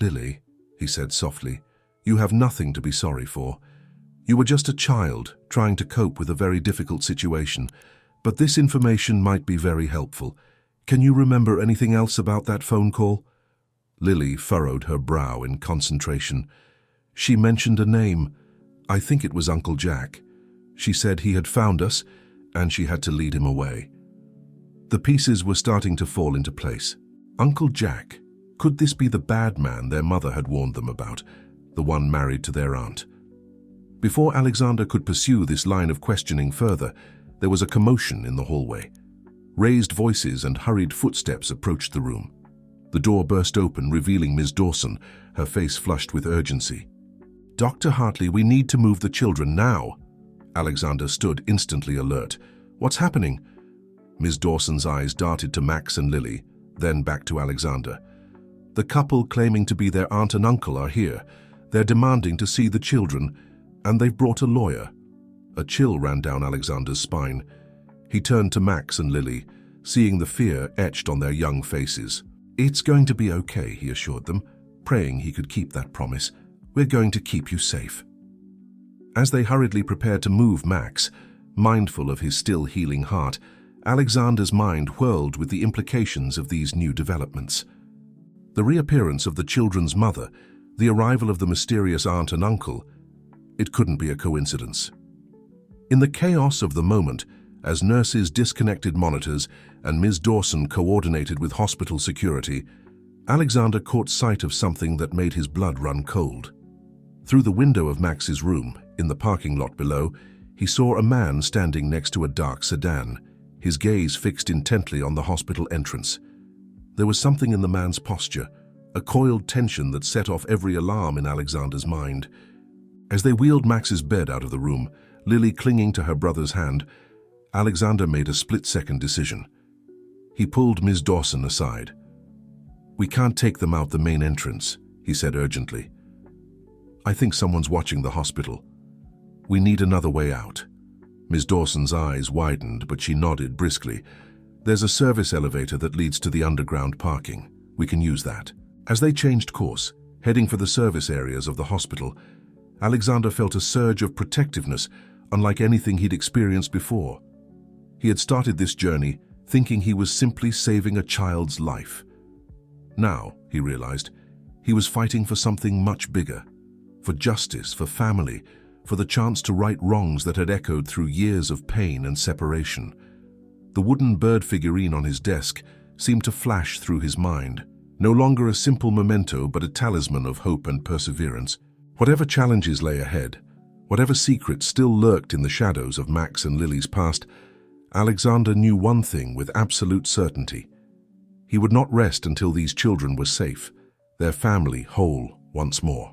"Lily," he said softly, "you have nothing to be sorry for. You were just a child trying to cope with a very difficult situation, but this information might be very helpful. Can you remember anything else about that phone call?" Lily furrowed her brow in concentration. "She mentioned a name. I think it was Uncle Jack. She said he had found us, and she had to lead him away." The pieces were starting to fall into place. Uncle Jack. Could this be the bad man their mother had warned them about, the one married to their aunt? Before Alexander could pursue this line of questioning further, there was a commotion in the hallway. Raised voices and hurried footsteps approached the room. The door burst open, revealing Ms. Dawson, her face flushed with urgency. "Dr. Hartley, we need to move the children now." Alexander stood instantly alert. "What's happening?" Ms. Dawson's eyes darted to Max and Lily, then back to Alexander. "The couple claiming to be their aunt and uncle are here. They're demanding to see the children, and they've brought a lawyer." A chill ran down Alexander's spine. He turned to Max and Lily, seeing the fear etched on their young faces. "It's going to be okay," he assured them, praying he could keep that promise. "We're going to keep you safe." As they hurriedly prepared to move Max, mindful of his still healing heart, Alexander's mind whirled with the implications of these new developments. The reappearance of the children's mother, the arrival of the mysterious aunt and uncle, it couldn't be a coincidence. In the chaos of the moment, as nurses disconnected monitors and Ms. Dawson coordinated with hospital security, Alexander caught sight of something that made his blood run cold. Through the window of Max's room, in the parking lot below, he saw a man standing next to a dark sedan, his gaze fixed intently on the hospital entrance. There was something in the man's posture, a coiled tension that set off every alarm in Alexander's mind. As they wheeled Max's bed out of the room, Lily clinging to her brother's hand, Alexander made a split-second decision. He pulled Ms. Dawson aside. "We can't take them out the main entrance," he said urgently. "I think someone's watching the hospital. We need another way out." Ms. Dawson's eyes widened, but she nodded briskly. "There's a service elevator that leads to the underground parking. We can use that." As they changed course, heading for the service areas of the hospital, Alexander felt a surge of protectiveness unlike anything he'd experienced before. He had started this journey thinking he was simply saving a child's life. Now, he realized, he was fighting for something much bigger. For justice, for family, for the chance to right wrongs that had echoed through years of pain and separation. The wooden bird figurine on his desk seemed to flash through his mind, no longer a simple memento but a talisman of hope and perseverance. Whatever challenges lay ahead, whatever secrets still lurked in the shadows of Max and Lily's past, Alexander knew one thing with absolute certainty. He would not rest until these children were safe, their family whole once more.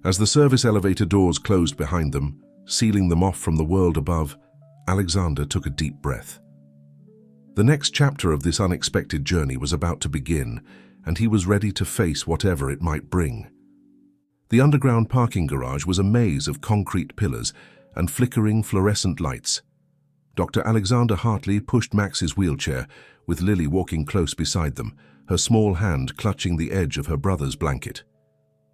As the service elevator doors closed behind them, sealing them off from the world above, Alexander took a deep breath. The next chapter of this unexpected journey was about to begin, and he was ready to face whatever it might bring. The underground parking garage was a maze of concrete pillars and flickering fluorescent lights. Dr. Alexander Hartley pushed Max's wheelchair, with Lily walking close beside them, her small hand clutching the edge of her brother's blanket.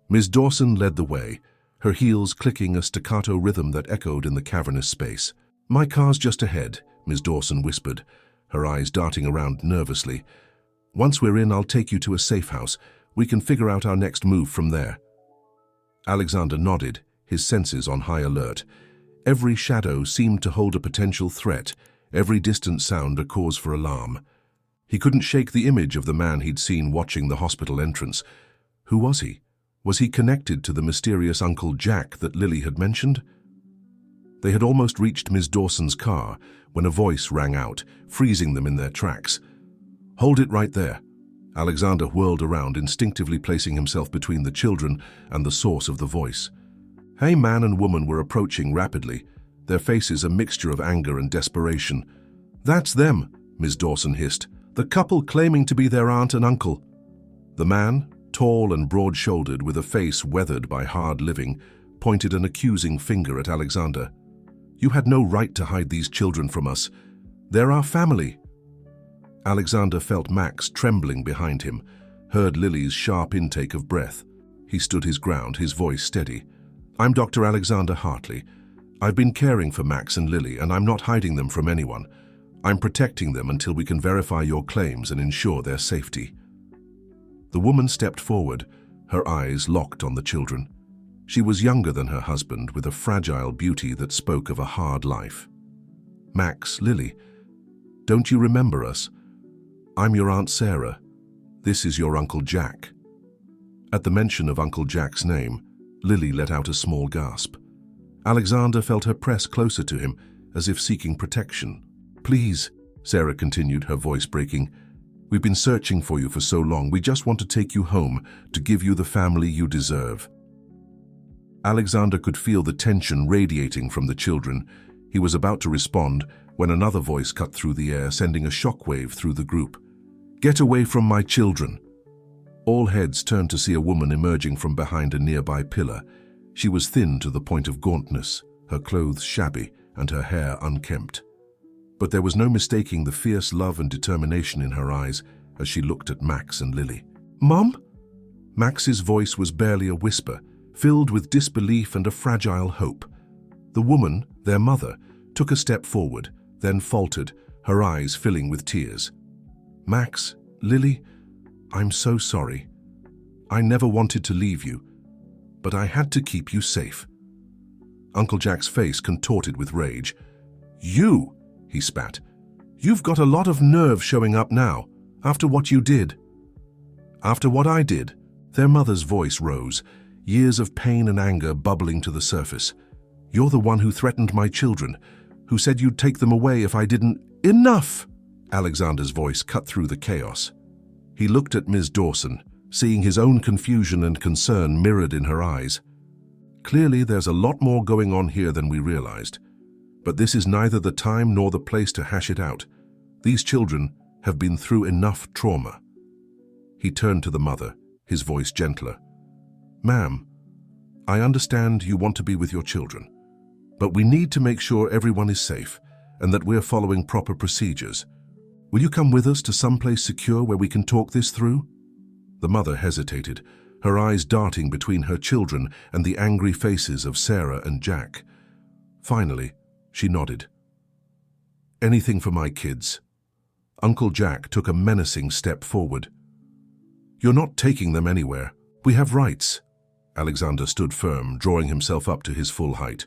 Ms. Dawson led the way, her heels clicking a staccato rhythm that echoed in the cavernous space. "My car's just ahead," Ms. Dawson whispered, her eyes darting around nervously. Once we're in, I'll take you to a safe house. We can figure out our next move from there." Alexander nodded, his senses on high alert. Every shadow seemed to hold a potential threat, every distant sound a cause for alarm. He couldn't shake the image of the man he'd seen watching the hospital entrance. Who was he? Was he connected to the mysterious Uncle Jack that Lily had mentioned? They had almost reached Ms. Dawson's car when a voice rang out, freezing them in their tracks. "Hold it right there." Alexander whirled around, instinctively placing himself between the children and the source of the voice. A man and woman were approaching rapidly, their faces a mixture of anger and desperation. "That's them," Ms. Dawson hissed, "the couple claiming to be their aunt and uncle." The man, tall and broad-shouldered with a face weathered by hard living, pointed an accusing finger at Alexander. "You had no right to hide these children from us. They're our family." Alexander felt Max trembling behind him, heard Lily's sharp intake of breath. He stood his ground, his voice steady. "I'm Dr. Alexander Hartley. I've been caring for Max and Lily, and I'm not hiding them from anyone. I'm protecting them until we can verify your claims and ensure their safety." The woman stepped forward, her eyes locked on the children. She was younger than her husband, with a fragile beauty that spoke of a hard life. "Max, Lily, don't you remember us? I'm your Aunt Sarah. This is your Uncle Jack." At the mention of Uncle Jack's name, Lily let out a small gasp. Alexander felt her press closer to him, as if seeking protection. "Please," Sarah continued, her voice breaking, "we've been searching for you for so long. We just want to take you home, to give you the family you deserve." Alexander could feel the tension radiating from the children. He was about to respond when another voice cut through the air, sending a shockwave through the group. "Get away from my children!" All heads turned to see a woman emerging from behind a nearby pillar. She was thin to the point of gauntness, her clothes shabby and her hair unkempt. But there was no mistaking the fierce love and determination in her eyes as she looked at Max and Lily. "Mom?" Max's voice was barely a whisper, filled with disbelief and a fragile hope. The woman, their mother, took a step forward, then faltered, her eyes filling with tears. "Max, Lily, I'm so sorry. I never wanted to leave you, but I had to keep you safe." Uncle Jack's face contorted with rage. "You!" he spat. "You've got a lot of nerve showing up now, after what you did." "After what I did?" Their mother's voice rose, years of pain and anger bubbling to the surface. "You're the one who threatened my children, who said you'd take them away if I didn't—" "Enough!" Alexander's voice cut through the chaos. He looked at Ms. Dawson, seeing his own confusion and concern mirrored in her eyes. "Clearly there's a lot more going on here than we realized. But this is neither the time nor the place to hash it out. These children have been through enough trauma." He turned to the mother, his voice gentler. "Ma'am, I understand you want to be with your children, but we need to make sure everyone is safe and that we're following proper procedures. Will you come with us to someplace secure where we can talk this through?" The mother hesitated, her eyes darting between her children and the angry faces of Sarah and Jack. Finally, she nodded. "Anything for my kids." Uncle Jack took a menacing step forward. "You're not taking them anywhere. We have rights." Alexander stood firm, drawing himself up to his full height.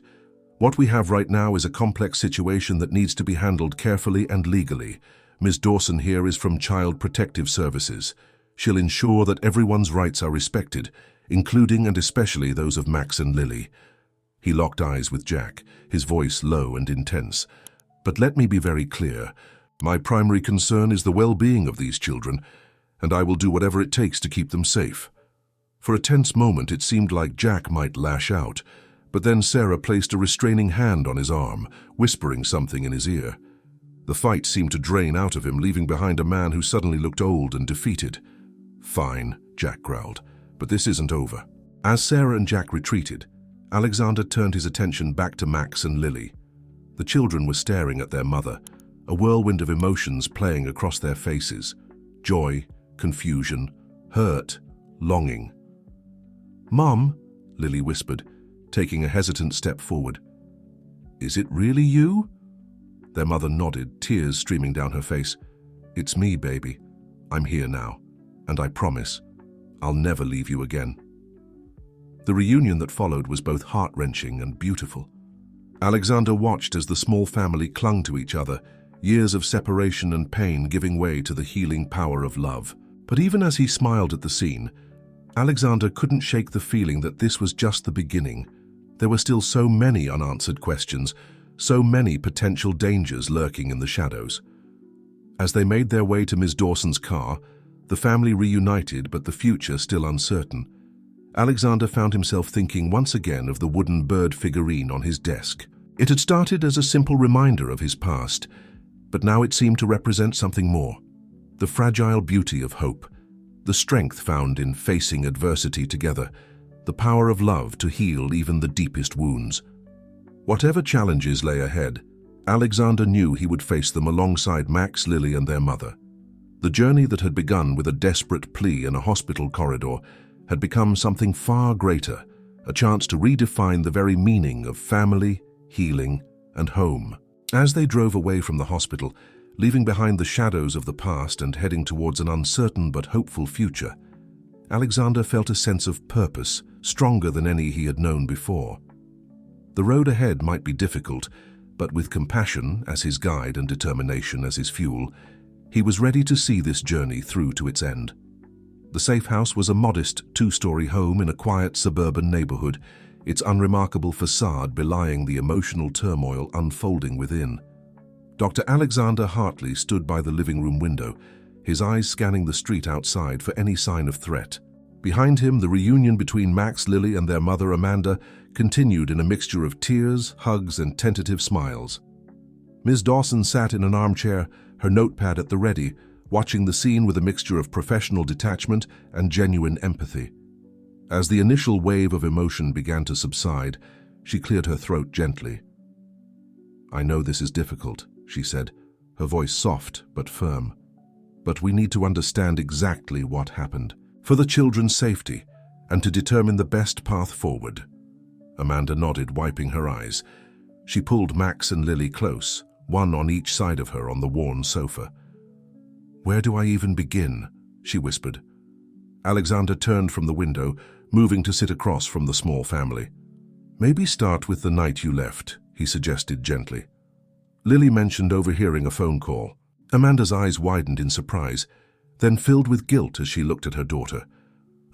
"What we have right now is a complex situation that needs to be handled carefully and legally. Ms. Dawson here is from Child Protective Services. She'll ensure that everyone's rights are respected, including and especially those of Max and Lily." He locked eyes with Jack, his voice low and intense. "But let me be very clear. My primary concern is the well-being of these children, and I will do whatever it takes to keep them safe." For a tense moment, it seemed like Jack might lash out, but then Sarah placed a restraining hand on his arm, whispering something in his ear. The fight seemed to drain out of him, leaving behind a man who suddenly looked old and defeated. "Fine," Jack growled, "but this isn't over." As Sarah and Jack retreated, Alexander turned his attention back to Max and Lily. The children were staring at their mother, a whirlwind of emotions playing across their faces. Joy, confusion, hurt, longing. "Mom," Lily whispered, taking a hesitant step forward. "Is it really you?" Their mother nodded, tears streaming down her face. "It's me, baby. I'm here now, and I promise, I'll never leave you again." The reunion that followed was both heart-wrenching and beautiful. Alexander watched as the small family clung to each other, years of separation and pain giving way to the healing power of love. But even as he smiled at the scene, Alexander couldn't shake the feeling that this was just the beginning. There were still so many unanswered questions, so many potential dangers lurking in the shadows. As they made their way to Ms. Dawson's car, the family reunited but the future still uncertain. Alexander found himself thinking once again of the wooden bird figurine on his desk. It had started as a simple reminder of his past, but now it seemed to represent something more. The fragile beauty of hope, the strength found in facing adversity together, the power of love to heal even the deepest wounds. Whatever challenges lay ahead, Alexander knew he would face them alongside Max, Lily, and their mother. The journey that had begun with a desperate plea in a hospital corridor had become something far greater, a chance to redefine the very meaning of family, healing, and home. As they drove away from the hospital, leaving behind the shadows of the past and heading towards an uncertain but hopeful future, Alexander felt a sense of purpose, stronger than any he had known before. The road ahead might be difficult, but with compassion as his guide and determination as his fuel, he was ready to see this journey through to its end. The safe house was a modest two-story home in a quiet suburban neighborhood, its unremarkable facade belying the emotional turmoil unfolding within. Dr. Alexander Hartley stood by the living room window, his eyes scanning the street outside for any sign of threat. Behind him, the reunion between Max, Lily, and their mother Amanda continued in a mixture of tears, hugs, and tentative smiles. Ms. Dawson sat in an armchair, her notepad at the ready, watching the scene with a mixture of professional detachment and genuine empathy. As the initial wave of emotion began to subside, she cleared her throat gently. "I know this is difficult," she said, her voice soft but firm. "But we need to understand exactly what happened, for the children's safety, and to determine the best path forward." Amanda nodded, wiping her eyes. She pulled Max and Lily close, one on each side of her on the worn sofa. "Where do I even begin?" she whispered. Alexander turned from the window, moving to sit across from the small family. "Maybe start with the night you left," he suggested gently. Lily mentioned overhearing a phone call. Amanda's eyes widened in surprise, then filled with guilt as she looked at her daughter.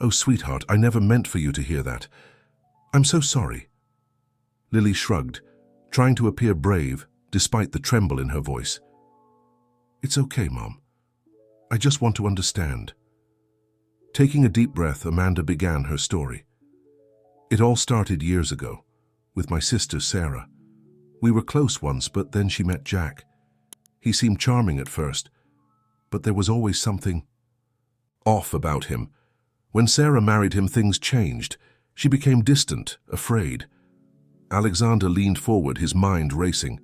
"Oh, sweetheart, I never meant for you to hear that. I'm so sorry." Lily shrugged, trying to appear brave despite the tremble in her voice. "It's okay, Mom. I just want to understand." Taking a deep breath, Amanda began her story. "It all started years ago, with my sister Sarah. We were close once, but then she met Jack. He seemed charming at first, but there was always something off about him. When Sarah married him, things changed. She became distant, afraid." Alexander leaned forward, his mind racing.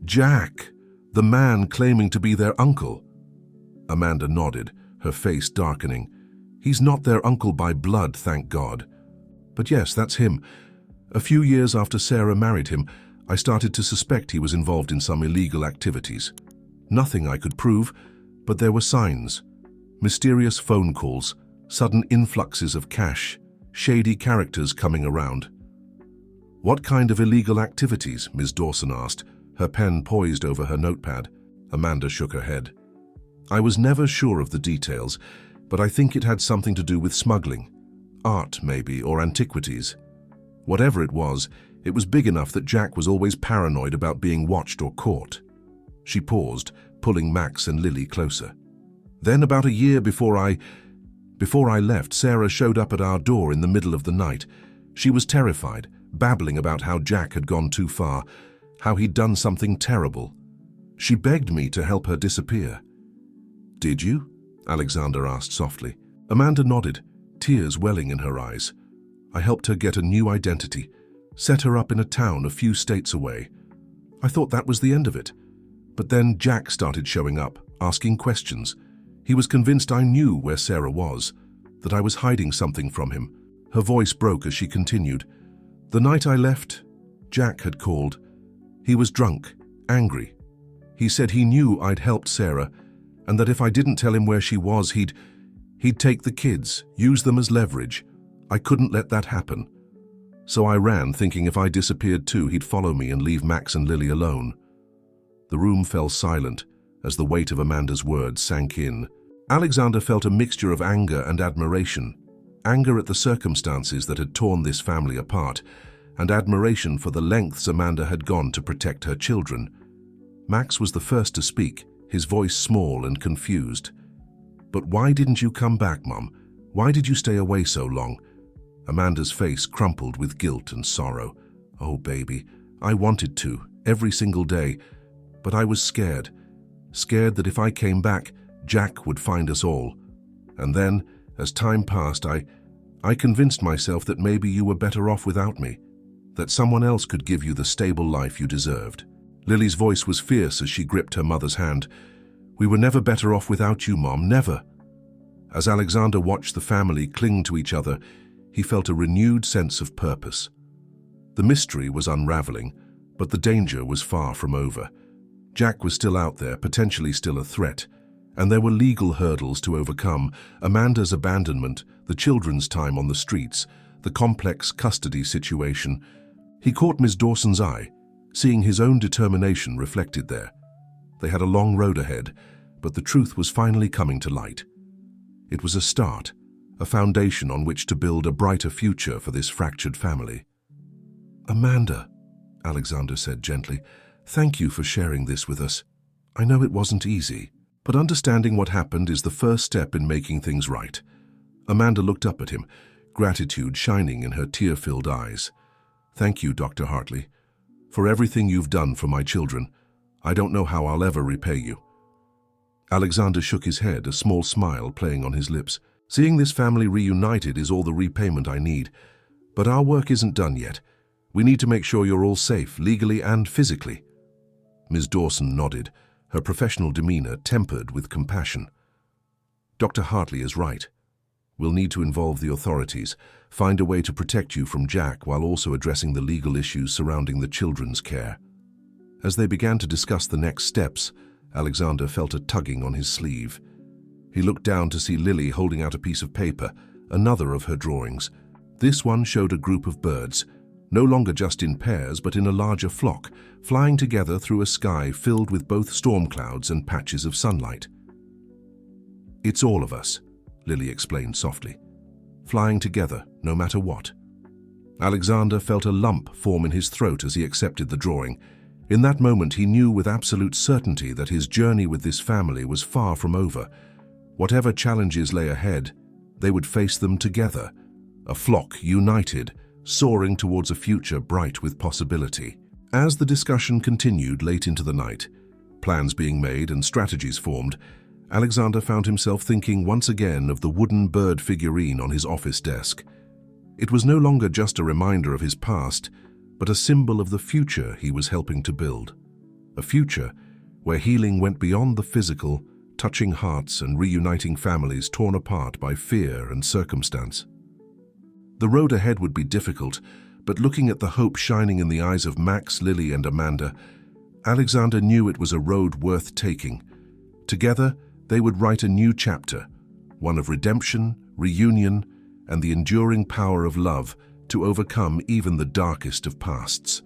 "Jack, the man claiming to be their uncle." Amanda nodded, her face darkening. "He's not their uncle by blood, thank God. But yes, that's him. A few years after Sarah married him, I started to suspect he was involved in some illegal activities. Nothing I could prove, but there were signs. Mysterious phone calls, sudden influxes of cash, shady characters coming around." "What kind of illegal activities?" Ms. Dawson asked, her pen poised over her notepad. Amanda shook her head. "I was never sure of the details, but I think it had something to do with smuggling. Art, maybe, or antiquities. Whatever it was big enough that Jack was always paranoid about being watched or caught." She paused, pulling Max and Lily closer. "Then about a year before I left, Sarah showed up at our door in the middle of the night. She was terrified, babbling about how Jack had gone too far, how he'd done something terrible. She begged me to help her disappear." "Did you?" Alexander asked softly. Amanda nodded, tears welling in her eyes. "I helped her get a new identity, set her up in a town a few states away. I thought that was the end of it. But then Jack started showing up, asking questions. He was convinced I knew where Sarah was, that I was hiding something from him." Her voice broke as she continued. "The night I left, Jack had called. He was drunk, angry. He said he knew I'd helped Sarah, and that if I didn't tell him where she was, he'd take the kids, use them as leverage. I couldn't let that happen. So I ran, thinking if I disappeared too, he'd follow me and leave Max and Lily alone. The room fell silent as the weight of Amanda's words sank in. Alexander felt a mixture of anger and admiration. Anger at the circumstances that had torn this family apart, and admiration for the lengths Amanda had gone to protect her children. Max was the first to speak, his voice small and confused. "But why didn't you come back, Mum? Why did you stay away so long?" Amanda's face crumpled with guilt and sorrow. "Oh, baby, I wanted to, every single day, but I was scared. Scared that if I came back, Jack would find us all. And then, as time passed, I convinced myself that maybe you were better off without me, that someone else could give you the stable life you deserved." Lily's voice was fierce as she gripped her mother's hand. "We were never better off without you, Mom, never." As Alexander watched the family cling to each other, he felt a renewed sense of purpose. The mystery was unraveling, but the danger was far from over. Jack was still out there, potentially still a threat, and there were legal hurdles to overcome: Amanda's abandonment, the children's time on the streets, the complex custody situation. He caught Ms. Dawson's eye, seeing his own determination reflected there. They had a long road ahead, but the truth was finally coming to light. It was a start, a foundation on which to build a brighter future for this fractured family. "Amanda," Alexander said gently, "thank you for sharing this with us. I know it wasn't easy, but understanding what happened is the first step in making things right." Amanda looked up at him, gratitude shining in her tear-filled eyes. "Thank you, Dr. Hartley, for everything you've done for my children. I don't know how I'll ever repay you." Alexander shook his head, a small smile playing on his lips. "Seeing this family reunited is all the repayment I need. But our work isn't done yet. We need to make sure you're all safe, legally and physically." Ms. Dawson nodded, her professional demeanor tempered with compassion. "Dr. Hartley is right. We'll need to involve the authorities, find a way to protect you from Jack while also addressing the legal issues surrounding the children's care." As they began to discuss the next steps, Alexander felt a tugging on his sleeve. He looked down to see Lily holding out a piece of paper, another of her drawings. This one showed a group of birds, no longer just in pairs but in a larger flock, flying together through a sky filled with both storm clouds and patches of sunlight. "It's all of us," Lily explained softly. "Flying together, no matter what." Alexander felt a lump form in his throat as he accepted the drawing. In that moment he knew with absolute certainty that his journey with this family was far from over. Whatever challenges lay ahead, they would face them together, a flock united, soaring towards a future bright with possibility. As the discussion continued late into the night, plans being made and strategies formed, Alexander found himself thinking once again of the wooden bird figurine on his office desk. It was no longer just a reminder of his past, but a symbol of the future he was helping to build. A future where healing went beyond the physical, touching hearts and reuniting families torn apart by fear and circumstance. The road ahead would be difficult, but looking at the hope shining in the eyes of Max, Lily, and Amanda, Alexander knew it was a road worth taking. Together, they would write a new chapter, one of redemption, reunion, and the enduring power of love to overcome even the darkest of pasts.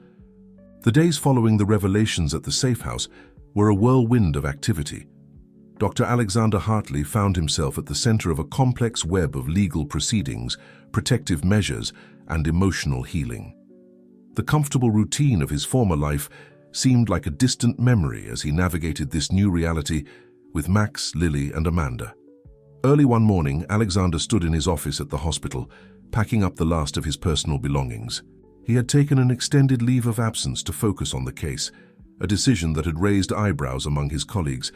The days following the revelations at the safe house were a whirlwind of activity. Dr. Alexander Hartley found himself at the center of a complex web of legal proceedings, protective measures, and emotional healing. The comfortable routine of his former life seemed like a distant memory as he navigated this new reality with Max, Lily, and Amanda. Early one morning, Alexander stood in his office at the hospital, packing up the last of his personal belongings. He had taken an extended leave of absence to focus on the case, a decision that had raised eyebrows among his colleagues,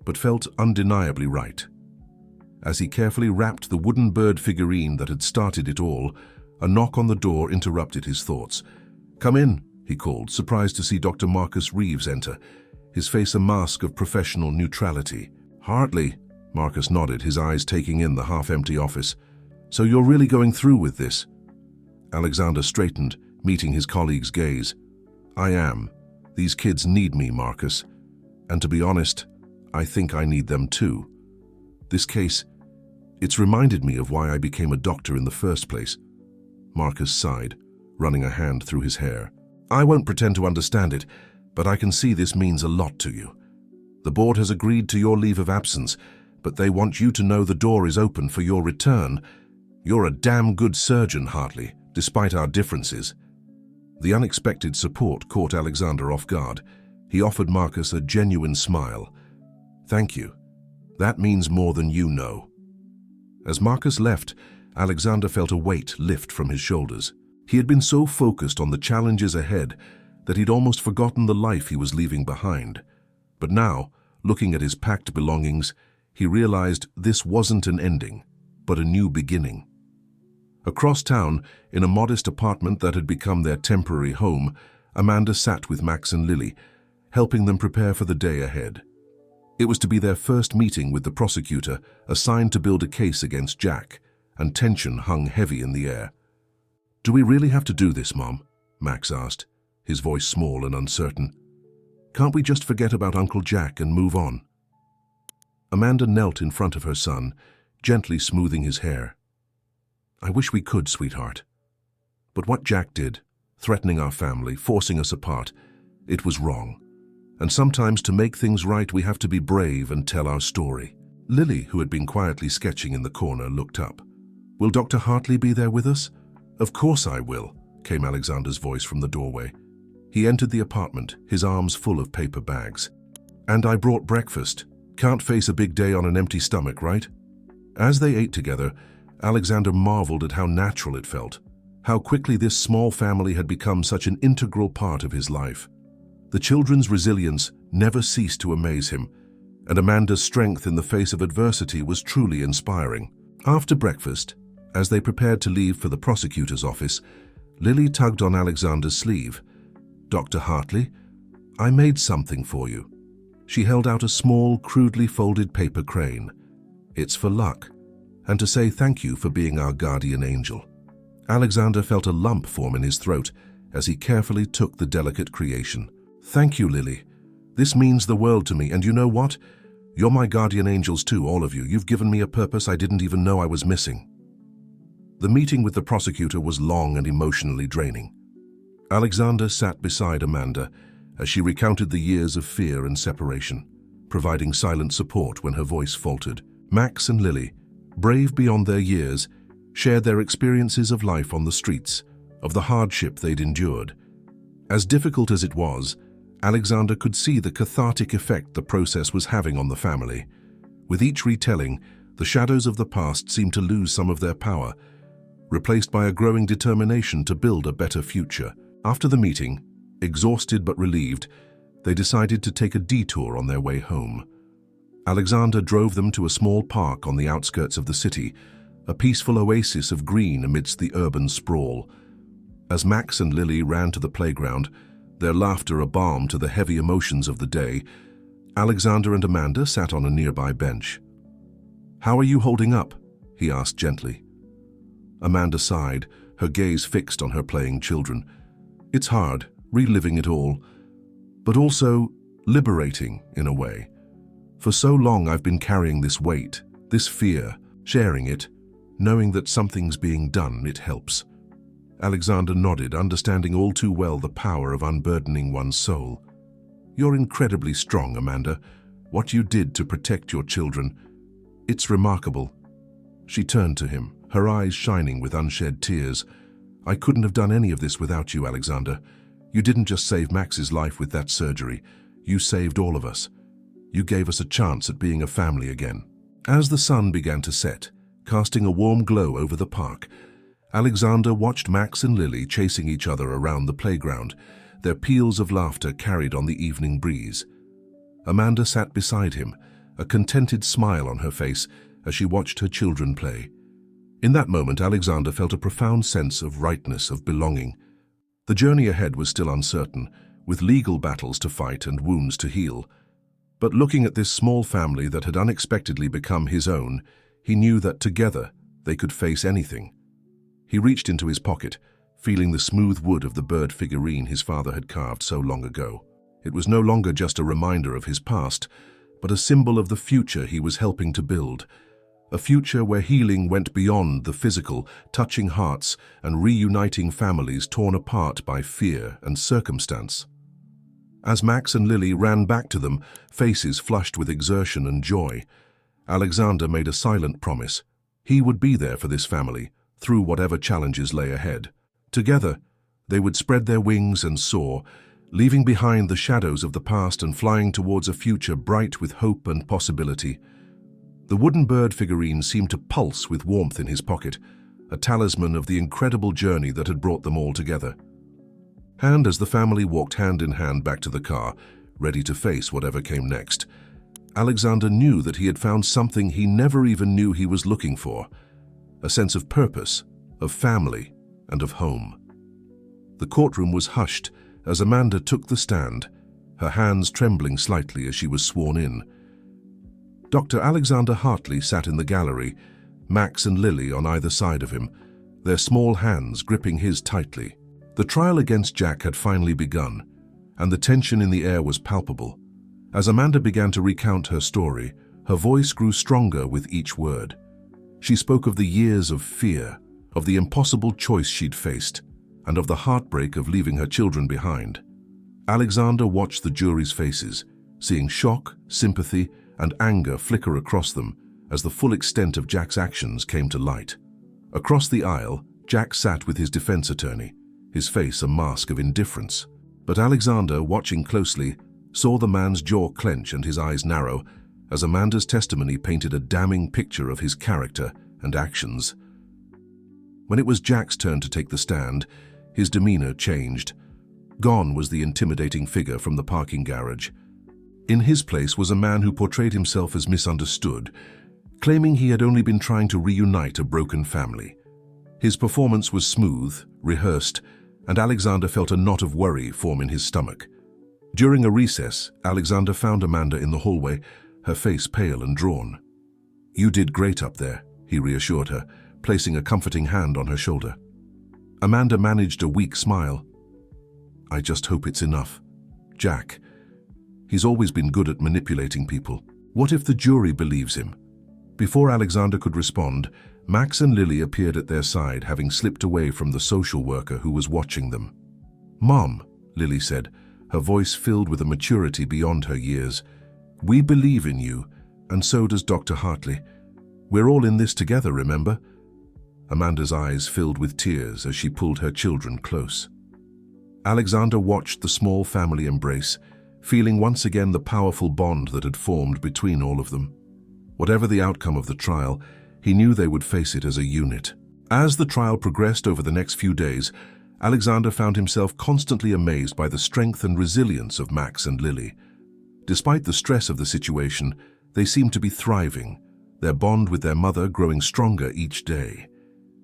but felt undeniably right. As he carefully wrapped the wooden bird figurine that had started it all, a knock on the door interrupted his thoughts. "Come in," he called, surprised to see Dr. Marcus Reeves enter, his face a mask of professional neutrality. "Hartley," Marcus nodded, his eyes taking in the half-empty office. "So you're really going through with this?" Alexander straightened, meeting his colleague's gaze. "I am. These kids need me, Marcus. And to be honest, I think I need them too. This case, it's reminded me of why I became a doctor in the first place." Marcus sighed, running a hand through his hair. "I won't pretend to understand it, but I can see this means a lot to you. The board has agreed to your leave of absence, but they want you to know the door is open for your return. You're a damn good surgeon, Hartley, despite our differences." The unexpected support caught Alexander off guard. He offered Marcus a genuine smile. "Thank you. That means more than you know." As Marcus left, Alexander felt a weight lift from his shoulders. He had been so focused on the challenges ahead that he'd almost forgotten the life he was leaving behind. But now, looking at his packed belongings, he realized this wasn't an ending, but a new beginning. Across town, in a modest apartment that had become their temporary home, Amanda sat with Max and Lily, helping them prepare for the day ahead. It was to be their first meeting with the prosecutor assigned to build a case against Jack, and tension hung heavy in the air. "Do we really have to do this, Mom?" Max asked, his voice small and uncertain. "Can't we just forget about Uncle Jack and move on?" Amanda knelt in front of her son, gently smoothing his hair. "I wish we could, sweetheart. But what Jack did, threatening our family, forcing us apart, it was wrong. And sometimes to make things right, we have to be brave and tell our story." Lily, who had been quietly sketching in the corner, looked up. "Will Dr. Hartley be there with us?" "Of course I will," came Alexander's voice from the doorway. He entered the apartment, his arms full of paper bags. "And I brought breakfast. Can't face a big day on an empty stomach, right?" As they ate together, Alexander marveled at how natural it felt, how quickly this small family had become such an integral part of his life. The children's resilience never ceased to amaze him, and Amanda's strength in the face of adversity was truly inspiring. After breakfast, as they prepared to leave for the prosecutor's office, Lily tugged on Alexander's sleeve. "Dr. Hartley, I made something for you." She held out a small, crudely folded paper crane. "It's for luck, and to say thank you for being our guardian angel." Alexander felt a lump form in his throat as he carefully took the delicate creation. "Thank you, Lily. This means the world to me, and you know what? You're my guardian angels too, all of you. You've given me a purpose I didn't even know I was missing." The meeting with the prosecutor was long and emotionally draining. Alexander sat beside Amanda as she recounted the years of fear and separation, providing silent support when her voice faltered. Max and Lily, brave beyond their years, shared their experiences of life on the streets, of the hardship they'd endured. As difficult as it was, Alexander could see the cathartic effect the process was having on the family. With each retelling, the shadows of the past seemed to lose some of their power, replaced by a growing determination to build a better future. After the meeting, exhausted but relieved, they decided to take a detour on their way home. Alexander drove them to a small park on the outskirts of the city, a peaceful oasis of green amidst the urban sprawl. As Max and Lily ran to the playground, their laughter a balm to the heavy emotions of the day, Alexander and Amanda sat on a nearby bench. "How are you holding up?" he asked gently. Amanda sighed, her gaze fixed on her playing children. "It's hard, reliving it all, but also liberating in a way. For so long I've been carrying this weight, this fear, sharing it, knowing that something's being done, it helps." Alexander nodded, understanding all too well the power of unburdening one's soul. "You're incredibly strong, Amanda. What you did to protect your children, it's remarkable." She turned to him, her eyes shining with unshed tears. "I couldn't have done any of this without you, Alexander. You didn't just save Max's life with that surgery. You saved all of us. You gave us a chance at being a family again." As the sun began to set, casting a warm glow over the park, Alexander watched Max and Lily chasing each other around the playground, their peals of laughter carried on the evening breeze. Amanda sat beside him, a contented smile on her face as she watched her children play. In that moment, Alexander felt a profound sense of rightness, of belonging. The journey ahead was still uncertain, with legal battles to fight and wounds to heal. But looking at this small family that had unexpectedly become his own, he knew that together they could face anything. He reached into his pocket, feeling the smooth wood of the bird figurine his father had carved so long ago. It was no longer just a reminder of his past, but a symbol of the future he was helping to build. A future where healing went beyond the physical, touching hearts and reuniting families torn apart by fear and circumstance. As Max and Lily ran back to them, faces flushed with exertion and joy, Alexander made a silent promise. He would be there for this family, through whatever challenges lay ahead. Together, they would spread their wings and soar, leaving behind the shadows of the past and flying towards a future bright with hope and possibility. The wooden bird figurine seemed to pulse with warmth in his pocket, a talisman of the incredible journey that had brought them all together. And as the family walked hand in hand back to the car, ready to face whatever came next, Alexander knew that he had found something he never even knew he was looking for, a sense of purpose, of family, and of home. The courtroom was hushed as Amanda took the stand, her hands trembling slightly as she was sworn in. Dr. Alexander Hartley sat in the gallery, Max and Lily on either side of him, their small hands gripping his tightly. The trial against Jack had finally begun, and the tension in the air was palpable. As Amanda began to recount her story, her voice grew stronger with each word. She spoke of the years of fear, of the impossible choice she'd faced, and of the heartbreak of leaving her children behind. Alexander watched the jury's faces, seeing shock, sympathy, and anger flicker across them as the full extent of Jack's actions came to light. Across the aisle, Jack sat with his defense attorney, his face a mask of indifference. But Alexander, watching closely, saw the man's jaw clench and his eyes narrow as Amanda's testimony painted a damning picture of his character and actions. When it was Jack's turn to take the stand, his demeanor changed. Gone was the intimidating figure from the parking garage. In his place was a man who portrayed himself as misunderstood, claiming he had only been trying to reunite a broken family. His performance was smooth, rehearsed, and Alexander felt a knot of worry form in his stomach. During a recess, Alexander found Amanda in the hallway, her face pale and drawn. "You did great up there," he reassured her, placing a comforting hand on her shoulder. Amanda managed a weak smile. "I just hope it's enough. Jack, he's always been good at manipulating people. What if the jury believes him?" Before Alexander could respond, Max and Lily appeared at their side, having slipped away from the social worker who was watching them. "Mom," Lily said, her voice filled with a maturity beyond her years, "we believe in you, and so does Dr. Hartley. We're all in this together, remember?" Amanda's eyes filled with tears as she pulled her children close. Alexander watched the small family embrace, feeling once again the powerful bond that had formed between all of them. Whatever the outcome of the trial, he knew they would face it as a unit. As the trial progressed over the next few days, Alexander found himself constantly amazed by the strength and resilience of Max and Lily. Despite the stress of the situation, they seemed to be thriving, their bond with their mother growing stronger each day.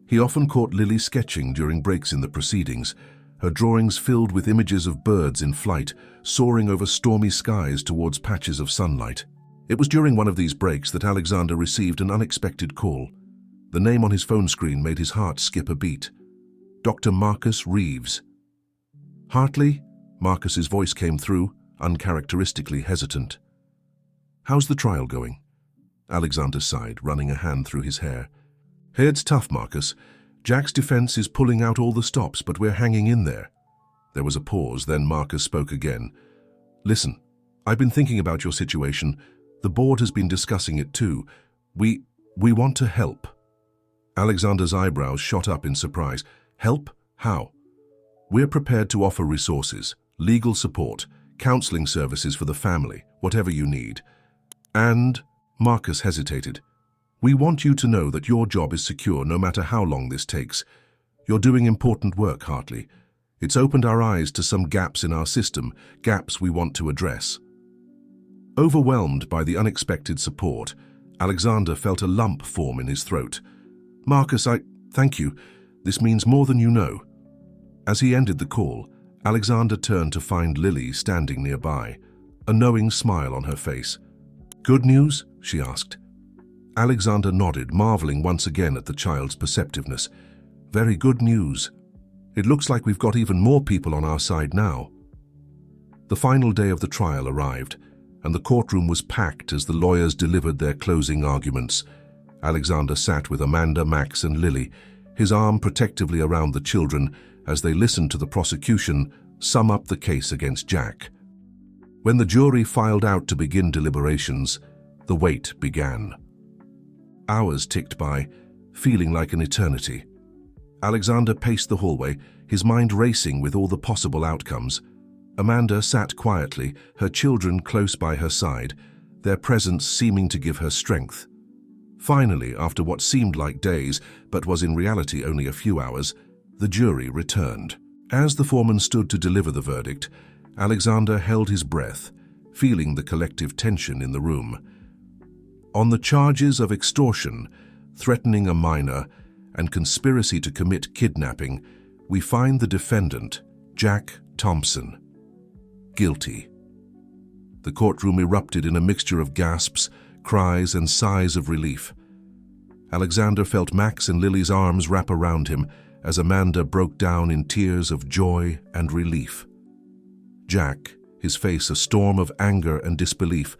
He often caught Lily sketching during breaks in the proceedings, her drawings filled with images of birds in flight, soaring over stormy skies towards patches of sunlight. It was during one of these breaks that Alexander received an unexpected call. The name on his phone screen made his heart skip a beat. Dr. Marcus Reeves. "Hartley?" Marcus's voice came through, uncharacteristically hesitant. "How's the trial going?" Alexander sighed, running a hand through his hair. "Hey, it's tough, Marcus. Jack's defense is pulling out all the stops, but we're hanging in there." There was a pause, then Marcus spoke again. "Listen, I've been thinking about your situation. The board has been discussing it too. We want to help." Alexander's eyebrows shot up in surprise. "Help? How?" "We're prepared to offer resources, legal support, counseling services for the family, whatever you need. And," Marcus hesitated, "we want you to know that your job is secure no matter how long this takes. You're doing important work, Hartley. It's opened our eyes to some gaps in our system, gaps we want to address." Overwhelmed by the unexpected support, Alexander felt a lump form in his throat. "Marcus, thank you. This means more than you know." As he ended the call, Alexander turned to find Lily standing nearby, a knowing smile on her face. "Good news?" she asked. Alexander nodded, marveling once again at the child's perceptiveness. "Very good news. It looks like we've got even more people on our side now." The final day of the trial arrived. and the courtroom was packed as the lawyers delivered their closing arguments. Alexander sat with Amanda, Max, and Lily, his arm protectively around the children as they listened to the prosecution sum up the case against Jack. When the jury filed out to begin deliberations, the wait began. Hours ticked by, feeling like an eternity. Alexander paced the hallway, his mind racing with all the possible outcomes. Amanda sat quietly, her children close by her side, their presence seeming to give her strength. Finally, after what seemed like days, but was in reality only a few hours, the jury returned. As the foreman stood to deliver the verdict, Alexander held his breath, feeling the collective tension in the room. On the charges of extortion, threatening a minor, and conspiracy to commit kidnapping, we find the defendant, Jack Thompson, guilty. The courtroom erupted in a mixture of gasps, cries, and sighs of relief. Alexander felt Max and Lily's arms wrap around him as Amanda broke down in tears of joy and relief. Jack, his face a storm of anger and disbelief,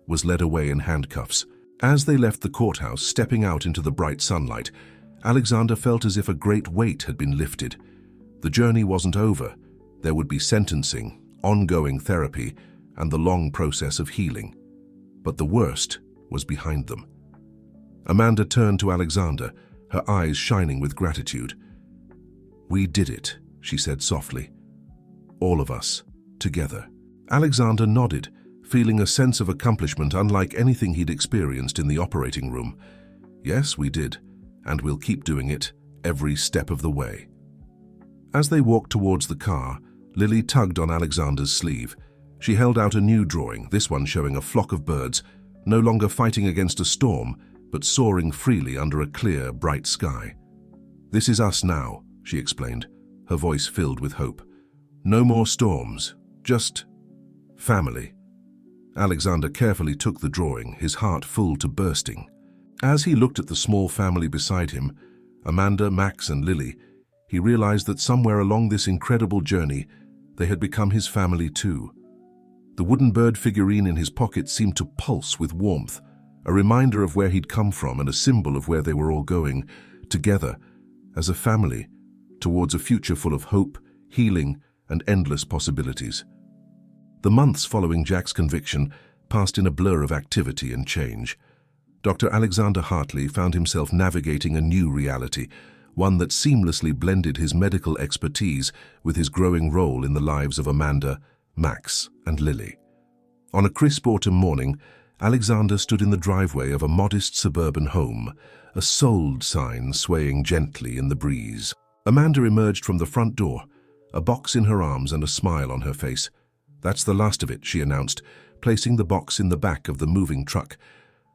was led away in handcuffs. As they left the courthouse, stepping out into the bright sunlight, Alexander felt as if a great weight had been lifted. The journey wasn't over. There would be sentencing, ongoing therapy, and the long process of healing. But the worst was behind them. Amanda turned to Alexander, her eyes shining with gratitude. "We did it," she said softly. "All of us, together." Alexander nodded, feeling a sense of accomplishment unlike anything he'd experienced in the operating room. "Yes, we did, and we'll keep doing it every step of the way." As they walked towards the car, Lily tugged on Alexander's sleeve. She held out a new drawing, this one showing a flock of birds, no longer fighting against a storm, but soaring freely under a clear, bright sky. "This is us now," she explained, her voice filled with hope. "No more storms, just family." Alexander carefully took the drawing, his heart full to bursting. As he looked at the small family beside him, Amanda, Max, and Lily, he realized that somewhere along this incredible journey, they had become his family too. The wooden bird figurine in his pocket seemed to pulse with warmth, a reminder of where he'd come from and a symbol of where they were all going, together, as a family, towards a future full of hope, healing, and endless possibilities. The months following Jack's conviction passed in a blur of activity and change. Dr. Alexander Hartley found himself navigating a new reality, one that seamlessly blended his medical expertise with his growing role in the lives of Amanda, Max, and Lily. On a crisp autumn morning, Alexander stood in the driveway of a modest suburban home, a sold sign swaying gently in the breeze. Amanda emerged from the front door, a box in her arms and a smile on her face. "That's the last of it," she announced, placing the box in the back of the moving truck.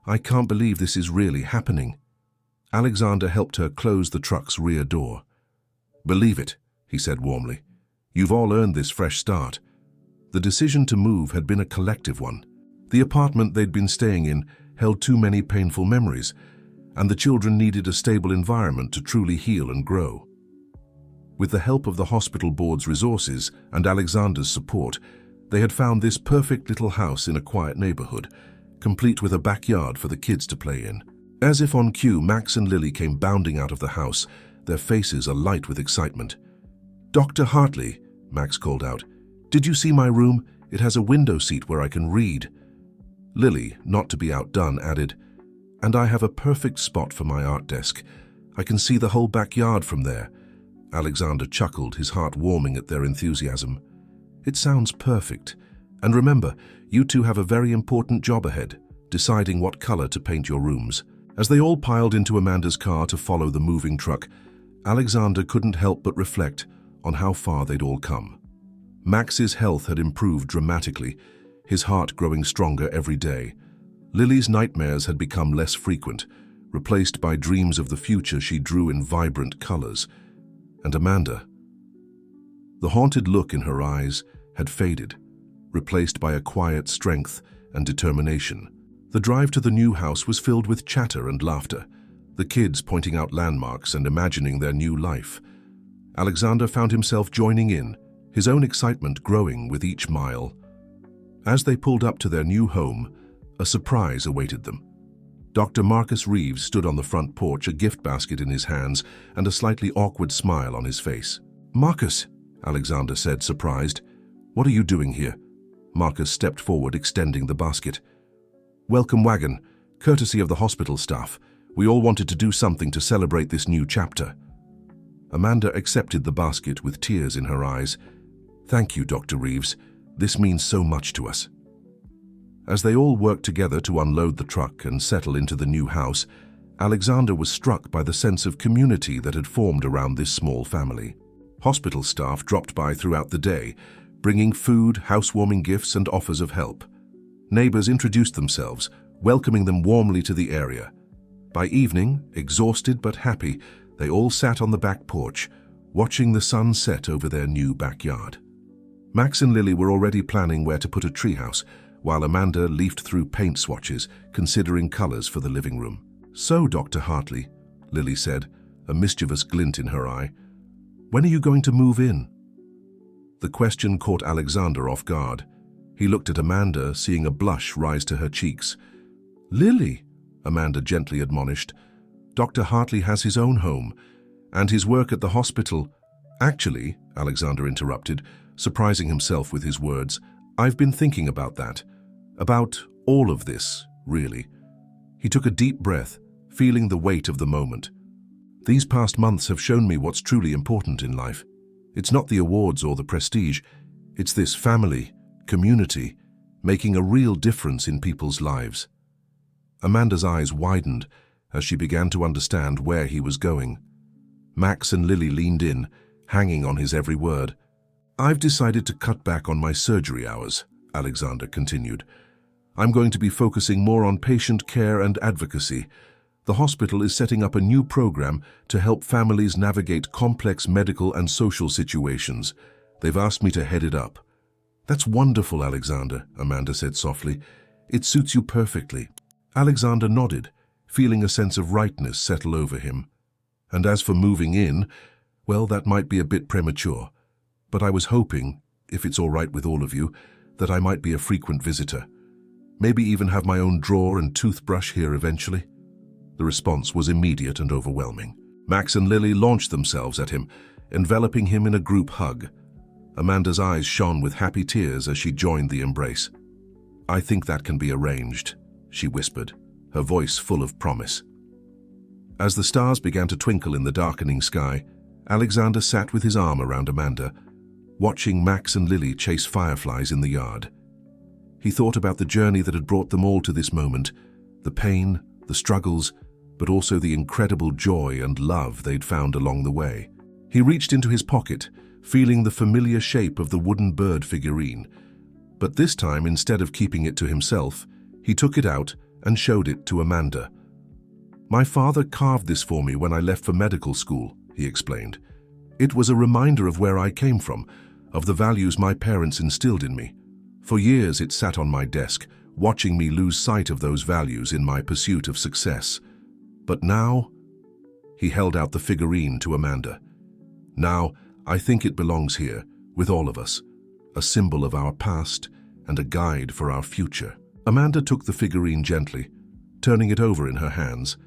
"I can't believe this is really happening." Alexander helped her close the truck's rear door. "Believe it," he said warmly. "You've all earned this fresh start." The decision to move had been a collective one. The apartment they'd been staying in held too many painful memories, and the children needed a stable environment to truly heal and grow. With the help of the hospital board's resources and Alexander's support, they had found this perfect little house in a quiet neighborhood, complete with a backyard for the kids to play in. As if on cue, Max and Lily came bounding out of the house, their faces alight with excitement. "Dr. Hartley," Max called out, "did you see my room? It has a window seat where I can read." Lily, not to be outdone, added, "And I have a perfect spot for my art desk. I can see the whole backyard from there." Alexander chuckled, his heart warming at their enthusiasm. "It sounds perfect. And remember, you two have a very important job ahead, deciding what color to paint your rooms." As they all piled into Amanda's car to follow the moving truck, Alexander couldn't help but reflect on how far they'd all come. Max's health had improved dramatically, his heart growing stronger every day. Lily's nightmares had become less frequent, replaced by dreams of the future she drew in vibrant colors. And Amanda, the haunted look in her eyes had faded, replaced by a quiet strength and determination. The drive to the new house was filled with chatter and laughter, the kids pointing out landmarks and imagining their new life. Alexander found himself joining in, his own excitement growing with each mile. As they pulled up to their new home, a surprise awaited them. Dr. Marcus Reeves stood on the front porch, a gift basket in his hands and a slightly awkward smile on his face. "Marcus," Alexander said, surprised. "What are you doing here?" Marcus stepped forward, extending the basket. "Welcome wagon, courtesy of the hospital staff. We all wanted to do something to celebrate this new chapter." Amanda accepted the basket with tears in her eyes. "Thank you, Dr. Reeves. This means so much to us." As they all worked together to unload the truck and settle into the new house, Alexander was struck by the sense of community that had formed around this small family. Hospital staff dropped by throughout the day, bringing food, housewarming gifts, and offers of help. Neighbors introduced themselves, welcoming them warmly to the area. By evening, exhausted but happy, they all sat on the back porch, watching the sun set over their new backyard. Max and Lily were already planning where to put a treehouse, while Amanda leafed through paint swatches, considering colors for the living room. "So, Dr. Hartley," Lily said, a mischievous glint in her eye, "when are you going to move in?" The question caught Alexander off guard. He looked at Amanda, seeing a blush rise to her cheeks. "Lily," Amanda gently admonished, "Dr. Hartley has his own home, and his work at the hospital—" "Actually," Alexander interrupted, surprising himself with his words, "I've been thinking about that. About all of this, really." He took a deep breath, feeling the weight of the moment. "These past months have shown me what's truly important in life. It's not the awards or the prestige. It's this family, community, making a real difference in people's lives." Amanda's eyes widened as she began to understand where he was going. Max and Lily leaned in, hanging on his every word. "I've decided to cut back on my surgery hours," Alexander continued. "I'm going to be focusing more on patient care and advocacy. The hospital is setting up a new program to help families navigate complex medical and social situations. They've asked me to head it up." "That's wonderful, Alexander," Amanda said softly. "It suits you perfectly." Alexander nodded, feeling a sense of rightness settle over him. "And as for moving in, well, that might be a bit premature. But I was hoping, if it's all right with all of you, that I might be a frequent visitor. Maybe even have my own drawer and toothbrush here eventually." The response was immediate and overwhelming. Max and Lily launched themselves at him, enveloping him in a group hug. Amanda's eyes shone with happy tears as she joined the embrace. "I think that can be arranged," she whispered, her voice full of promise. As the stars began to twinkle in the darkening sky, Alexander sat with his arm around Amanda, watching Max and Lily chase fireflies in the yard. He thought about the journey that had brought them all to this moment, the pain, the struggles, but also the incredible joy and love they'd found along the way. He reached into his pocket, feeling the familiar shape of the wooden bird figurine. But this time, instead of keeping it to himself, he took it out and showed it to Amanda. "My father carved this for me when I left for medical school," he explained. "It was a reminder of where I came from, of the values my parents instilled in me. For years it sat on my desk, watching me lose sight of those values in my pursuit of success. But now," he held out the figurine to Amanda, "now I think it belongs here, with all of us, a symbol of our past and a guide for our future." Amanda took the figurine gently, turning it over in her hands.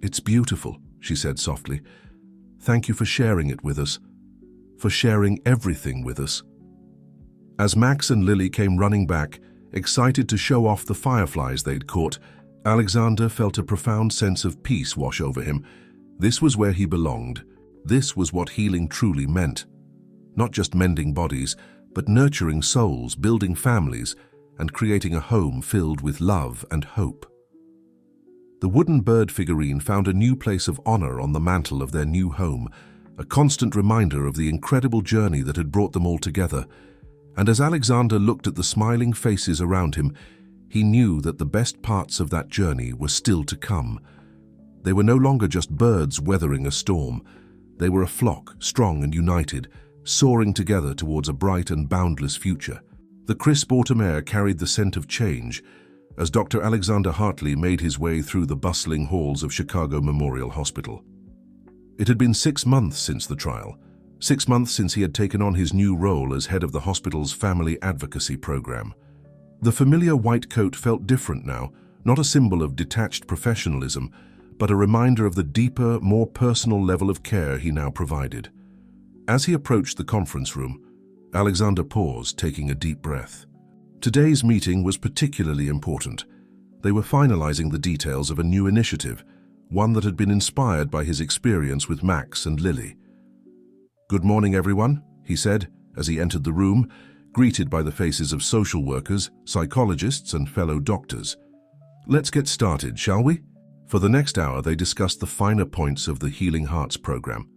"It's beautiful," she said softly. "Thank you for sharing it with us, for sharing everything with us." As Max and Lily came running back, excited to show off the fireflies they'd caught, Alexander felt a profound sense of peace wash over him. This was where he belonged. This was what healing truly meant. Not just mending bodies, but nurturing souls, building families, and creating a home filled with love and hope. The wooden bird figurine found a new place of honor on the mantle of their new home, a constant reminder of the incredible journey that had brought them all together. And as Alexander looked at the smiling faces around him, he knew that the best parts of that journey were still to come. They were no longer just birds weathering a storm. They were a flock, strong and united, soaring together towards a bright and boundless future. The crisp autumn air carried the scent of change as Dr. Alexander Hartley made his way through the bustling halls of Chicago Memorial Hospital. It had been 6 months since the trial, 6 months since he had taken on his new role as head of the hospital's family advocacy program. The familiar white coat felt different now, not a symbol of detached professionalism, but a reminder of the deeper, more personal level of care he now provided. As he approached the conference room, Alexander paused, taking a deep breath. Today's meeting was particularly important. They were finalizing the details of a new initiative, one that had been inspired by his experience with Max and Lily. "Good morning, everyone," he said as he entered the room, greeted by the faces of social workers, psychologists, and fellow doctors. "Let's get started, shall we?" For the next hour, they discussed the finer points of the Healing Hearts program,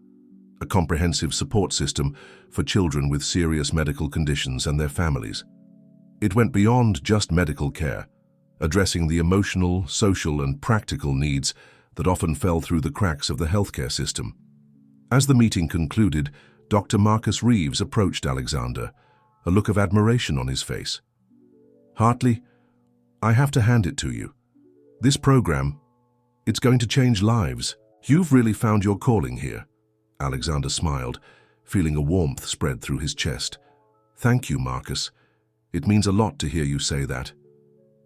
a comprehensive support system for children with serious medical conditions and their families. It went beyond just medical care, addressing the emotional, social, and practical needs that often fell through the cracks of the healthcare system. As the meeting concluded, Dr. Marcus Reeves approached Alexander, a look of admiration on his face. "Hartley, I have to hand it to you. This program, it's going to change lives. You've really found your calling here." Alexander smiled, feeling a warmth spread through his chest. "Thank you, Marcus. It means a lot to hear you say that.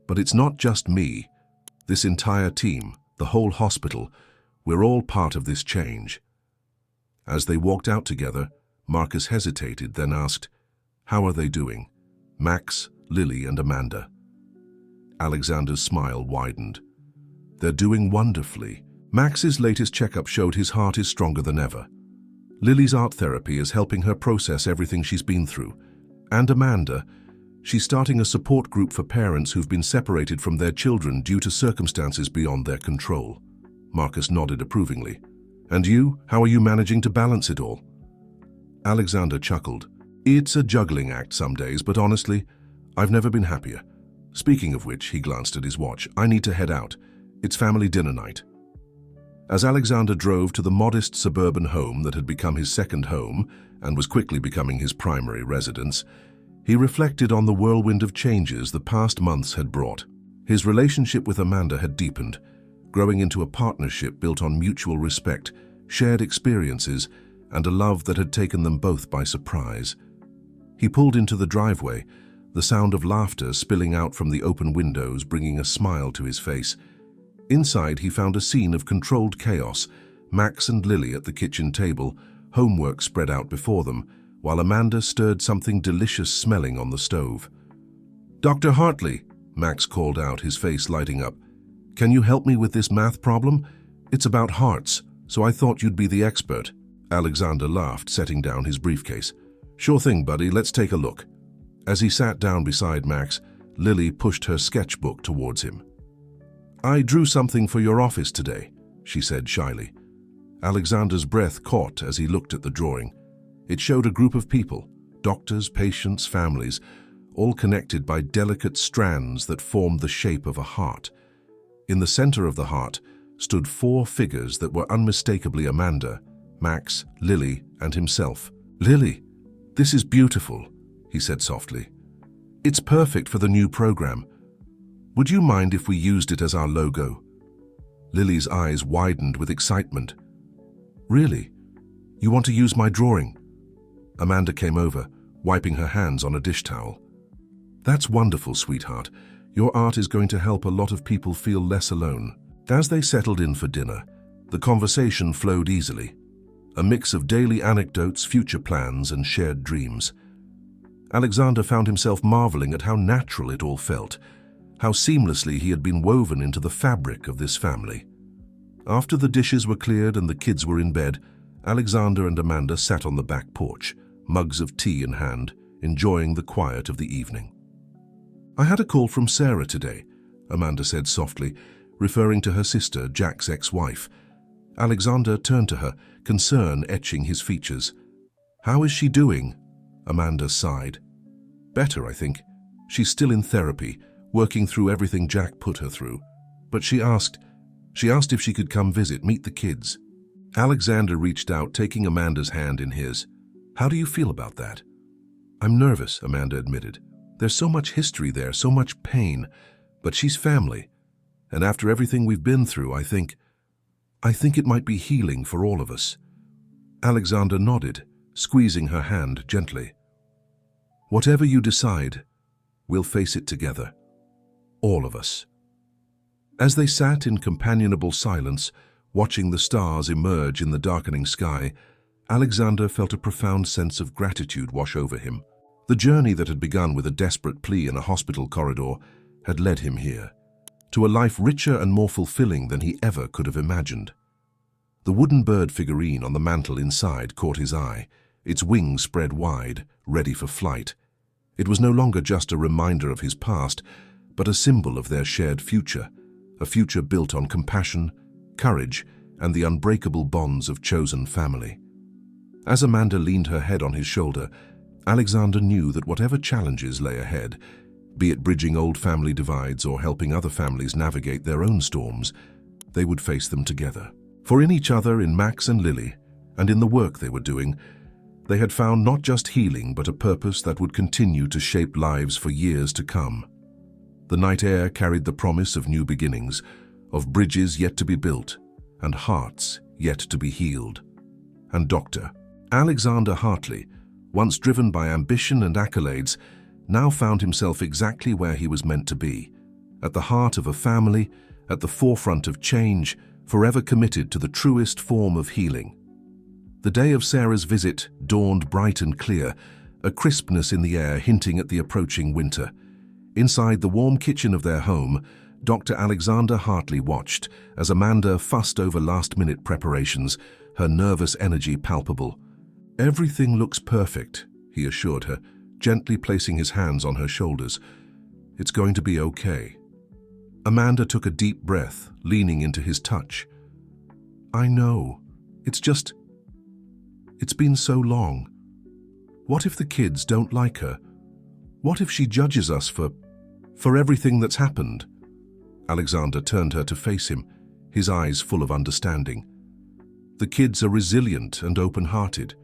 But it's not just me. This entire team, the whole hospital, we're all part of this change." As they walked out together, Marcus hesitated, then asked, "How are they doing? Max, Lily, and Amanda?" Alexander's smile widened. "They're doing wonderfully. Max's latest checkup showed his heart is stronger than ever. Lily's art therapy is helping her process everything she's been through. And Amanda, she's starting a support group for parents who've been separated from their children due to circumstances beyond their control." Marcus nodded approvingly. "And you, how are you managing to balance it all?" Alexander chuckled. "It's a juggling act some days, but honestly, I've never been happier. Speaking of which," he glanced at his watch, "I need to head out. It's family dinner night." As Alexander drove to the modest suburban home that had become his second home and was quickly becoming his primary residence, he reflected on the whirlwind of changes the past months had brought. His relationship with Amanda had deepened, growing into a partnership built on mutual respect, shared experiences, and a love that had taken them both by surprise. He pulled into the driveway, the sound of laughter spilling out from the open windows bringing a smile to his face. Inside, he found a scene of controlled chaos, Max and Lily at the kitchen table, homework spread out before them, while Amanda stirred something delicious smelling on the stove. "Dr. Hartley," Max called out, his face lighting up. "Can you help me with this math problem? It's about hearts, so I thought you'd be the expert." Alexander laughed, setting down his briefcase. "Sure thing, buddy, let's take a look." As he sat down beside Max, Lily pushed her sketchbook towards him. "I drew something for your office today," she said shyly. Alexander's breath caught as he looked at the drawing. It showed a group of people, doctors, patients, families, all connected by delicate strands that formed the shape of a heart. In the center of the heart stood 4 figures that were unmistakably Amanda, Max, Lily, and himself. "Lily, this is beautiful," he said softly. "It's perfect for the new program. Would you mind if we used it as our logo?" Lily's eyes widened with excitement. "Really? You want to use my drawing?" Amanda came over, wiping her hands on a dish towel. "That's wonderful, sweetheart. Your art is going to help a lot of people feel less alone." As they settled in for dinner, the conversation flowed easily, a mix of daily anecdotes, future plans, and shared dreams. Alexander found himself marveling at how natural it all felt, how seamlessly he had been woven into the fabric of this family. After the dishes were cleared and the kids were in bed, Alexander and Amanda sat on the back porch, mugs of tea in hand, enjoying the quiet of the evening. "I had a call from Sarah today," Amanda said softly, referring to her sister, Jack's ex-wife. Alexander turned to her, concern etching his features. "How is she doing?" Amanda sighed. "Better, I think. She's still in therapy, working through everything Jack put her through. But she asked if she could come visit, meet the kids." Alexander reached out, taking Amanda's hand in his. "How do you feel about that?" "I'm nervous," Amanda admitted. "There's so much history there, so much pain, but she's family. And after everything we've been through, I think it might be healing for all of us." Alexander nodded, squeezing her hand gently. "Whatever you decide, We'll face it together. All of us." As they sat in companionable silence, watching the stars emerge in the darkening sky, Alexander felt a profound sense of gratitude wash over him. The journey that had begun with a desperate plea in a hospital corridor had led him here, to a life richer and more fulfilling than he ever could have imagined. The wooden bird figurine on the mantel inside caught his eye, its wings spread wide, ready for flight. It was no longer just a reminder of his past, but a symbol of their shared future, a future built on compassion, courage, and the unbreakable bonds of chosen family. As Amanda leaned her head on his shoulder, Alexander knew that whatever challenges lay ahead, be it bridging old family divides or helping other families navigate their own storms, they would face them together. For in each other, in Max and Lily, and in the work they were doing, they had found not just healing but a purpose that would continue to shape lives for years to come. The night air carried the promise of new beginnings, of bridges yet to be built, and hearts yet to be healed. And Dr. Alexander Hartley, once driven by ambition and accolades, now found himself exactly where he was meant to be, at the heart of a family, at the forefront of change, forever committed to the truest form of healing. The day of Sarah's visit dawned bright and clear, a crispness in the air hinting at the approaching winter. Inside the warm kitchen of their home, Dr. Alexander Hartley watched as Amanda fussed over last-minute preparations, her nervous energy palpable. "Everything looks perfect," he assured her, gently placing his hands on her shoulders. "It's going to be okay." Amanda took a deep breath, leaning into his touch. "I know. It's been so long. What if the kids don't like her? What if she judges us for everything that's happened?" Alexander turned her to face him, his eyes full of understanding. "The kids are resilient and open-hearted,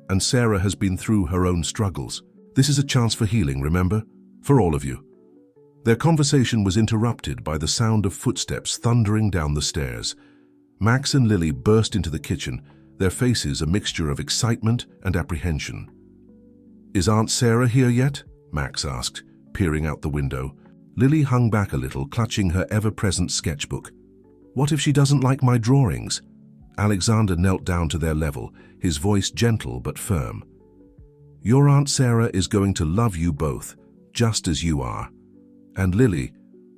and Sarah has been through her own struggles. This is a chance for healing, remember? For all of you." Their conversation was interrupted by the sound of footsteps thundering down the stairs. Max and Lily burst into the kitchen, their faces a mixture of excitement and apprehension. "Is Aunt Sarah here yet?" Max asked, peering out the window. Lily hung back a little, clutching her ever-present sketchbook. "What if she doesn't like my drawings?" Alexander knelt down to their level, his voice gentle but firm. "Your Aunt Sarah is going to love you both, just as you are. And Lily,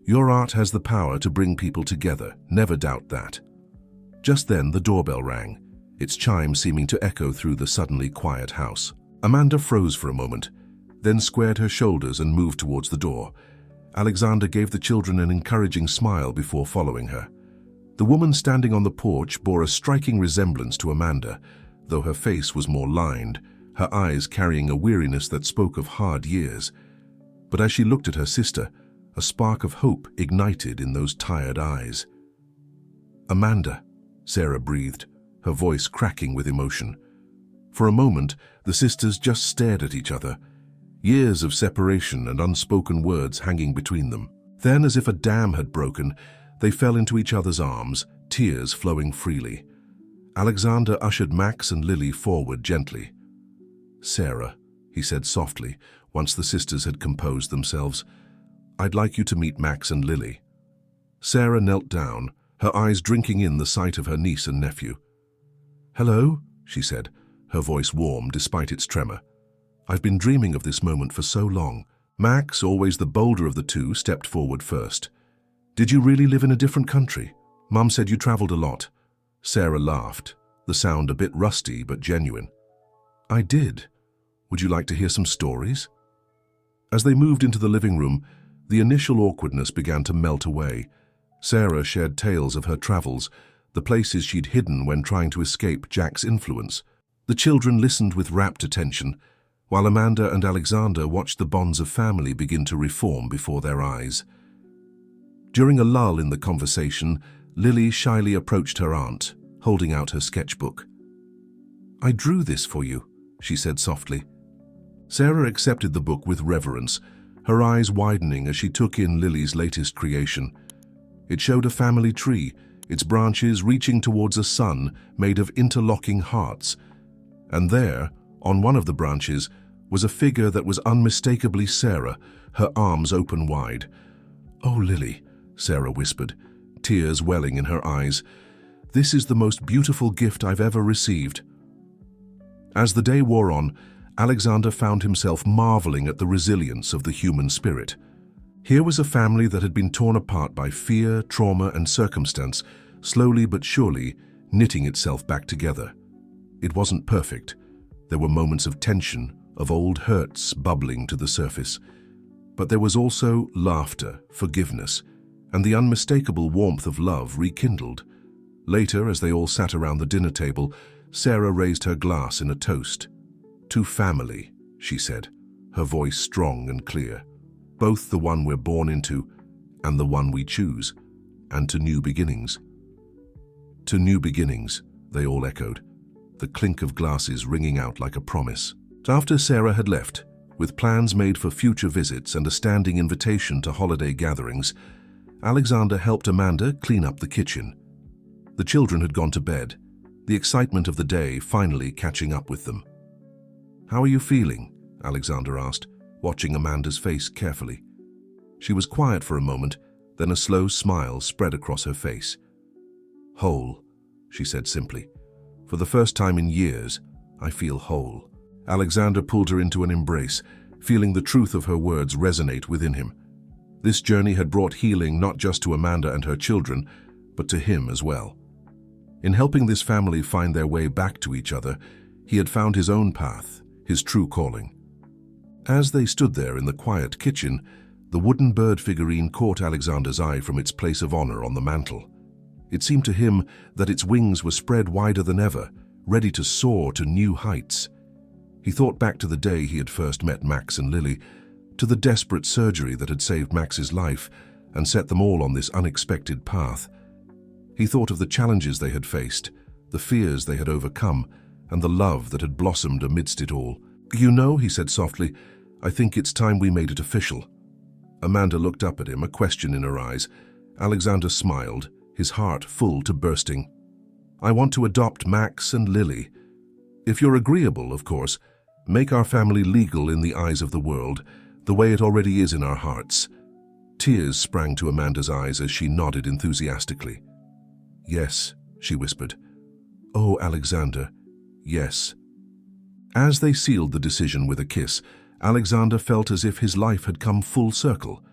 your art has the power to bring people together, never doubt that." Just then the doorbell rang, its chime seeming to echo through the suddenly quiet house. Amanda froze for a moment, then squared her shoulders and moved towards the door. Alexander gave the children an encouraging smile before following her. The woman standing on the porch bore a striking resemblance to Amanda, though her face was more lined, her eyes carrying a weariness that spoke of hard years. But as she looked at her sister, a spark of hope ignited in those tired eyes. "Amanda," Sarah breathed, her voice cracking with emotion. For a moment, the sisters just stared at each other, years of separation and unspoken words hanging between them. Then, as if a dam had broken, they fell into each other's arms, tears flowing freely. Alexander ushered Max and Lily forward gently. "Sarah," he said softly, once the sisters had composed themselves, "I'd like you to meet Max and Lily." Sarah knelt down, her eyes drinking in the sight of her niece and nephew. "Hello," she said, her voice warm despite its tremor. "I've been dreaming of this moment for so long." Max, always the bolder of the two, stepped forward first. "Did you really live in a different country? Mum said you traveled a lot." Sarah laughed, the sound a bit rusty but genuine. "I did. Would you like to hear some stories?" As they moved into the living room, the initial awkwardness began to melt away. Sarah shared tales of her travels, the places she'd hidden when trying to escape Jack's influence. The children listened with rapt attention, while Amanda and Alexander watched the bonds of family begin to reform before their eyes. During a lull in the conversation, Lily shyly approached her aunt, holding out her sketchbook. "I drew this for you," she said softly. Sarah accepted the book with reverence, her eyes widening as she took in Lily's latest creation. It showed a family tree, its branches reaching towards a sun made of interlocking hearts. And there, on one of the branches, was a figure that was unmistakably Sarah, her arms open wide. "Oh, Lily," Sarah whispered, tears welling in her eyes. "This is the most beautiful gift I've ever received." As the day wore on, Alexander found himself marveling at the resilience of the human spirit. Here was a family that had been torn apart by fear, trauma, and circumstance, slowly but surely knitting itself back together. It wasn't perfect. There were moments of tension, of old hurts bubbling to the surface. But there was also laughter, forgiveness, and the unmistakable warmth of love rekindled. Later, as they all sat around the dinner table, Sarah raised her glass in a toast. "To family," she said, her voice strong and clear. "Both the one we're born into and the one we choose, and to new beginnings." "To new beginnings," they all echoed, the clink of glasses ringing out like a promise. After Sarah had left, with plans made for future visits and a standing invitation to holiday gatherings, Alexander helped Amanda clean up the kitchen. The children had gone to bed, the excitement of the day finally catching up with them. "How are you feeling?" Alexander asked, watching Amanda's face carefully. She was quiet for a moment, then a slow smile spread across her face. "Whole," she said simply. "For the first time in years, I feel whole." Alexander pulled her into an embrace, feeling the truth of her words resonate within him. This journey had brought healing not just to Amanda and her children, but to him as well. In helping this family find their way back to each other, he had found his own path, his true calling. As they stood there in the quiet kitchen, the wooden bird figurine caught Alexander's eye from its place of honor on the mantel. It seemed to him that its wings were spread wider than ever, ready to soar to new heights. He thought back to the day he had first met Max and Lily, to the desperate surgery that had saved Max's life and set them all on this unexpected path. He thought of the challenges they had faced, the fears they had overcome, and the love that had blossomed amidst it all. "You know," he said softly, "I think it's time we made it official." Amanda looked up at him, a question in her eyes. Alexander smiled, his heart full to bursting. "I want to adopt Max and Lily. If you're agreeable, of course, make our family legal in the eyes of the world, the way it already is in our hearts." Tears sprang to Amanda's eyes as she nodded enthusiastically. "Yes," she whispered. "Oh, Alexander, yes." As they sealed the decision with a kiss, Alexander felt as if his life had come full circle.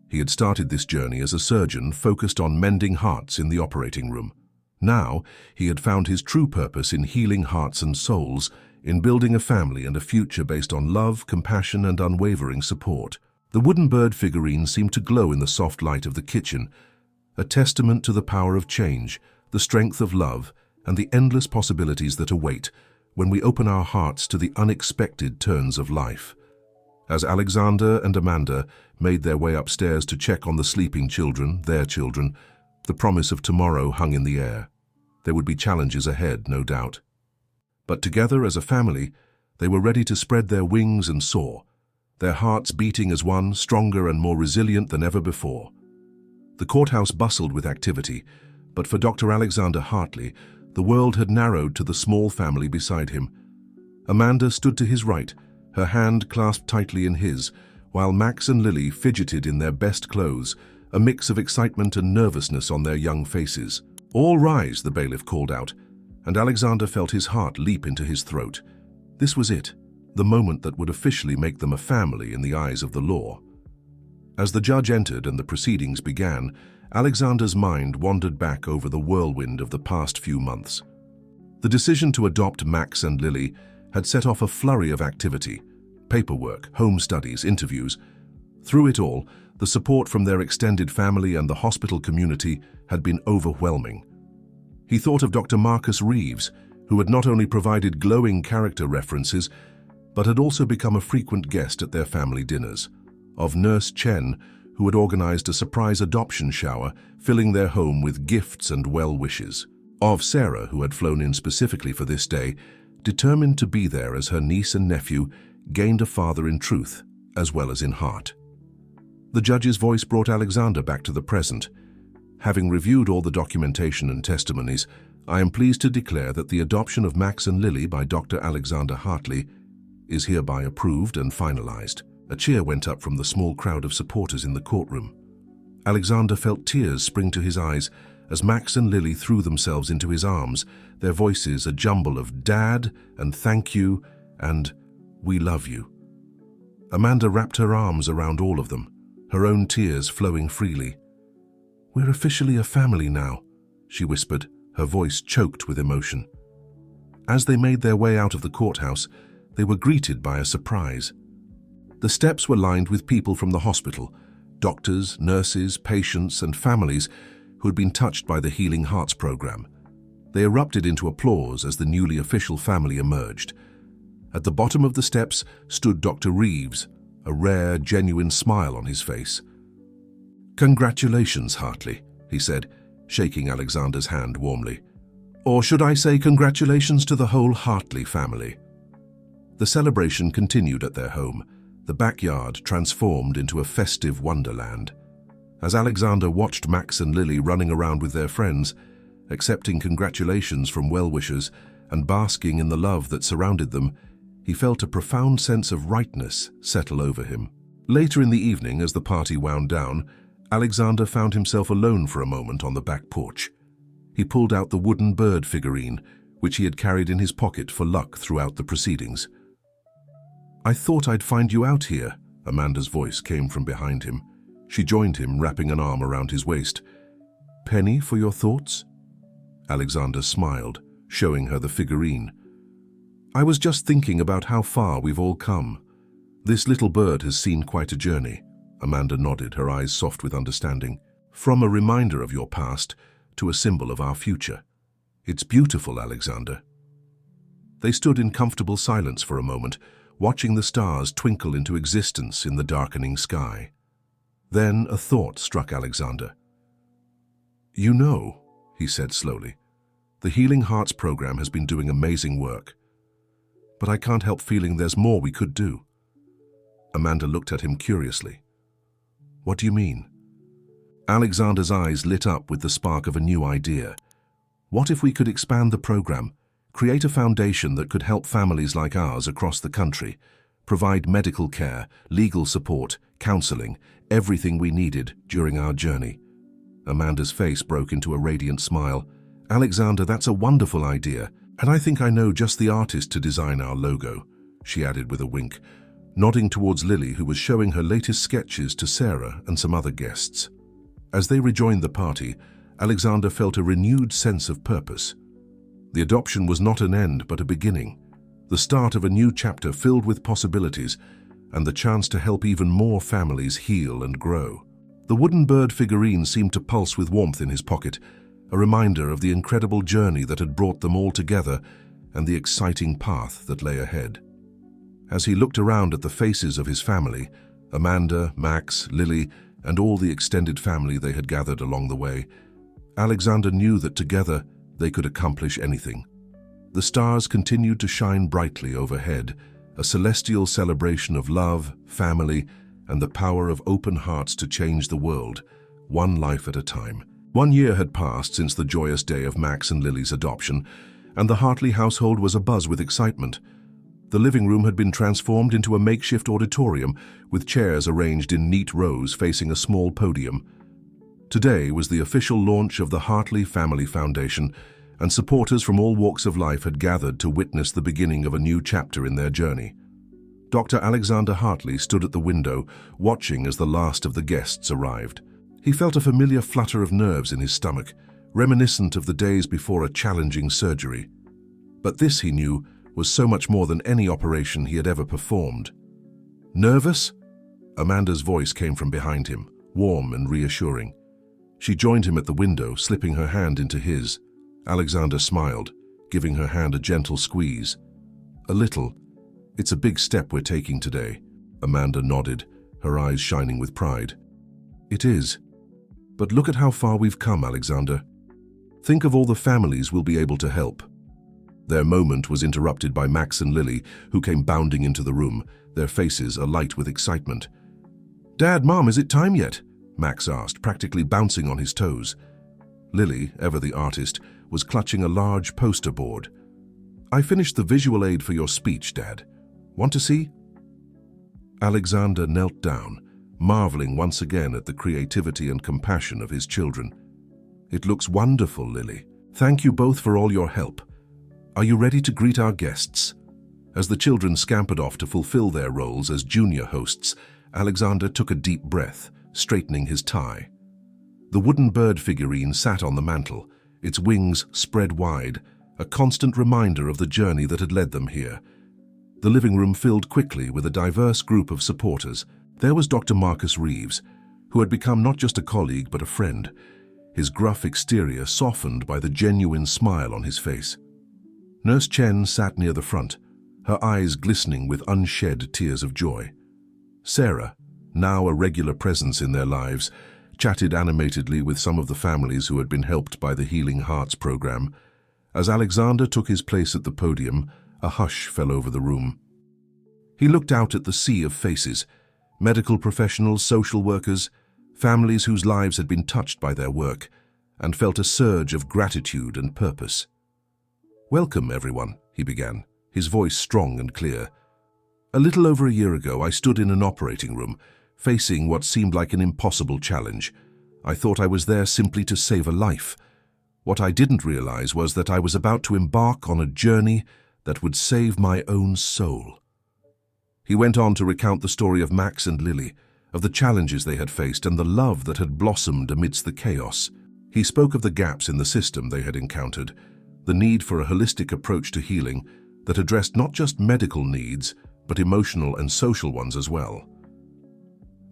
He had started this journey as a surgeon focused on mending hearts in the operating room. Now, he had found his true purpose in healing hearts and souls, in building a family and a future based on love, compassion, and unwavering support. The wooden bird figurine seemed to glow in the soft light of the kitchen, a testament to the power of change, the strength of love, and the endless possibilities that await when we open our hearts to the unexpected turns of life. As Alexander and Amanda made their way upstairs to check on the sleeping children, their children, the promise of tomorrow hung in the air. There would be challenges ahead, no doubt. But together as a family, they were ready to spread their wings and soar, their hearts beating as one, stronger and more resilient than ever before. The courthouse bustled with activity, but for Dr. Alexander Hartley, the world had narrowed to the small family beside him. Amanda stood to his right, her hand clasped tightly in his, while Max and Lily fidgeted in their best clothes, a mix of excitement and nervousness on their young faces. "All rise," the bailiff called out, and Alexander felt his heart leap into his throat. This was it, the moment that would officially make them a family in the eyes of the law. As the judge entered and the proceedings began, Alexander's mind wandered back over the whirlwind of the past few months. The decision to adopt Max and Lily had set off a flurry of activity: paperwork, home studies, interviews. Through it all, the support from their extended family and the hospital community had been overwhelming. He thought of Dr. Marcus Reeves, who had not only provided glowing character references, but had also become a frequent guest at their family dinners; of Nurse Chen, who had organized a surprise adoption shower, filling their home with gifts and well wishes; of Sarah, who had flown in specifically for this day, determined to be there as her niece and nephew gained a father in truth, as well as in heart. The judge's voice brought Alexander back to the present. "Having reviewed all the documentation and testimonies, I am pleased to declare that the adoption of Max and Lily by Dr. Alexander Hartley is hereby approved and finalized. A cheer went up from the small crowd of supporters in the courtroom. Alexander felt tears spring to his eyes as Max and Lily threw themselves into his arms, their voices a jumble of "Dad" and "Thank you" and "We love you." Amanda wrapped her arms around all of them, her own tears flowing freely. "We're officially a family now," she whispered, her voice choked with emotion. As they made their way out of the courthouse, they were greeted by a surprise. The steps were lined with people from the hospital, doctors, nurses, patients, and families who had been touched by the Healing Hearts program. They erupted into applause as the newly official family emerged. At the bottom of the steps stood Dr. Reeves, a rare, genuine smile on his face. "Congratulations, Hartley," he said, shaking Alexander's hand warmly. "Or should I say congratulations to the whole Hartley family." The celebration continued at their home, the backyard transformed into a festive wonderland. As Alexander watched Max and Lily running around with their friends, accepting congratulations from well-wishers and basking in the love that surrounded them, he felt a profound sense of rightness settle over him. Later in the evening, as the party wound down, Alexander found himself alone for a moment on the back porch. He pulled out the wooden bird figurine, which he had carried in his pocket for luck throughout the proceedings. "I thought I'd find you out here," Amanda's voice came from behind him. She joined him, wrapping an arm around his waist. "Penny, for your thoughts?" Alexander smiled, showing her the figurine. "I was just thinking about how far we've all come. This little bird has seen quite a journey." Amanda nodded, her eyes soft with understanding. "From a reminder of your past to a symbol of our future. It's beautiful, Alexander." They stood in comfortable silence for a moment, watching the stars twinkle into existence in the darkening sky. Then a thought struck Alexander. "You know," he said slowly, "the Healing Hearts program has been doing amazing work. But I can't help feeling there's more we could do." Amanda looked at him curiously. "What do you mean?" Alexander's eyes lit up with the spark of a new idea. What if we could expand the program, create a foundation that could help families like ours across the country, provide medical care, legal support, counseling, everything we needed during our journey? Amanda's face broke into a radiant smile. "Alexander, that's a wonderful idea, and I think I know just the artist to design our logo," she added with a wink, nodding towards Lily, who was showing her latest sketches to Sarah and some other guests. As they rejoined the party, Alexander felt a renewed sense of purpose. The adoption was not an end, but a beginning, the start of a new chapter filled with possibilities and the chance to help even more families heal and grow. The wooden bird figurine seemed to pulse with warmth in his pocket, a reminder of the incredible journey that had brought them all together and the exciting path that lay ahead. As he looked around at the faces of his family, Amanda, Max, Lily, and all the extended family they had gathered along the way, Alexander knew that together they could accomplish anything. The stars continued to shine brightly overhead, a celestial celebration of love, family, and the power of open hearts to change the world, one life at a time. 1 year had passed since the joyous day of Max and Lily's adoption, and the Hartley household was abuzz with excitement. The living room had been transformed into a makeshift auditorium, with chairs arranged in neat rows facing a small podium. Today was the official launch of the Hartley Family Foundation, and supporters from all walks of life had gathered to witness the beginning of a new chapter in their journey. Dr. Alexander Hartley stood at the window, watching as the last of the guests arrived. He felt a familiar flutter of nerves in his stomach, reminiscent of the days before a challenging surgery. But this, he knew, was so much more than any operation he had ever performed. "Nervous?" Amanda's voice came from behind him, warm and reassuring. She joined him at the window, slipping her hand into his. Alexander smiled, giving her hand a gentle squeeze. "A little. It's a big step we're taking today." Amanda nodded, her eyes shining with pride. "It is. But look at how far we've come, Alexander. Think of all the families we'll be able to help." Their moment was interrupted by Max and Lily, who came bounding into the room, their faces alight with excitement. "Dad, Mom, is it time yet?" Max asked, practically bouncing on his toes. Lily, ever the artist, was clutching a large poster board. "I finished the visual aid for your speech, Dad." Want to see? Alexander knelt down, marveling once again at the creativity and compassion of his children. It looks wonderful, Lily. Thank you both for all your help. Are you ready to greet our guests? As the children scampered off to fulfill their roles as junior hosts, Alexander took a deep breath, straightening his tie. The wooden bird figurine sat on the mantel, its wings spread wide, a constant reminder of the journey that had led them here. The living room filled quickly with a diverse group of supporters. There was Dr. Marcus Reeves, who had become not just a colleague but a friend, his gruff exterior softened by the genuine smile on his face. Nurse Chen sat near the front, her eyes glistening with unshed tears of joy. Sarah, now a regular presence in their lives, chatted animatedly with some of the families who had been helped by the Healing Hearts program. As Alexander took his place at the podium, a hush fell over the room. He looked out at the sea of faces, medical professionals, social workers, families whose lives had been touched by their work, and felt a surge of gratitude and purpose. "Welcome, everyone," he began, his voice strong and clear. "A little over a year ago, I stood in an operating room, facing what seemed like an impossible challenge. I thought I was there simply to save a life. What I didn't realize was that I was about to embark on a journey that would save my own soul." He went on to recount the story of Max and Lily, of the challenges they had faced and the love that had blossomed amidst the chaos. He spoke of the gaps in the system they had encountered, the need for a holistic approach to healing that addressed not just medical needs, but emotional and social ones as well.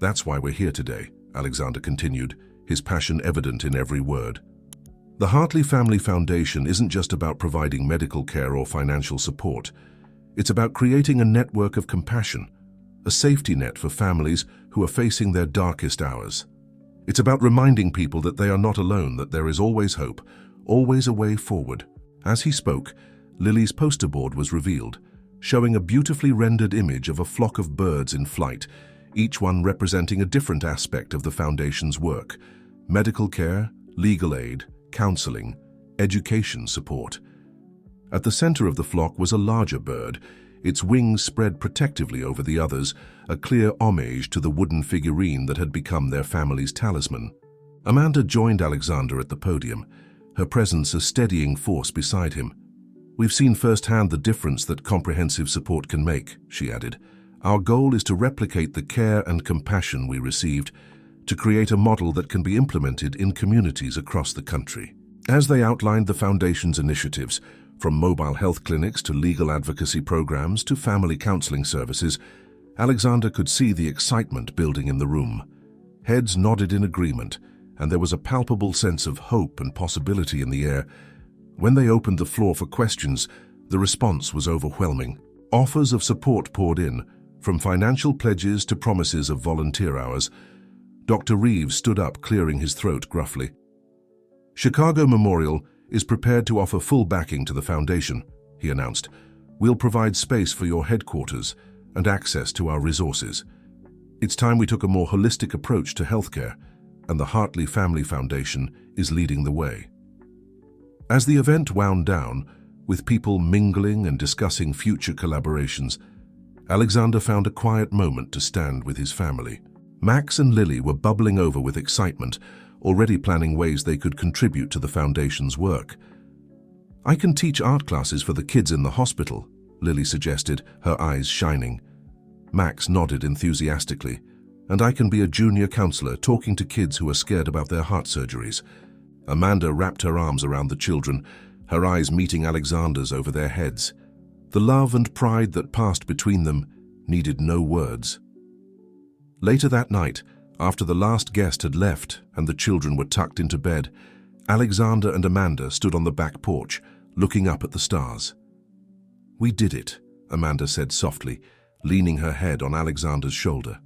"That's why we're here today," Alexander continued, his passion evident in every word. "The Hartley Family Foundation isn't just about providing medical care or financial support. It's about creating a network of compassion, a safety net for families who are facing their darkest hours. It's about reminding people that they are not alone, that there is always hope, always a way forward." As he spoke, Lily's poster board was revealed, showing a beautifully rendered image of a flock of birds in flight, each one representing a different aspect of the Foundation's work: medical care, legal aid, counseling, education support. At the center of the flock was a larger bird, its wings spread protectively over the others, a clear homage to the wooden figurine that had become their family's talisman. Amanda joined Alexander at the podium, her presence a steadying force beside him. "We've seen firsthand the difference that comprehensive support can make," she added. "Our goal is to replicate the care and compassion we received, to create a model that can be implemented in communities across the country." As they outlined the Foundation's initiatives, from mobile health clinics to legal advocacy programs to family counseling services, Alexander could see the excitement building in the room. Heads nodded in agreement, and there was a palpable sense of hope and possibility in the air. When they opened the floor for questions, the response was overwhelming. Offers of support poured in, from financial pledges to promises of volunteer hours. Dr. Reeves stood up, clearing his throat gruffly. "Chicago Memorial is prepared to offer full backing to the Foundation," he announced. "We'll provide space for your headquarters and access to our resources. It's time we took a more holistic approach to healthcare, and the Hartley Family Foundation is leading the way." As the event wound down, with people mingling and discussing future collaborations, Alexander found a quiet moment to stand with his family. Max and Lily were bubbling over with excitement, already planning ways they could contribute to the Foundation's work. "I can teach art classes for the kids in the hospital," Lily suggested, her eyes shining. Max nodded enthusiastically. "And I can be a junior counselor talking to kids who are scared about their heart surgeries." Amanda wrapped her arms around the children, her eyes meeting Alexander's over their heads. The love and pride that passed between them needed no words. Later that night, after the last guest had left and the children were tucked into bed, Alexander and Amanda stood on the back porch, looking up at the stars. "We did it," Amanda said softly, leaning her head on Alexander's shoulder.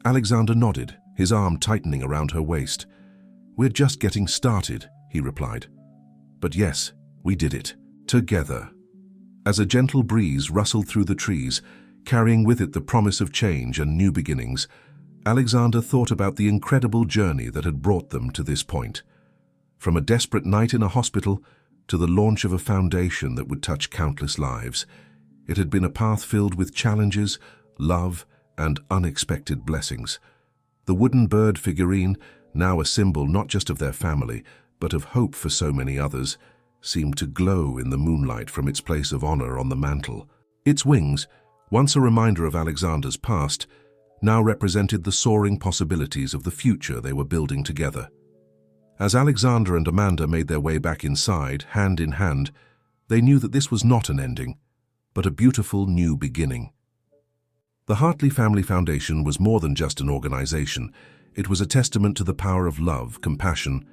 Alexander nodded, his arm tightening around her waist. "We're just getting started," he replied. "But yes, we did it. Together." As a gentle breeze rustled through the trees, carrying with it the promise of change and new beginnings, Alexander thought about the incredible journey that had brought them to this point. From a desperate night in a hospital to the launch of a foundation that would touch countless lives. It had been a path filled with challenges, love, and unexpected blessings. The wooden bird figurine, now a symbol not just of their family, but of hope for so many others, seemed to glow in the moonlight from its place of honor on the mantel. Its wings, once a reminder of Alexander's past, now represented the soaring possibilities of the future they were building together. As Alexander and Amanda made their way back inside, hand in hand, they knew that this was not an ending, but a beautiful new beginning. The Hartley Family Foundation was more than just an organization. It was a testament to the power of love, compassion,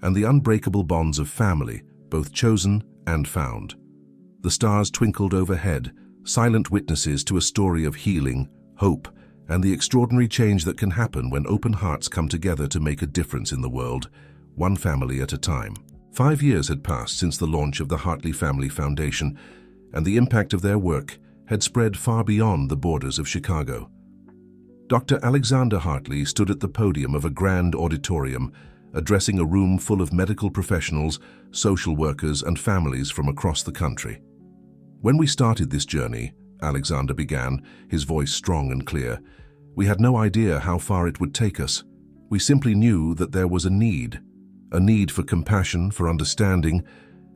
and the unbreakable bonds of family, both chosen and found. The stars twinkled overhead, silent witnesses to a story of healing, hope, and the extraordinary change that can happen when open hearts come together to make a difference in the world, one family at a time. 5 years had passed since the launch of the Hartley Family Foundation, and the impact of their work had spread far beyond the borders of Chicago. Dr. Alexander Hartley stood at the podium of a grand auditorium, addressing a room full of medical professionals, social workers, and families from across the country. "When we started this journey," Alexander began, his voice strong and clear, "we had no idea how far it would take us. We simply knew that there was a need for compassion, for understanding,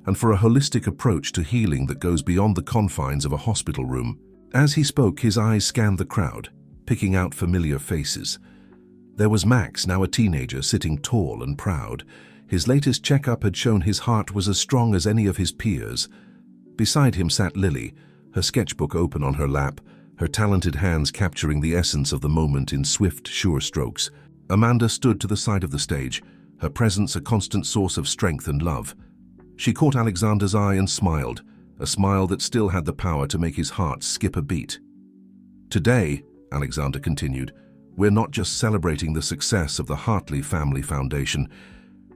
and for a holistic approach to healing that goes beyond the confines of a hospital room." As he spoke, his eyes scanned the crowd, picking out familiar faces. There was Max, now a teenager, sitting tall and proud. His latest checkup had shown his heart was as strong as any of his peers. Beside him sat Lily, her sketchbook open on her lap, her talented hands capturing the essence of the moment in swift, sure strokes. Amanda stood to the side of the stage, her presence a constant source of strength and love. She caught Alexander's eye and smiled, a smile that still had the power to make his heart skip a beat. "Today," Alexander continued, "we're not just celebrating the success of the Hartley Family Foundation.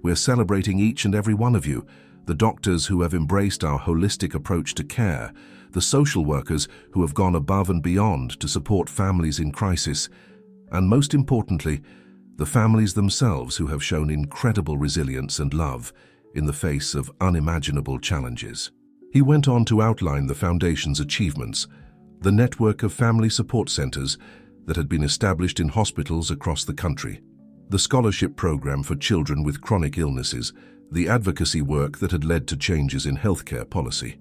We're celebrating each and every one of you, the doctors who have embraced our holistic approach to care, the social workers who have gone above and beyond to support families in crisis, and most importantly, the families themselves who have shown incredible resilience and love in the face of unimaginable challenges." He went on to outline the Foundation's achievements, the network of family support centers that had been established in hospitals across the country, the scholarship program for children with chronic illnesses, the advocacy work that had led to changes in healthcare policy.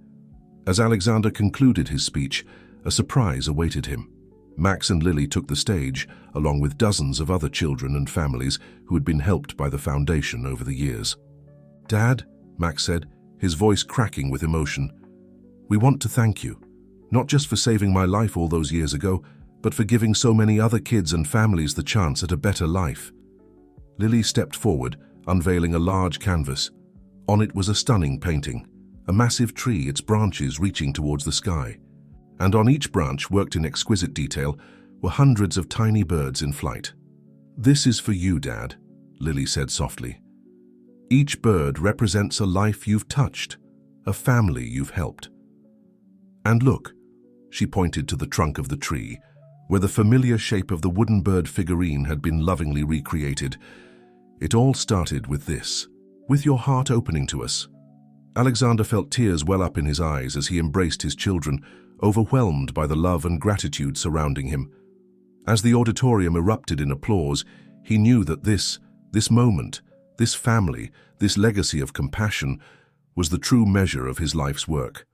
As Alexander concluded his speech, a surprise awaited him. Max and Lily took the stage, along with dozens of other children and families who had been helped by the foundation over the years. "Dad," Max said, his voice cracking with emotion, "we want to thank you, not just for saving my life all those years ago, but for giving so many other kids and families the chance at a better life." Lily stepped forward, unveiling a large canvas. On it was a stunning painting, a massive tree, its branches reaching towards the sky. And on each branch, worked in exquisite detail, were hundreds of tiny birds in flight. "This is for you, Dad," Lily said softly. "Each bird represents a life you've touched, a family you've helped. And look," she pointed to the trunk of the tree, where the familiar shape of the wooden bird figurine had been lovingly recreated. "It all started with this, with your heart opening to us." Alexander felt tears well up in his eyes as he embraced his children, overwhelmed by the love and gratitude surrounding him. As the auditorium erupted in applause, he knew that this moment, this family, this legacy of compassion, was the true measure of his life's work.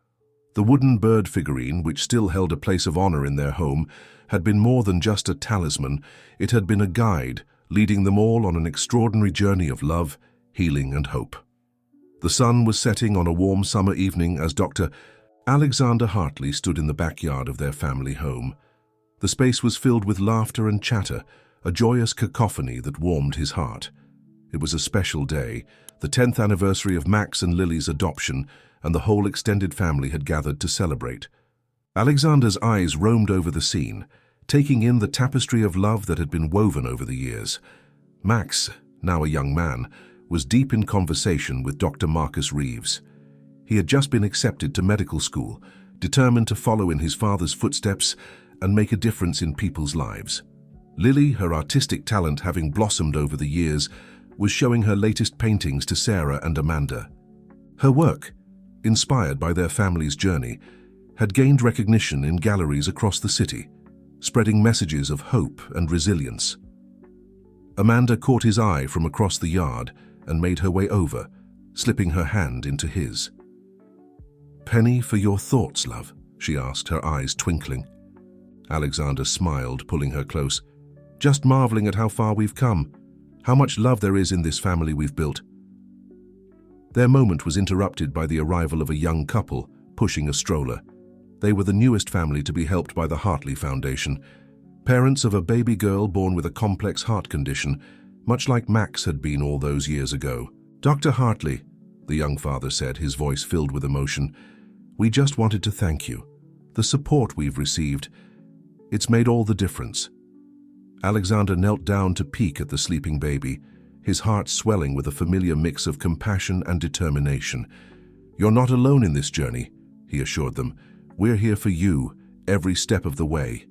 The wooden bird figurine, which still held a place of honor in their home, had been more than just a talisman. It had been a guide, leading them all on an extraordinary journey of love, healing, and hope. The sun was setting on a warm summer evening as Dr. Alexander Hartley stood in the backyard of their family home. The space was filled with laughter and chatter, a joyous cacophony that warmed his heart. It was a special day, the 10th anniversary of Max and Lily's adoption, and the whole extended family had gathered to celebrate. Alexander's eyes roamed over the scene, taking in the tapestry of love that had been woven over the years. Max, now a young man, was deep in conversation with Dr. Marcus Reeves. He had just been accepted to medical school, determined to follow in his father's footsteps and make a difference in people's lives. Lily, her artistic talent having blossomed over the years, was showing her latest paintings to Sarah and Amanda. Her work, inspired by their family's journey, had gained recognition in galleries across the city, spreading messages of hope and resilience. Amanda caught his eye from across the yard and made her way over, slipping her hand into his. "Penny for your thoughts, love?" she asked, her eyes twinkling. Alexander smiled, pulling her close. "Just marveling at how far we've come, how much love there is in this family we've built." Their moment was interrupted by the arrival of a young couple pushing a stroller. They were the newest family to be helped by the Hartley Foundation, parents of a baby girl born with a complex heart condition, much like Max had been all those years ago. "Dr. Hartley," the young father said, his voice filled with emotion, "we just wanted to thank you. The support we've received, it's made all the difference." Alexander knelt down to peek at the sleeping baby, his heart swelling with a familiar mix of compassion and determination. "You're not alone in this journey," he assured them. "We're here for you, every step of the way."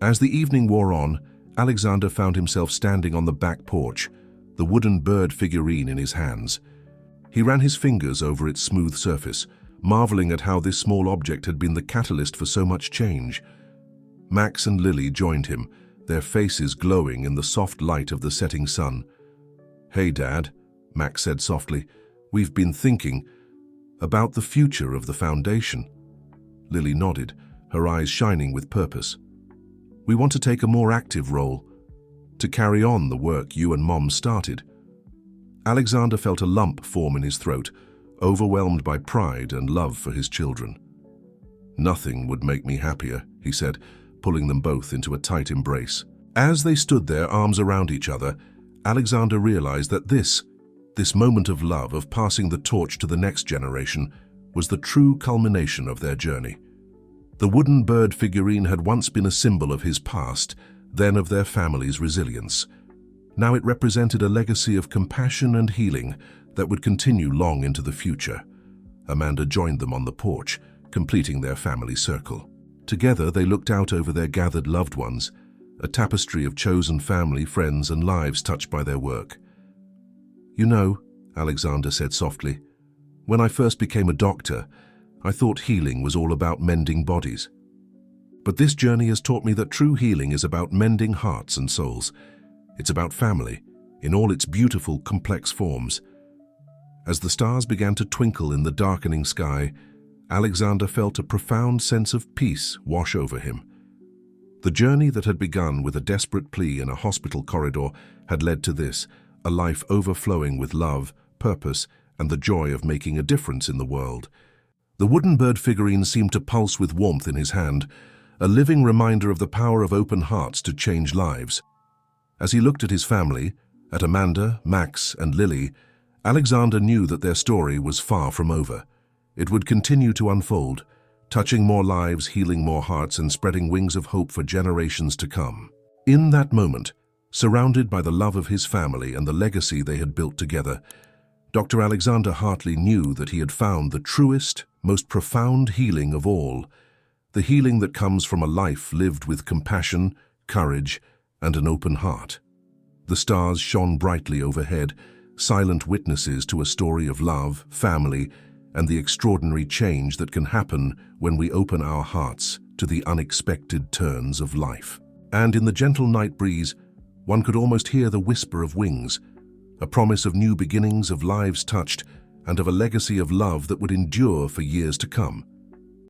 As the evening wore on, Alexander found himself standing on the back porch, the wooden bird figurine in his hands. He ran his fingers over its smooth surface, marveling at how this small object had been the catalyst for so much change. Max and Lily joined him, their faces glowing in the soft light of the setting sun. "Hey, Dad," Max said softly, "we've been thinking about the future of the foundation." Lily nodded, her eyes shining with purpose. "We want to take a more active role, to carry on the work you and Mom started." Alexander felt a lump form in his throat, overwhelmed by pride and love for his children. "Nothing would make me happier," he said, pulling them both into a tight embrace. As they stood there, arms around each other, Alexander realized that this moment of love, of passing the torch to the next generation, was the true culmination of their journey. The wooden bird figurine had once been a symbol of his past, then of their family's resilience. Now it represented a legacy of compassion and healing that would continue long into the future. Amanda joined them on the porch, completing their family circle. Together they looked out over their gathered loved ones, a tapestry of chosen family, friends, and lives touched by their work. "You know," Alexander said softly, "when I first became a doctor, I thought healing was all about mending bodies. But this journey has taught me that true healing is about mending hearts and souls. It's about family, in all its beautiful, complex forms." As the stars began to twinkle in the darkening sky, Alexander felt a profound sense of peace wash over him. The journey that had begun with a desperate plea in a hospital corridor had led to this, a life overflowing with love, purpose, and the joy of making a difference in the world. The wooden bird figurine seemed to pulse with warmth in his hand, a living reminder of the power of open hearts to change lives. As he looked at his family, at Amanda, Max, and Lily, Alexander knew that their story was far from over. It would continue to unfold, touching more lives, healing more hearts, and spreading wings of hope for generations to come. In that moment, surrounded by the love of his family and the legacy they had built together, Dr. Alexander Hartley knew that he had found the truest, most profound healing of all, the healing that comes from a life lived with compassion, courage, and an open heart. The stars shone brightly overhead, silent witnesses to a story of love, family, and the extraordinary change that can happen when we open our hearts to the unexpected turns of life. And in the gentle night breeze, one could almost hear the whisper of wings, a promise of new beginnings, of lives touched, and of a legacy of love that would endure for years to come.